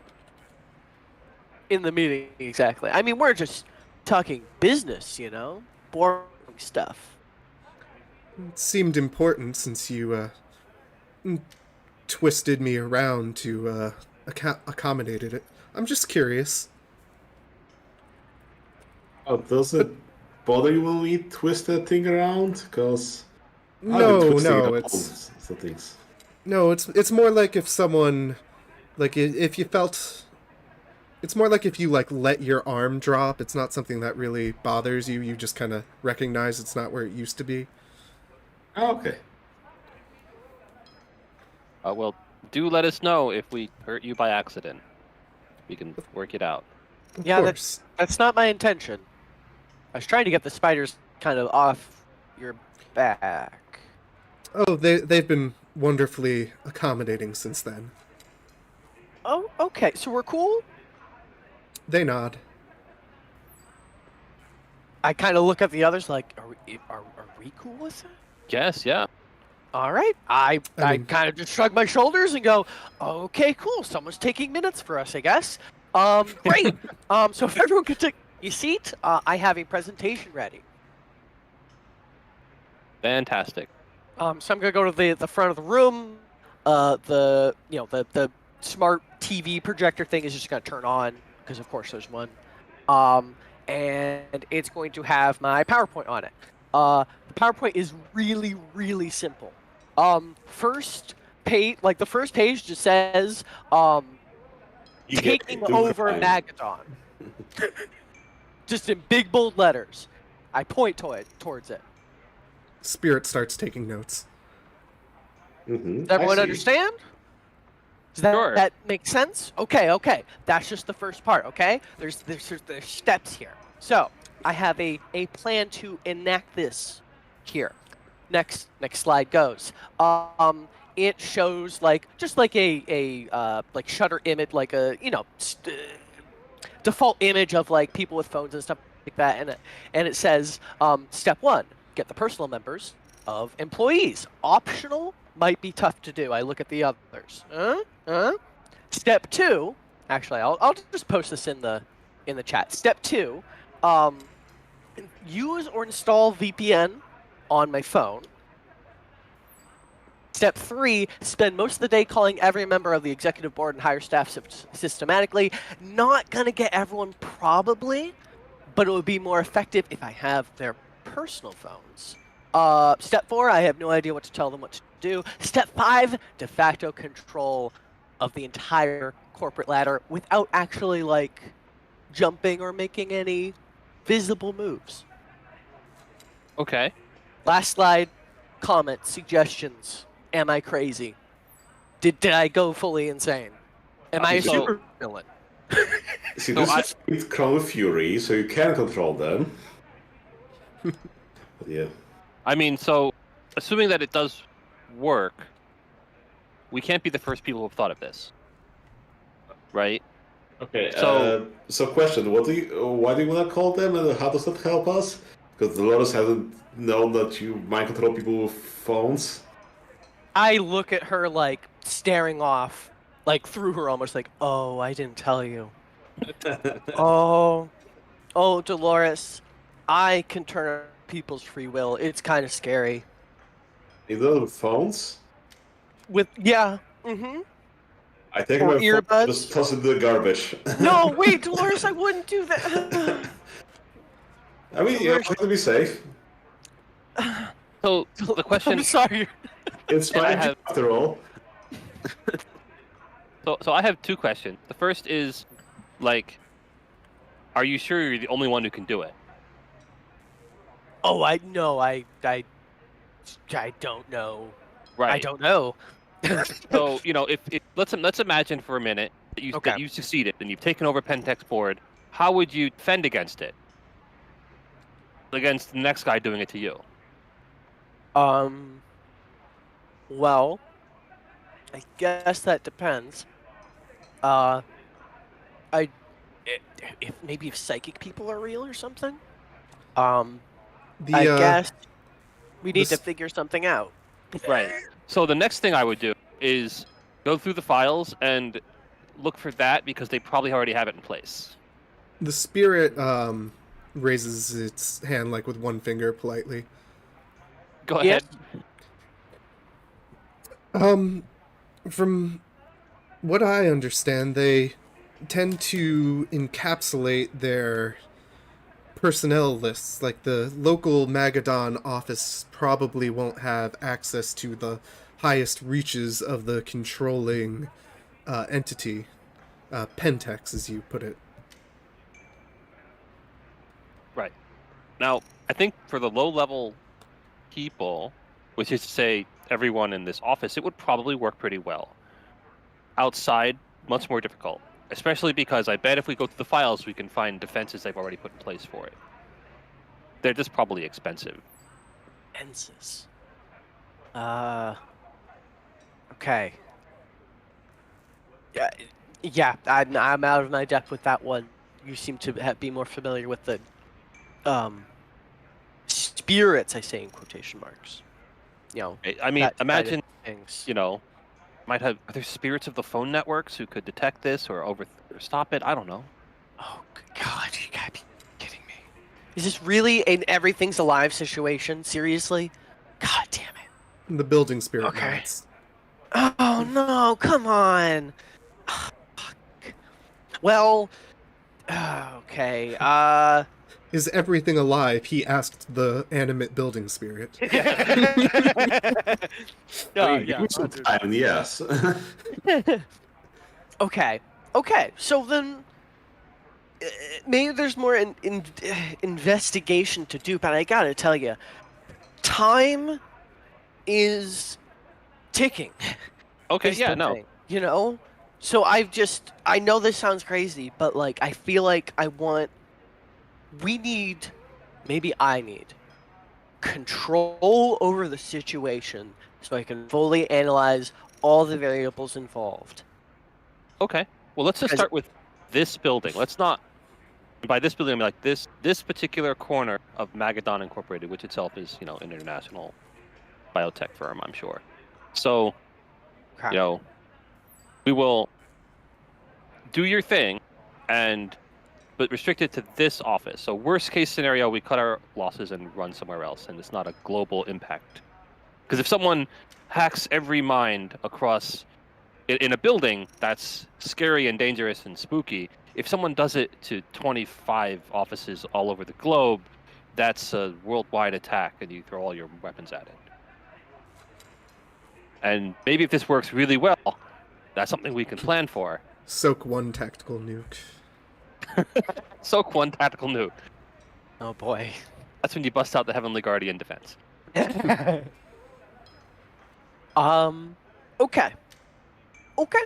in the meeting exactly? I mean, we're just talking business, boring stuff. It seemed important since you twisted me around to accommodated it. I'm just curious. Oh, does it bother you when we twist that thing around? Because... No, it's more like if someone, like if you felt, it's more like if you like let your arm drop. It's not something that really bothers you. You just kind of recognize it's not where it used to be. Oh, okay. Well, do let us know if we hurt you by accident. We can work it out. Of Yeah, course. That's not my intention. I was trying to get the spiders kind of off your back. Oh, they've been wonderfully accommodating since then. Oh, okay. So we're cool? They nod. I kind of look at the others like, are we cool with that? Yes, yeah. All right. I mean- kind of just shrug my shoulders and go, okay, cool. Someone's taking minutes for us, I guess. Great. So if everyone could take a seat, I have a presentation ready. Fantastic. So I'm gonna go to the front of the room. The smart TV projector thing is just gonna turn on because of course there's one. And it's going to have my PowerPoint on it. The PowerPoint is really, really simple. First page, like the first page just says, taking two over times. Magadon. Just in big bold letters. I point towards it. Spirit starts taking notes. Mm-hmm. Does everyone understand? Does Sure. that make sense? Okay. That's just the first part, okay? There's steps here. So, I have a plan to enact this here. Next slide goes. It shows just like a like shutter image, like a default image of like people with phones and stuff like that, and it says step 1, get the personal members of employees. Optional, might be tough to do. I look at the others. Step 2, actually I'll just post this in the chat. Step 2, use or install VPN on my phone. Step 3, spend most of the day calling every member of the executive board and higher staff systematically. Not gonna get everyone probably, but it would be more effective if I have their personal phones. Step 4, I have no idea what to tell them what to do. Step 5, de facto control of the entire corporate ladder without actually like jumping or making any visible moves. Okay. Last slide, comments, suggestions. Am I crazy? Did I go fully insane? Am I a So- super villain? See, So this is Chrono Fury, so you can control them. But yeah. I mean, so assuming that it does work, we can't be the first people who've thought of this, right? Okay. So- So question: why do you want to call them, and how does that help us? Because Dolores hasn't known that you mind control people with phones. I look at her like staring off, like through her almost like, oh, I didn't tell you. Oh, Dolores, I can turn on people's free will. It's kind of scary. You know, with phones. Mm-hmm. I take Or my phone, earbuds? just toss it in the garbage. No, wait, Dolores, I wouldn't do that. I mean, you have to be safe. So the question, I'm sorry. It's I 5G have- after all. so I have two questions. The first is, like, are you sure you're the only one who can do it? Oh, I don't know. Right. I don't know. So if let's imagine for a minute that Okay. you succeeded and you've taken over Pentex board. How would you defend against it? Against the next guy doing it to you? Well, I guess that depends. If psychic people are real or something. I guess we need to s- figure something out. Right. So the next thing I would do is go through the files and look for that because they probably already have it in place. The spirit raises its hand like with one finger politely. Go Yes. ahead. From what I understand, they tend to encapsulate their personnel lists. Like the local Magadon office probably won't have access to the highest reaches of the controlling entity, Pentex, as you put it. Right. Now, I think for the low-level people, which is to say everyone in this office, it would probably work pretty well. Outside, much more difficult. Especially because I bet if we go through the files, we can find defenses they've already put in place for it. They're just probably expensive. Ensis. Okay. Yeah. I'm out of my depth with that one. You seem to be more familiar with the spirits. I say in quotation marks. I mean, that side of imagine, things. are there spirits of the phone networks who could detect this or stop it? I don't know. Oh God, you gotta be kidding me. Is this really an everything's alive situation? Seriously? God damn it. The building spirit Okay. nods. Oh no, come on. Fuck. Well, okay. Is everything alive? He asked the animate building spirit. I mean, give me some time, yes. Okay. Okay, so then maybe there's more investigation to do, but I gotta tell you, time is ticking. Okay, Is yeah, the no. thing, you know? So I know this sounds crazy, but like I feel like I need control over the situation so I can fully analyze all the variables involved. Okay. Well, let's just 'Cause- start with this building. Let's not. By this building, I mean like this particular corner of Magadon Incorporated, which itself is, an international biotech firm, I'm sure. So, Crap. we will do your thing, but restrict it to this office. So, worst case scenario, we cut our losses and run somewhere else, and it's not a global impact. Because if someone hacks every mind across in a building, that's scary and dangerous and spooky. If someone does it to 25 offices all over the globe, that's a worldwide attack, and you throw all your weapons at it. And maybe if this works really well, that's something we can plan for. Soak one tactical nuke. Soak one tactical nuke. Oh boy. That's when you bust out the Heavenly Guardian defense. Okay. Okay.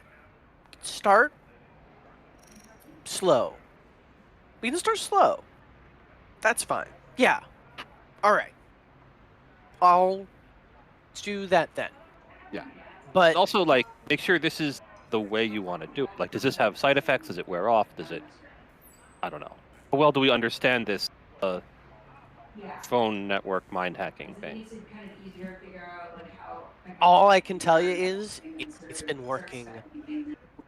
Start slow. We can start slow. That's fine. Yeah. All right. I'll do that then. Yeah. But Also, like, make sure this is the way you want to do it. Like, does this have side effects? Does it wear off? I don't know. How well do we understand this phone network mind hacking thing? all I can tell you is it's been working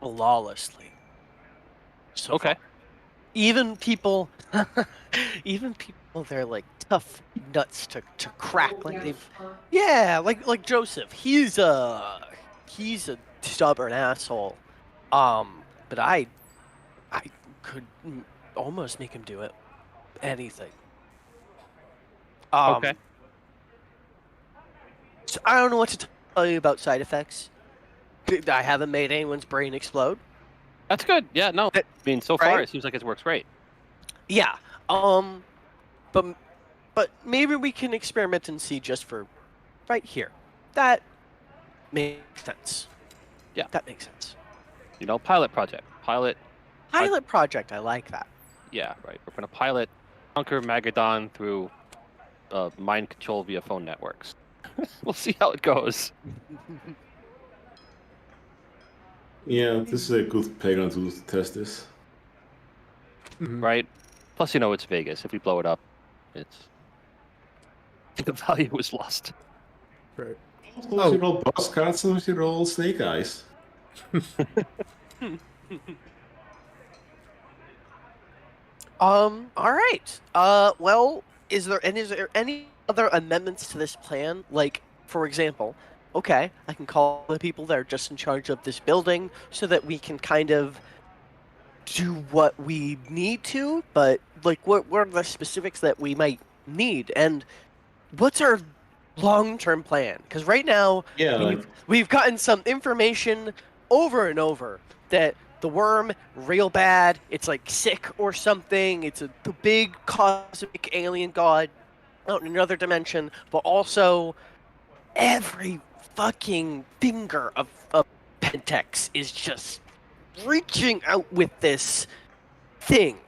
flawlessly. So Okay. far. Even people, they're like tough nuts to crack. Like like Joseph. He's a stubborn asshole. But I could almost make him do it. Anything. Okay. So I don't know what to tell you about side effects. I haven't made anyone's brain explode. That's good. Yeah, no. I mean, so far it seems like it works great. Yeah. But maybe we can experiment and see just for right here. That makes sense. Yeah. That makes sense. Pilot project. Pilot. Pilot project. I like that. Yeah, right. We're gonna pilot conquer Magadon through mind control via phone networks. We'll see how it goes. Yeah, this is a good playground to test this. Right? Plus, it's Vegas. If we blow it up, the value was lost. Right. Sometimes you roll boss cards, sometimes you roll snake eyes. All right. Well, is there any other amendments to this plan? Like, for example, okay, I can call the people that are just in charge of this building so that we can kind of do what we need to, but like what are the specifics that we might need, and what's our long-term plan? Because right now we've gotten some information over and over that the worm real bad, it's like sick or something, it's the big cosmic alien god out in another dimension, but also every fucking finger of Pentex is just reaching out with this thing.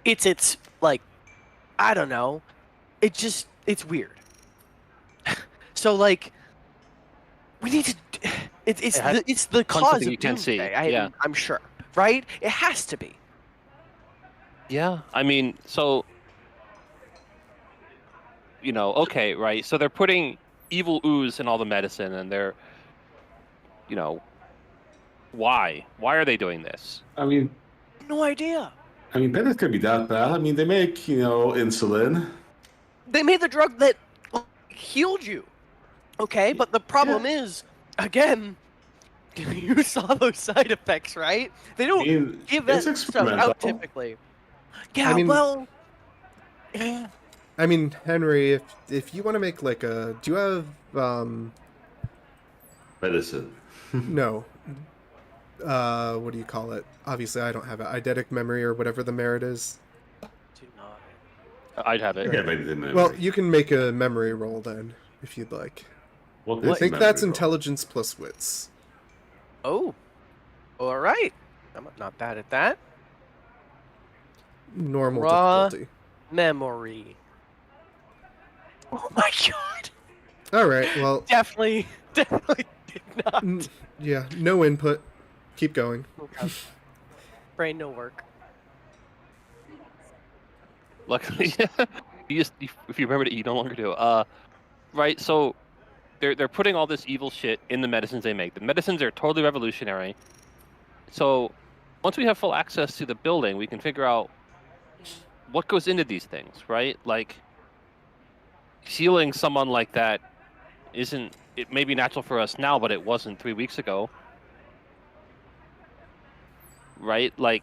It's like, I don't know. It's weird. So like, we need to. It's the cause of you can see. doomsday. I'm sure, right? It has to be. Yeah, I mean, so okay, right? So they're putting evil ooze in all the medicine, and they're, why? Why are they doing this? I mean, No idea. Pentex can be that bad. I mean, they make, insulin. They made the drug that healed you. Okay, but the problem is, again, you saw those side effects, right? They don't give that stuff out typically. Yeah, I mean, Henry, if you want to make like do you have medicine? no. what do you call it? Obviously, I don't have it. Eidetic memory or whatever the merit is. Do not. I'd have it. Okay, maybe the memory. Well, you can make a memory roll then, if you'd like. What I is think memory that's roll? intelligence plus wits. Oh, all right. I'm not bad at that. Normal Raw. difficulty. Memory. Oh my god. All right. Well, Definitely did not. yeah. No input. Keep going. Okay. Brain no work. Luckily, if you remember to eat, no longer do. Right. So they're putting all this evil shit in the medicines they make. The medicines are totally revolutionary. So once we have full access to the building, we can figure out what goes into these things, right? Like healing someone like that isn't. It may be natural for us now, but it wasn't 3 weeks ago, right? Like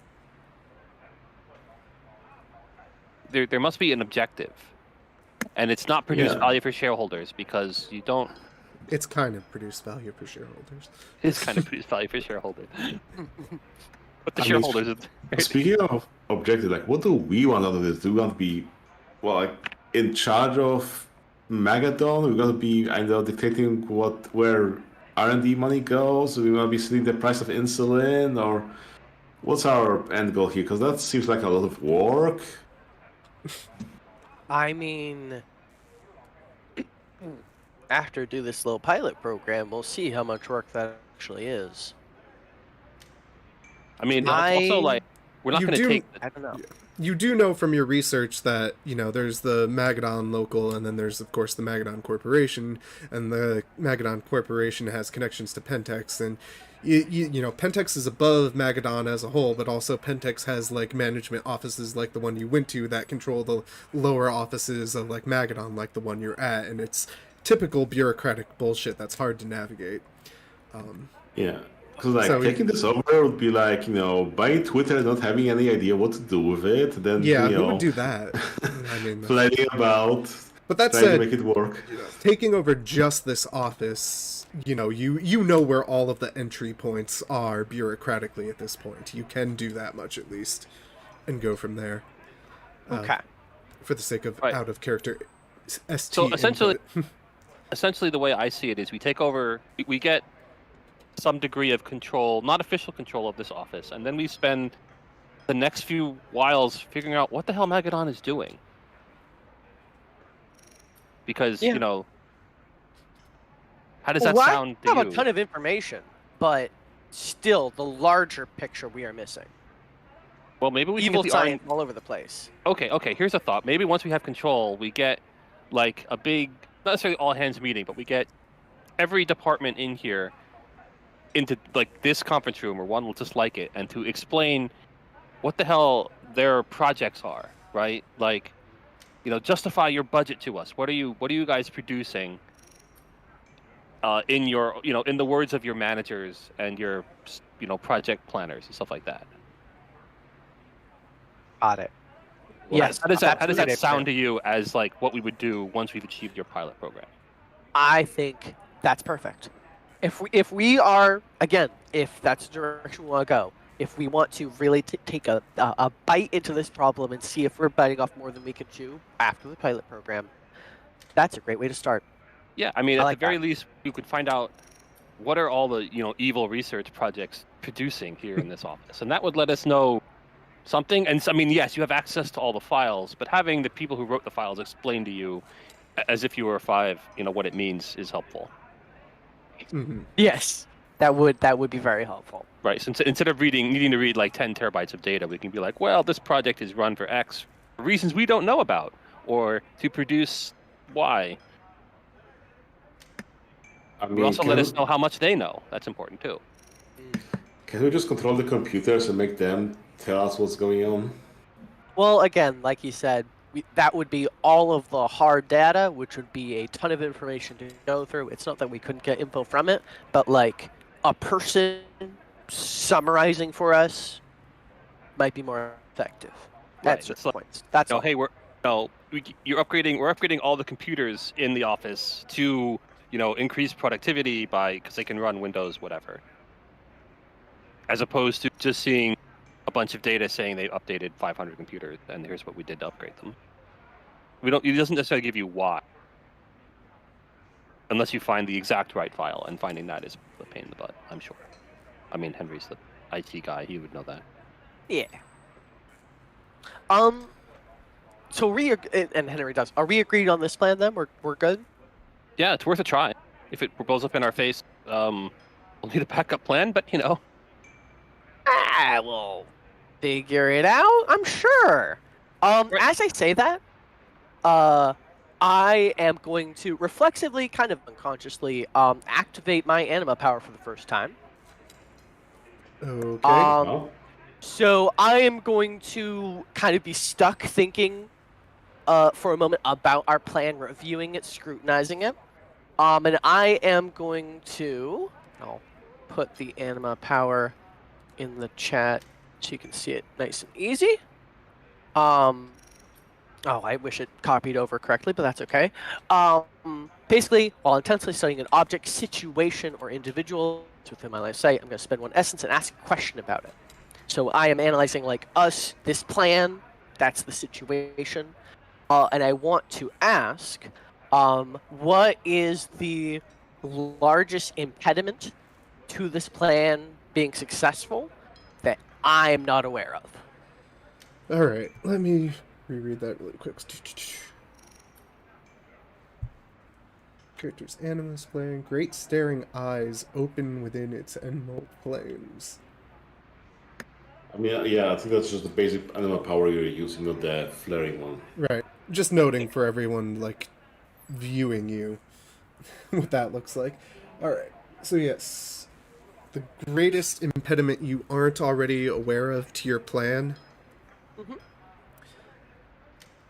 there must be an objective, and it's not produce Yeah. value for shareholders because you don't. It's kind of produced value for shareholders. It's kind of produce value for shareholders, but the I mean, shareholders. Speaking of objective, like, what do we want out of this? Do we want to be, well, like, in charge of Magadon? We're going to be, I know, dictating where R&D money goes? Do we want to be setting the price of insulin? Or what's our end goal here? Because that seems like a lot of work. I mean, after do this little pilot program, we'll see how much work that actually is. I mean, it's also like we're not You going to do- take. I don't know. You do know from your research that, there's the Magadon local, and then there's, of course, the Magadon Corporation, and the Magadon Corporation has connections to Pentex, and, Pentex is above Magadon as a whole, but also Pentex has, like, management offices like the one you went to that control the lower offices of, like, Magadon, like the one you're at, and it's typical bureaucratic bullshit that's hard to navigate. Yeah. Because, like, So- taking this over would be like, buying Twitter and not having any idea what to do with it. Then, Yeah, who would do that? I mean, planning about, but that trying to said, make it work. taking over just this office, you know where all of the entry points are bureaucratically at this point. You can do that much at least, and go from there. Okay. For the sake of Right. out of character ST. So essentially- input. Essentially, the way I see it is, we take over. We get some degree of control, not official control of this office, and then we spend the next few whiles figuring out what the hell Magadon is doing. Because Yeah. how does Well, that I sound to have you? a ton of information, but still, the larger picture we are missing. Well, maybe we can Evil get the science all over the place. Okay. Here's a thought. Maybe once we have control, we get like a big, not necessarily all hands meeting, but we get every department in here into like this conference room or one just like it, and to explain what the hell their projects are, right? Like, justify your budget to us. What are you guys producing? In your, in the words of your managers and your, project planners and stuff like that. Got it. Well, Yes. How does that absolutely. sound to you as like what we would do once we've achieved your pilot program? I think that's perfect. If we are, again, if that's the direction we want to go, if we want to really take a bite into this problem and see if we're biting off more than we can chew after the pilot program, that's a great way to start. Yeah, I mean, I at like the very that. least, we could find out what are all the evil research projects producing here in this office, and that would let us know something. And I mean, yes, you have access to all the files, but having the people who wrote the files explain to you, as if you were a 5, what it means is helpful. Mhm. Yes, that would be very helpful. Right. So instead of needing to read like 10 terabytes of data, we can be like, well, this project is run for X for reasons we don't know about, or to produce Y. I We mean, also let us know how much they know. That's important too. Can we just control the computers and make them tell us what's going on? Well, again, like you said, that would be all of the hard data, which would be a ton of information to go through. It's not that we couldn't get info from it, but like a person summarizing for us might be more effective. That's It's the like, point. That's all. hey, we're upgrading all the computers in the office to increase productivity because they can run Windows whatever. as opposed to just seeing a bunch of data saying they updated 500 computers and here's what we did to upgrade them. It doesn't necessarily give you why, unless you find the exact right file, and finding that is a pain in the butt, I'm sure. I mean, Henry's the IT guy; he would know that. Yeah. So and Henry does. Are we agreed on this plan then? We're good. Yeah, it's worth a try. If it blows up in our face, we'll need a backup plan. But We'll figure it out. I'm sure. As I say that, I am going to reflexively, kind of unconsciously, activate my anima power for the first time. Okay. Well, So I am going to kind of be stuck thinking for a moment about our plan, reviewing it, scrutinizing it. And I am going to... I'll put the anima power in the chat so you can see it nice and easy. Oh, I wish it copied over correctly, but that's okay. Basically, while intensely studying an object, situation, or individual within my life sight, I'm going to spend 1 essence and ask a question about it. So I am analyzing, like, us, this plan, that's the situation. And I want to ask, what is the largest impediment to this plan being successful that I'm not aware of? All right. Let me reread that really quick. Character's animus playing. Great staring eyes open within its emerald flames. I mean, yeah, I think that's just the basic animal power you're using, not the flaring one. Right. Just noting for everyone, like, viewing you, what that looks like. All right. So yes, the greatest impediment you aren't already aware of to your plan. Mhm.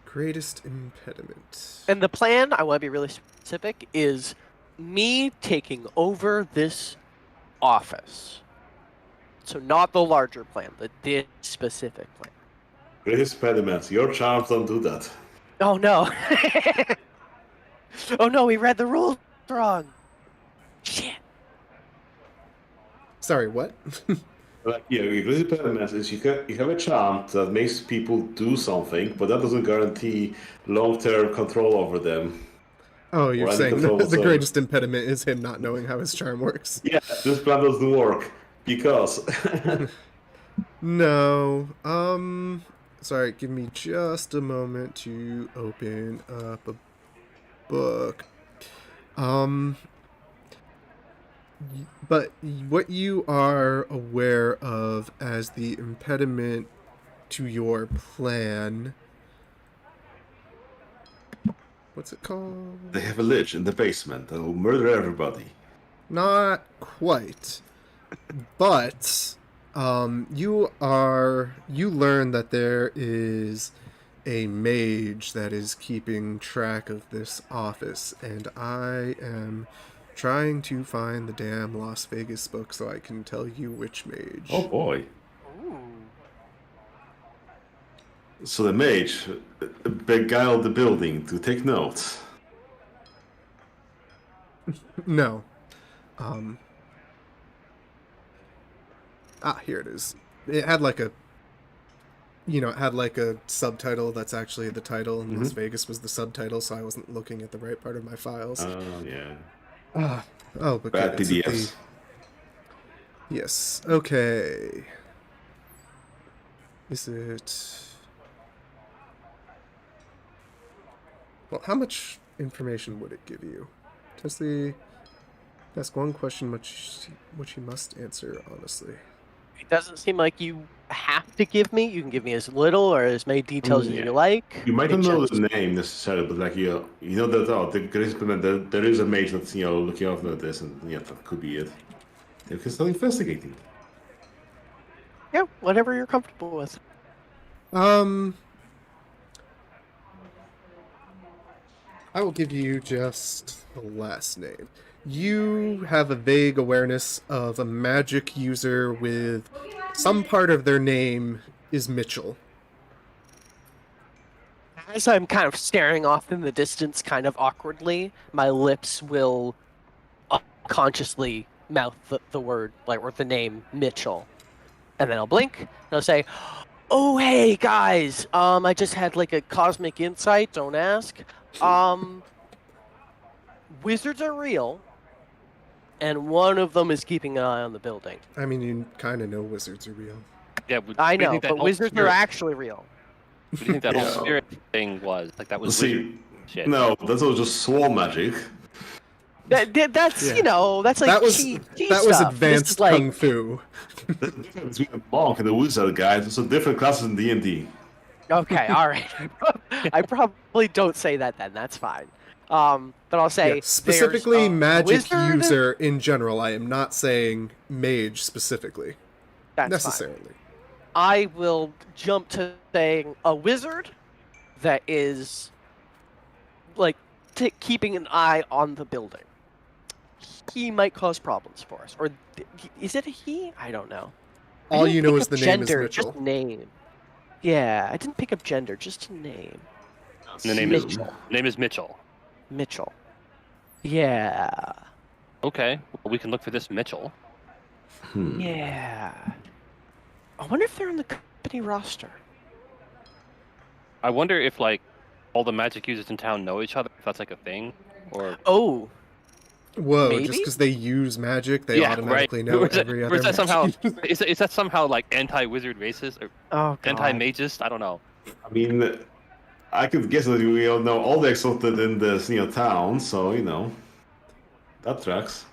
Greatest impediment. And the plan, I want to be really specific, is me taking over this office. So not the larger plan, but this specific plan. Greatest impediments. Your charms don't do that. Oh no! Oh no, we read the rules wrong! Shit! Sorry, what? Like, yeah, your greatest impediment is you have a charm that makes people do something, but that doesn't guarantee long-term control over them. Oh, you're Or any saying control the whatsoever. greatest impediment is him not knowing how his charm works. Yeah, this plan doesn't work because No. Sorry, give me just a moment to open up a book. But what you are aware of as the impediment to your plan... What's it called? they have a lich in the basement that will murder everybody. Not quite. But you learn that there is a mage that is keeping track of this office, and I am trying to find the damn Las Vegas book so I can tell you which mage. Oh boy. Ooh. So the mage beguiled the building to take notes. No. Here it is. It had like a subtitle that's actually the title, and Las Vegas was the subtitle, so I wasn't looking at the right part of my files. Oh, yeah. But Bad yeah, PDFs. Yes. Okay. Is it... Well, how much information would it give you? Ask one question which you must answer honestly. It doesn't seem like you have to give me. You can give me as little or as many details as Yeah. you like. You might not It know just- the name necessarily, but like you know that the greatest impediment, there is a mage that's looking after this, and yeah, that could be it. They can start investigating. Yeah, whatever you're comfortable with. I will give you just the last name. You have a vague awareness of a magic user with some part of their name is Mitchell. As I'm kind of staring off in the distance, kind of awkwardly, my lips will unconsciously mouth the word, like, or the name Mitchell. and then I'll blink, and I'll say, "Oh, hey guys, I just had like a cosmic insight. Don't ask. Wizards are real, and one of them is keeping an eye on the building. I mean, you kind of know wizards are real. Yeah, I what do you know, think that but whole wizards are spirit- actually real. What do you think that Yeah. whole spirit thing was? Like that was wizard See, shit. no, that's all just swarm magic. That's Yeah. That's like That was cheat that was stuff. This is advanced like, kung fu. The difference between a monk and a wizard, guys, it's a different classes in D&D. okay, all right. I probably don't say that then. That's fine. But I'll say Yeah, specifically there's a magic wizard. user in general. I am not saying mage specifically. That's necessarily. fine. I will jump to saying a wizard that is like keeping an eye on the building. He might cause problems for us, or is it a he? I don't know. I All didn't you know pick is up the name is gender, Mitchell. Just name. Yeah, I didn't pick up gender, just a name. And the name is Mitchell. name is Mitchell. Mitchell. Yeah. Okay, well, we can look for this Mitchell. Yeah. I wonder if they're on the company roster. I wonder if like all the magic users in town know each other. If that's like a thing, or Oh, Whoa, Maybe? just because they use magic, they yeah, automatically right. know Or is that- every or other is that somehow magic. is that somehow like anti-wizard racist or oh, God. anti-magist? I don't know. I mean, I could guess that we all know all the Exalted in this town, so that tracks.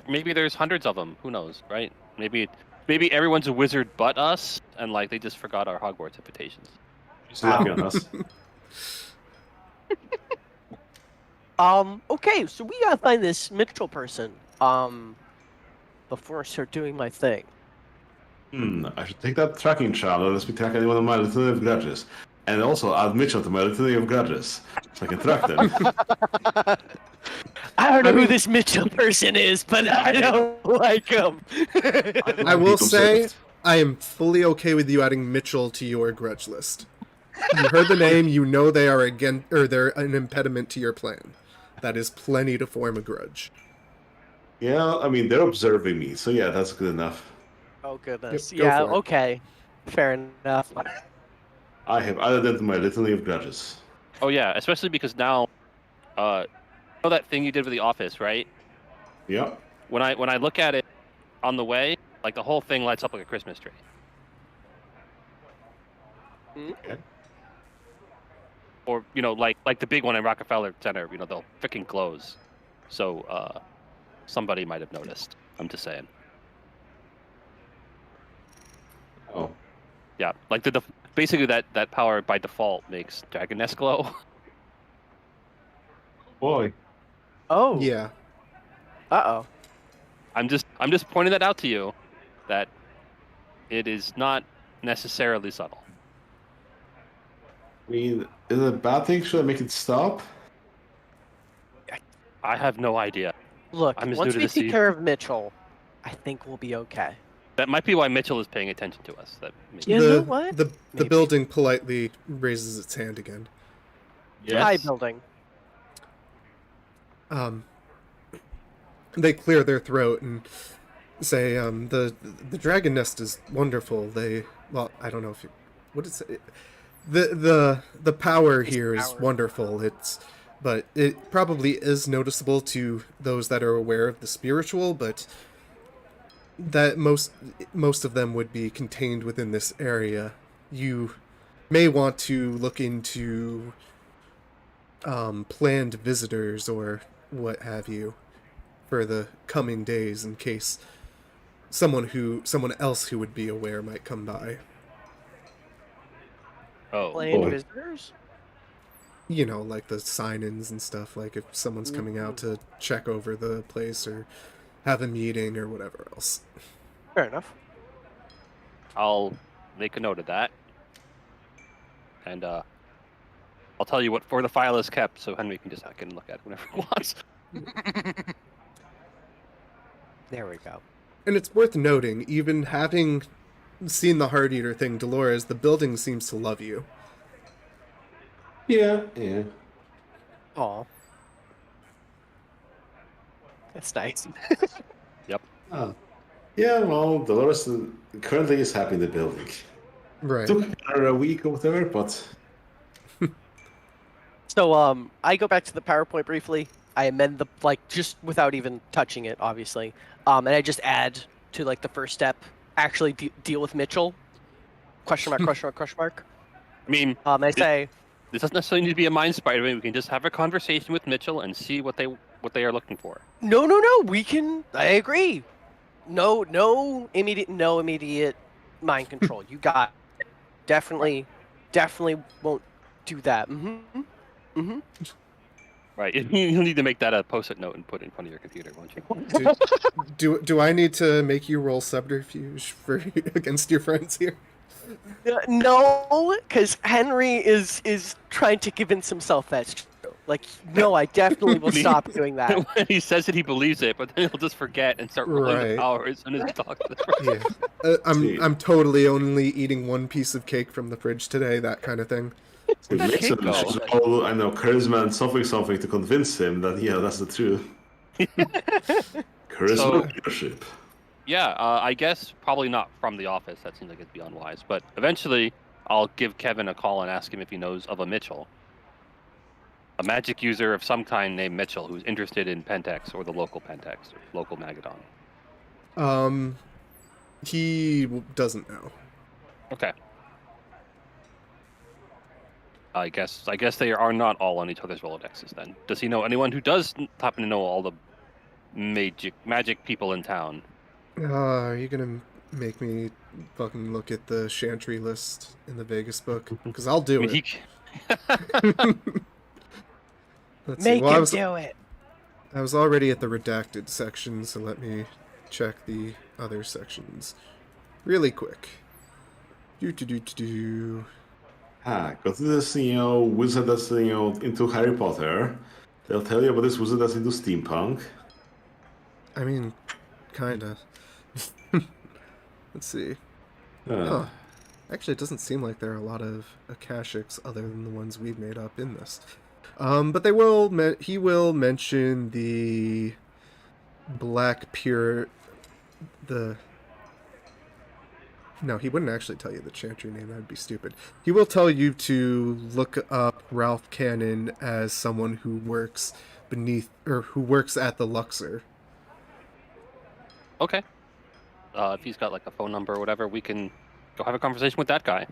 Maybe there's hundreds of them. Who knows, right? Maybe everyone's a wizard but us, and like they just forgot our Hogwarts invitations. Just laughing on us. Okay, so we gotta find this Mitchell person, before I start doing my thing. I should take that tracking charm that lets me track anyone of my litany of grudges. And also add Mitchell to my litany of grudges, so I can track them. I don't know who this Mitchell person is, but I don't like him. I will say, Observed. I am fully okay with you adding Mitchell to your grudge list. You heard the name, you know they are they're an impediment to your plan. That is plenty to form a grudge. Yeah, I mean, they're observing me, so yeah, that's good enough. Oh goodness. Yep, go Yeah. for it. Okay. Fair enough. I have added them to my litany of grudges. Oh yeah, especially because now, you know that thing you did with the office, right? Yeah. When I look at it on the way, like the whole thing lights up like a Christmas tree. Okay. Or like the big one in Rockefeller Center, they'll freaking close. So somebody might have noticed. I'm just saying. Oh. Yeah, like basically that power by default makes Dragon Nest glow. Boy. Oh. Yeah. Uh-oh. I'm just pointing that out to you, that it is not necessarily subtle. I mean, is it a bad thing? Should I make it stop? I have no idea. Look, I'm as once new to we the take scene. care of Mitchell, I think we'll be okay. That might be why Mitchell is paying attention to us. You know what? The Maybe. building politely raises its hand again. High building. They clear their throat and say, the dragon nest is wonderful. I don't know if what is it? The power here is power. wonderful. But it probably is noticeable to those that are aware of the spiritual, but that most of them would be contained within this area. You may want to look into planned visitors or what have you for the coming days in case someone else who would be aware might come by. Oh, Planned boy. visitors? You know, like the sign-ins and stuff, like if someone's coming out to check over the place or have a meeting or whatever else. Fair enough. I'll make a note of that, and I'll tell you where the file is kept, so Henry can just hack and look at it whenever he wants. There we go. And it's worth noting, even having seen the Heart Eater thing, Dolores, the building seems to love you. Yeah. Aw. That's nice. Yep. Oh. Yeah, well, Dolores currently is happy in the building. Right. Took her a week or whatever, but So I go back to the PowerPoint briefly. I amend the just without even touching it, obviously. And I just add to like the first step, actually deal with Mitchell. Question mark, question mark, question mark. I mean, I say, this doesn't necessarily need to be a mind spider. We can just have a conversation with Mitchell and see what they are looking for. no, we can. I agree. No immediate mind control. You got it. Definitely won't do that. Right. You'll need to make that a post-it note and put it in front of your computer, won't you? Do I need to make you roll subterfuge for against your friends here? No, because Henry is trying to convince himself that's true. Like, no, I definitely will stop doing that. When he says it, he believes it, but then he'll just forget and start rolling Right. the power as soon as he talks to them. Yeah. See. I'm totally only eating one piece of cake from the fridge today, that kind of thing. it makes cake him go? show, I know, charisma and something to convince him that, yeah, that's the truth. Charisma So- leadership. Yeah, I guess probably not from the office. That seems like it'd be unwise. But eventually, I'll give Kevin a call and ask him if he knows of a Mitchell. A magic user of some kind named Mitchell who's interested in Pentex or the local Pentex or local Magadon. He doesn't know. Okay. I guess they are not all on each other's Rolodexes then. Does he know anyone who does happen to know all the magic people in town? Are you gonna make me fucking look at the Chantry list in the Vegas book? Because I'll do I mean, it. Let's see. Make Well, him do it. I was already at the redacted section, so let me check the other sections really quick. Do. Go to this, wizard that's, into Harry Potter. They'll tell you about this wizard that's into steampunk. I mean, kinda. Let's see. Uh, Actually, it doesn't seem like there are a lot of Akashics other than the ones we've made up in this. But they will. He will mention the Black Pure. No, he wouldn't actually tell you the Chantry name. That'd be stupid. He will tell you to look up Ralph Cannon as someone who works who works at the Luxor. Okay. If he's got like a phone number or whatever, we can go have a conversation with that guy.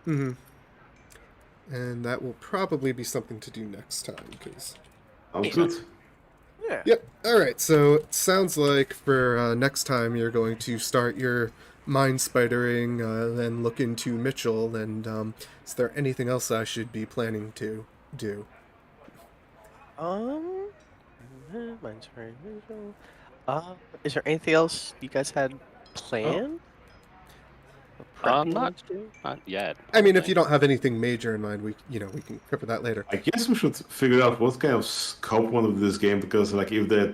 Mm-hmm. And that will probably be something to do next time, because... sounds good. Yeah. Yep. Alright, so it sounds like for next time you're going to start your mind spidering, then look into Mitchell, and is there anything else I should be planning to do? Mine's very visual. Is there anything else you guys had planned? Not yet. I mean, if you don't have anything major in mind, we can cover that later. I guess we should figure out what kind of scope we want of this game, because like if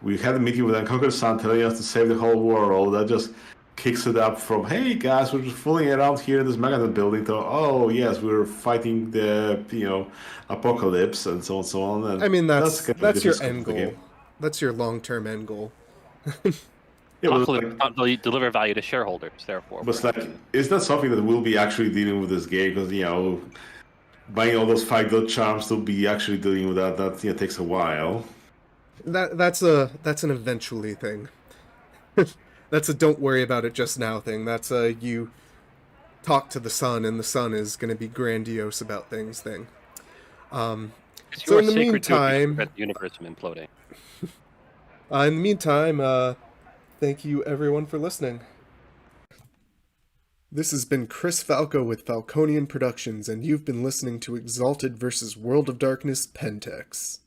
we had a meeting with Unconquered Sun telling us to save the whole world, that just kicks it up from, hey guys, we're just fooling around here in this Magadon building, to, oh yes, we're fighting the apocalypse and so on and so on. And I mean, that's kind of your different scope end of the goal. game. That's your long-term end goal. Yeah, but, Hopefully, like, not really deliver value to shareholders. Therefore, but it's like, is that something that we'll be actually dealing with this game? Because buying all those 5 charms to be actually dealing with that takes a while. That's an eventually thing. That's a don't worry about it just now thing. That's a you talk to the sun and the sun is going to be grandiose about things thing. It's So your in the sacred duty to meantime- prevent the universe from imploding. In the meantime, thank you everyone for listening. This has been Chris Falco with Falconian Productions, and you've been listening to Exalted vs. World of Darkness Pentex.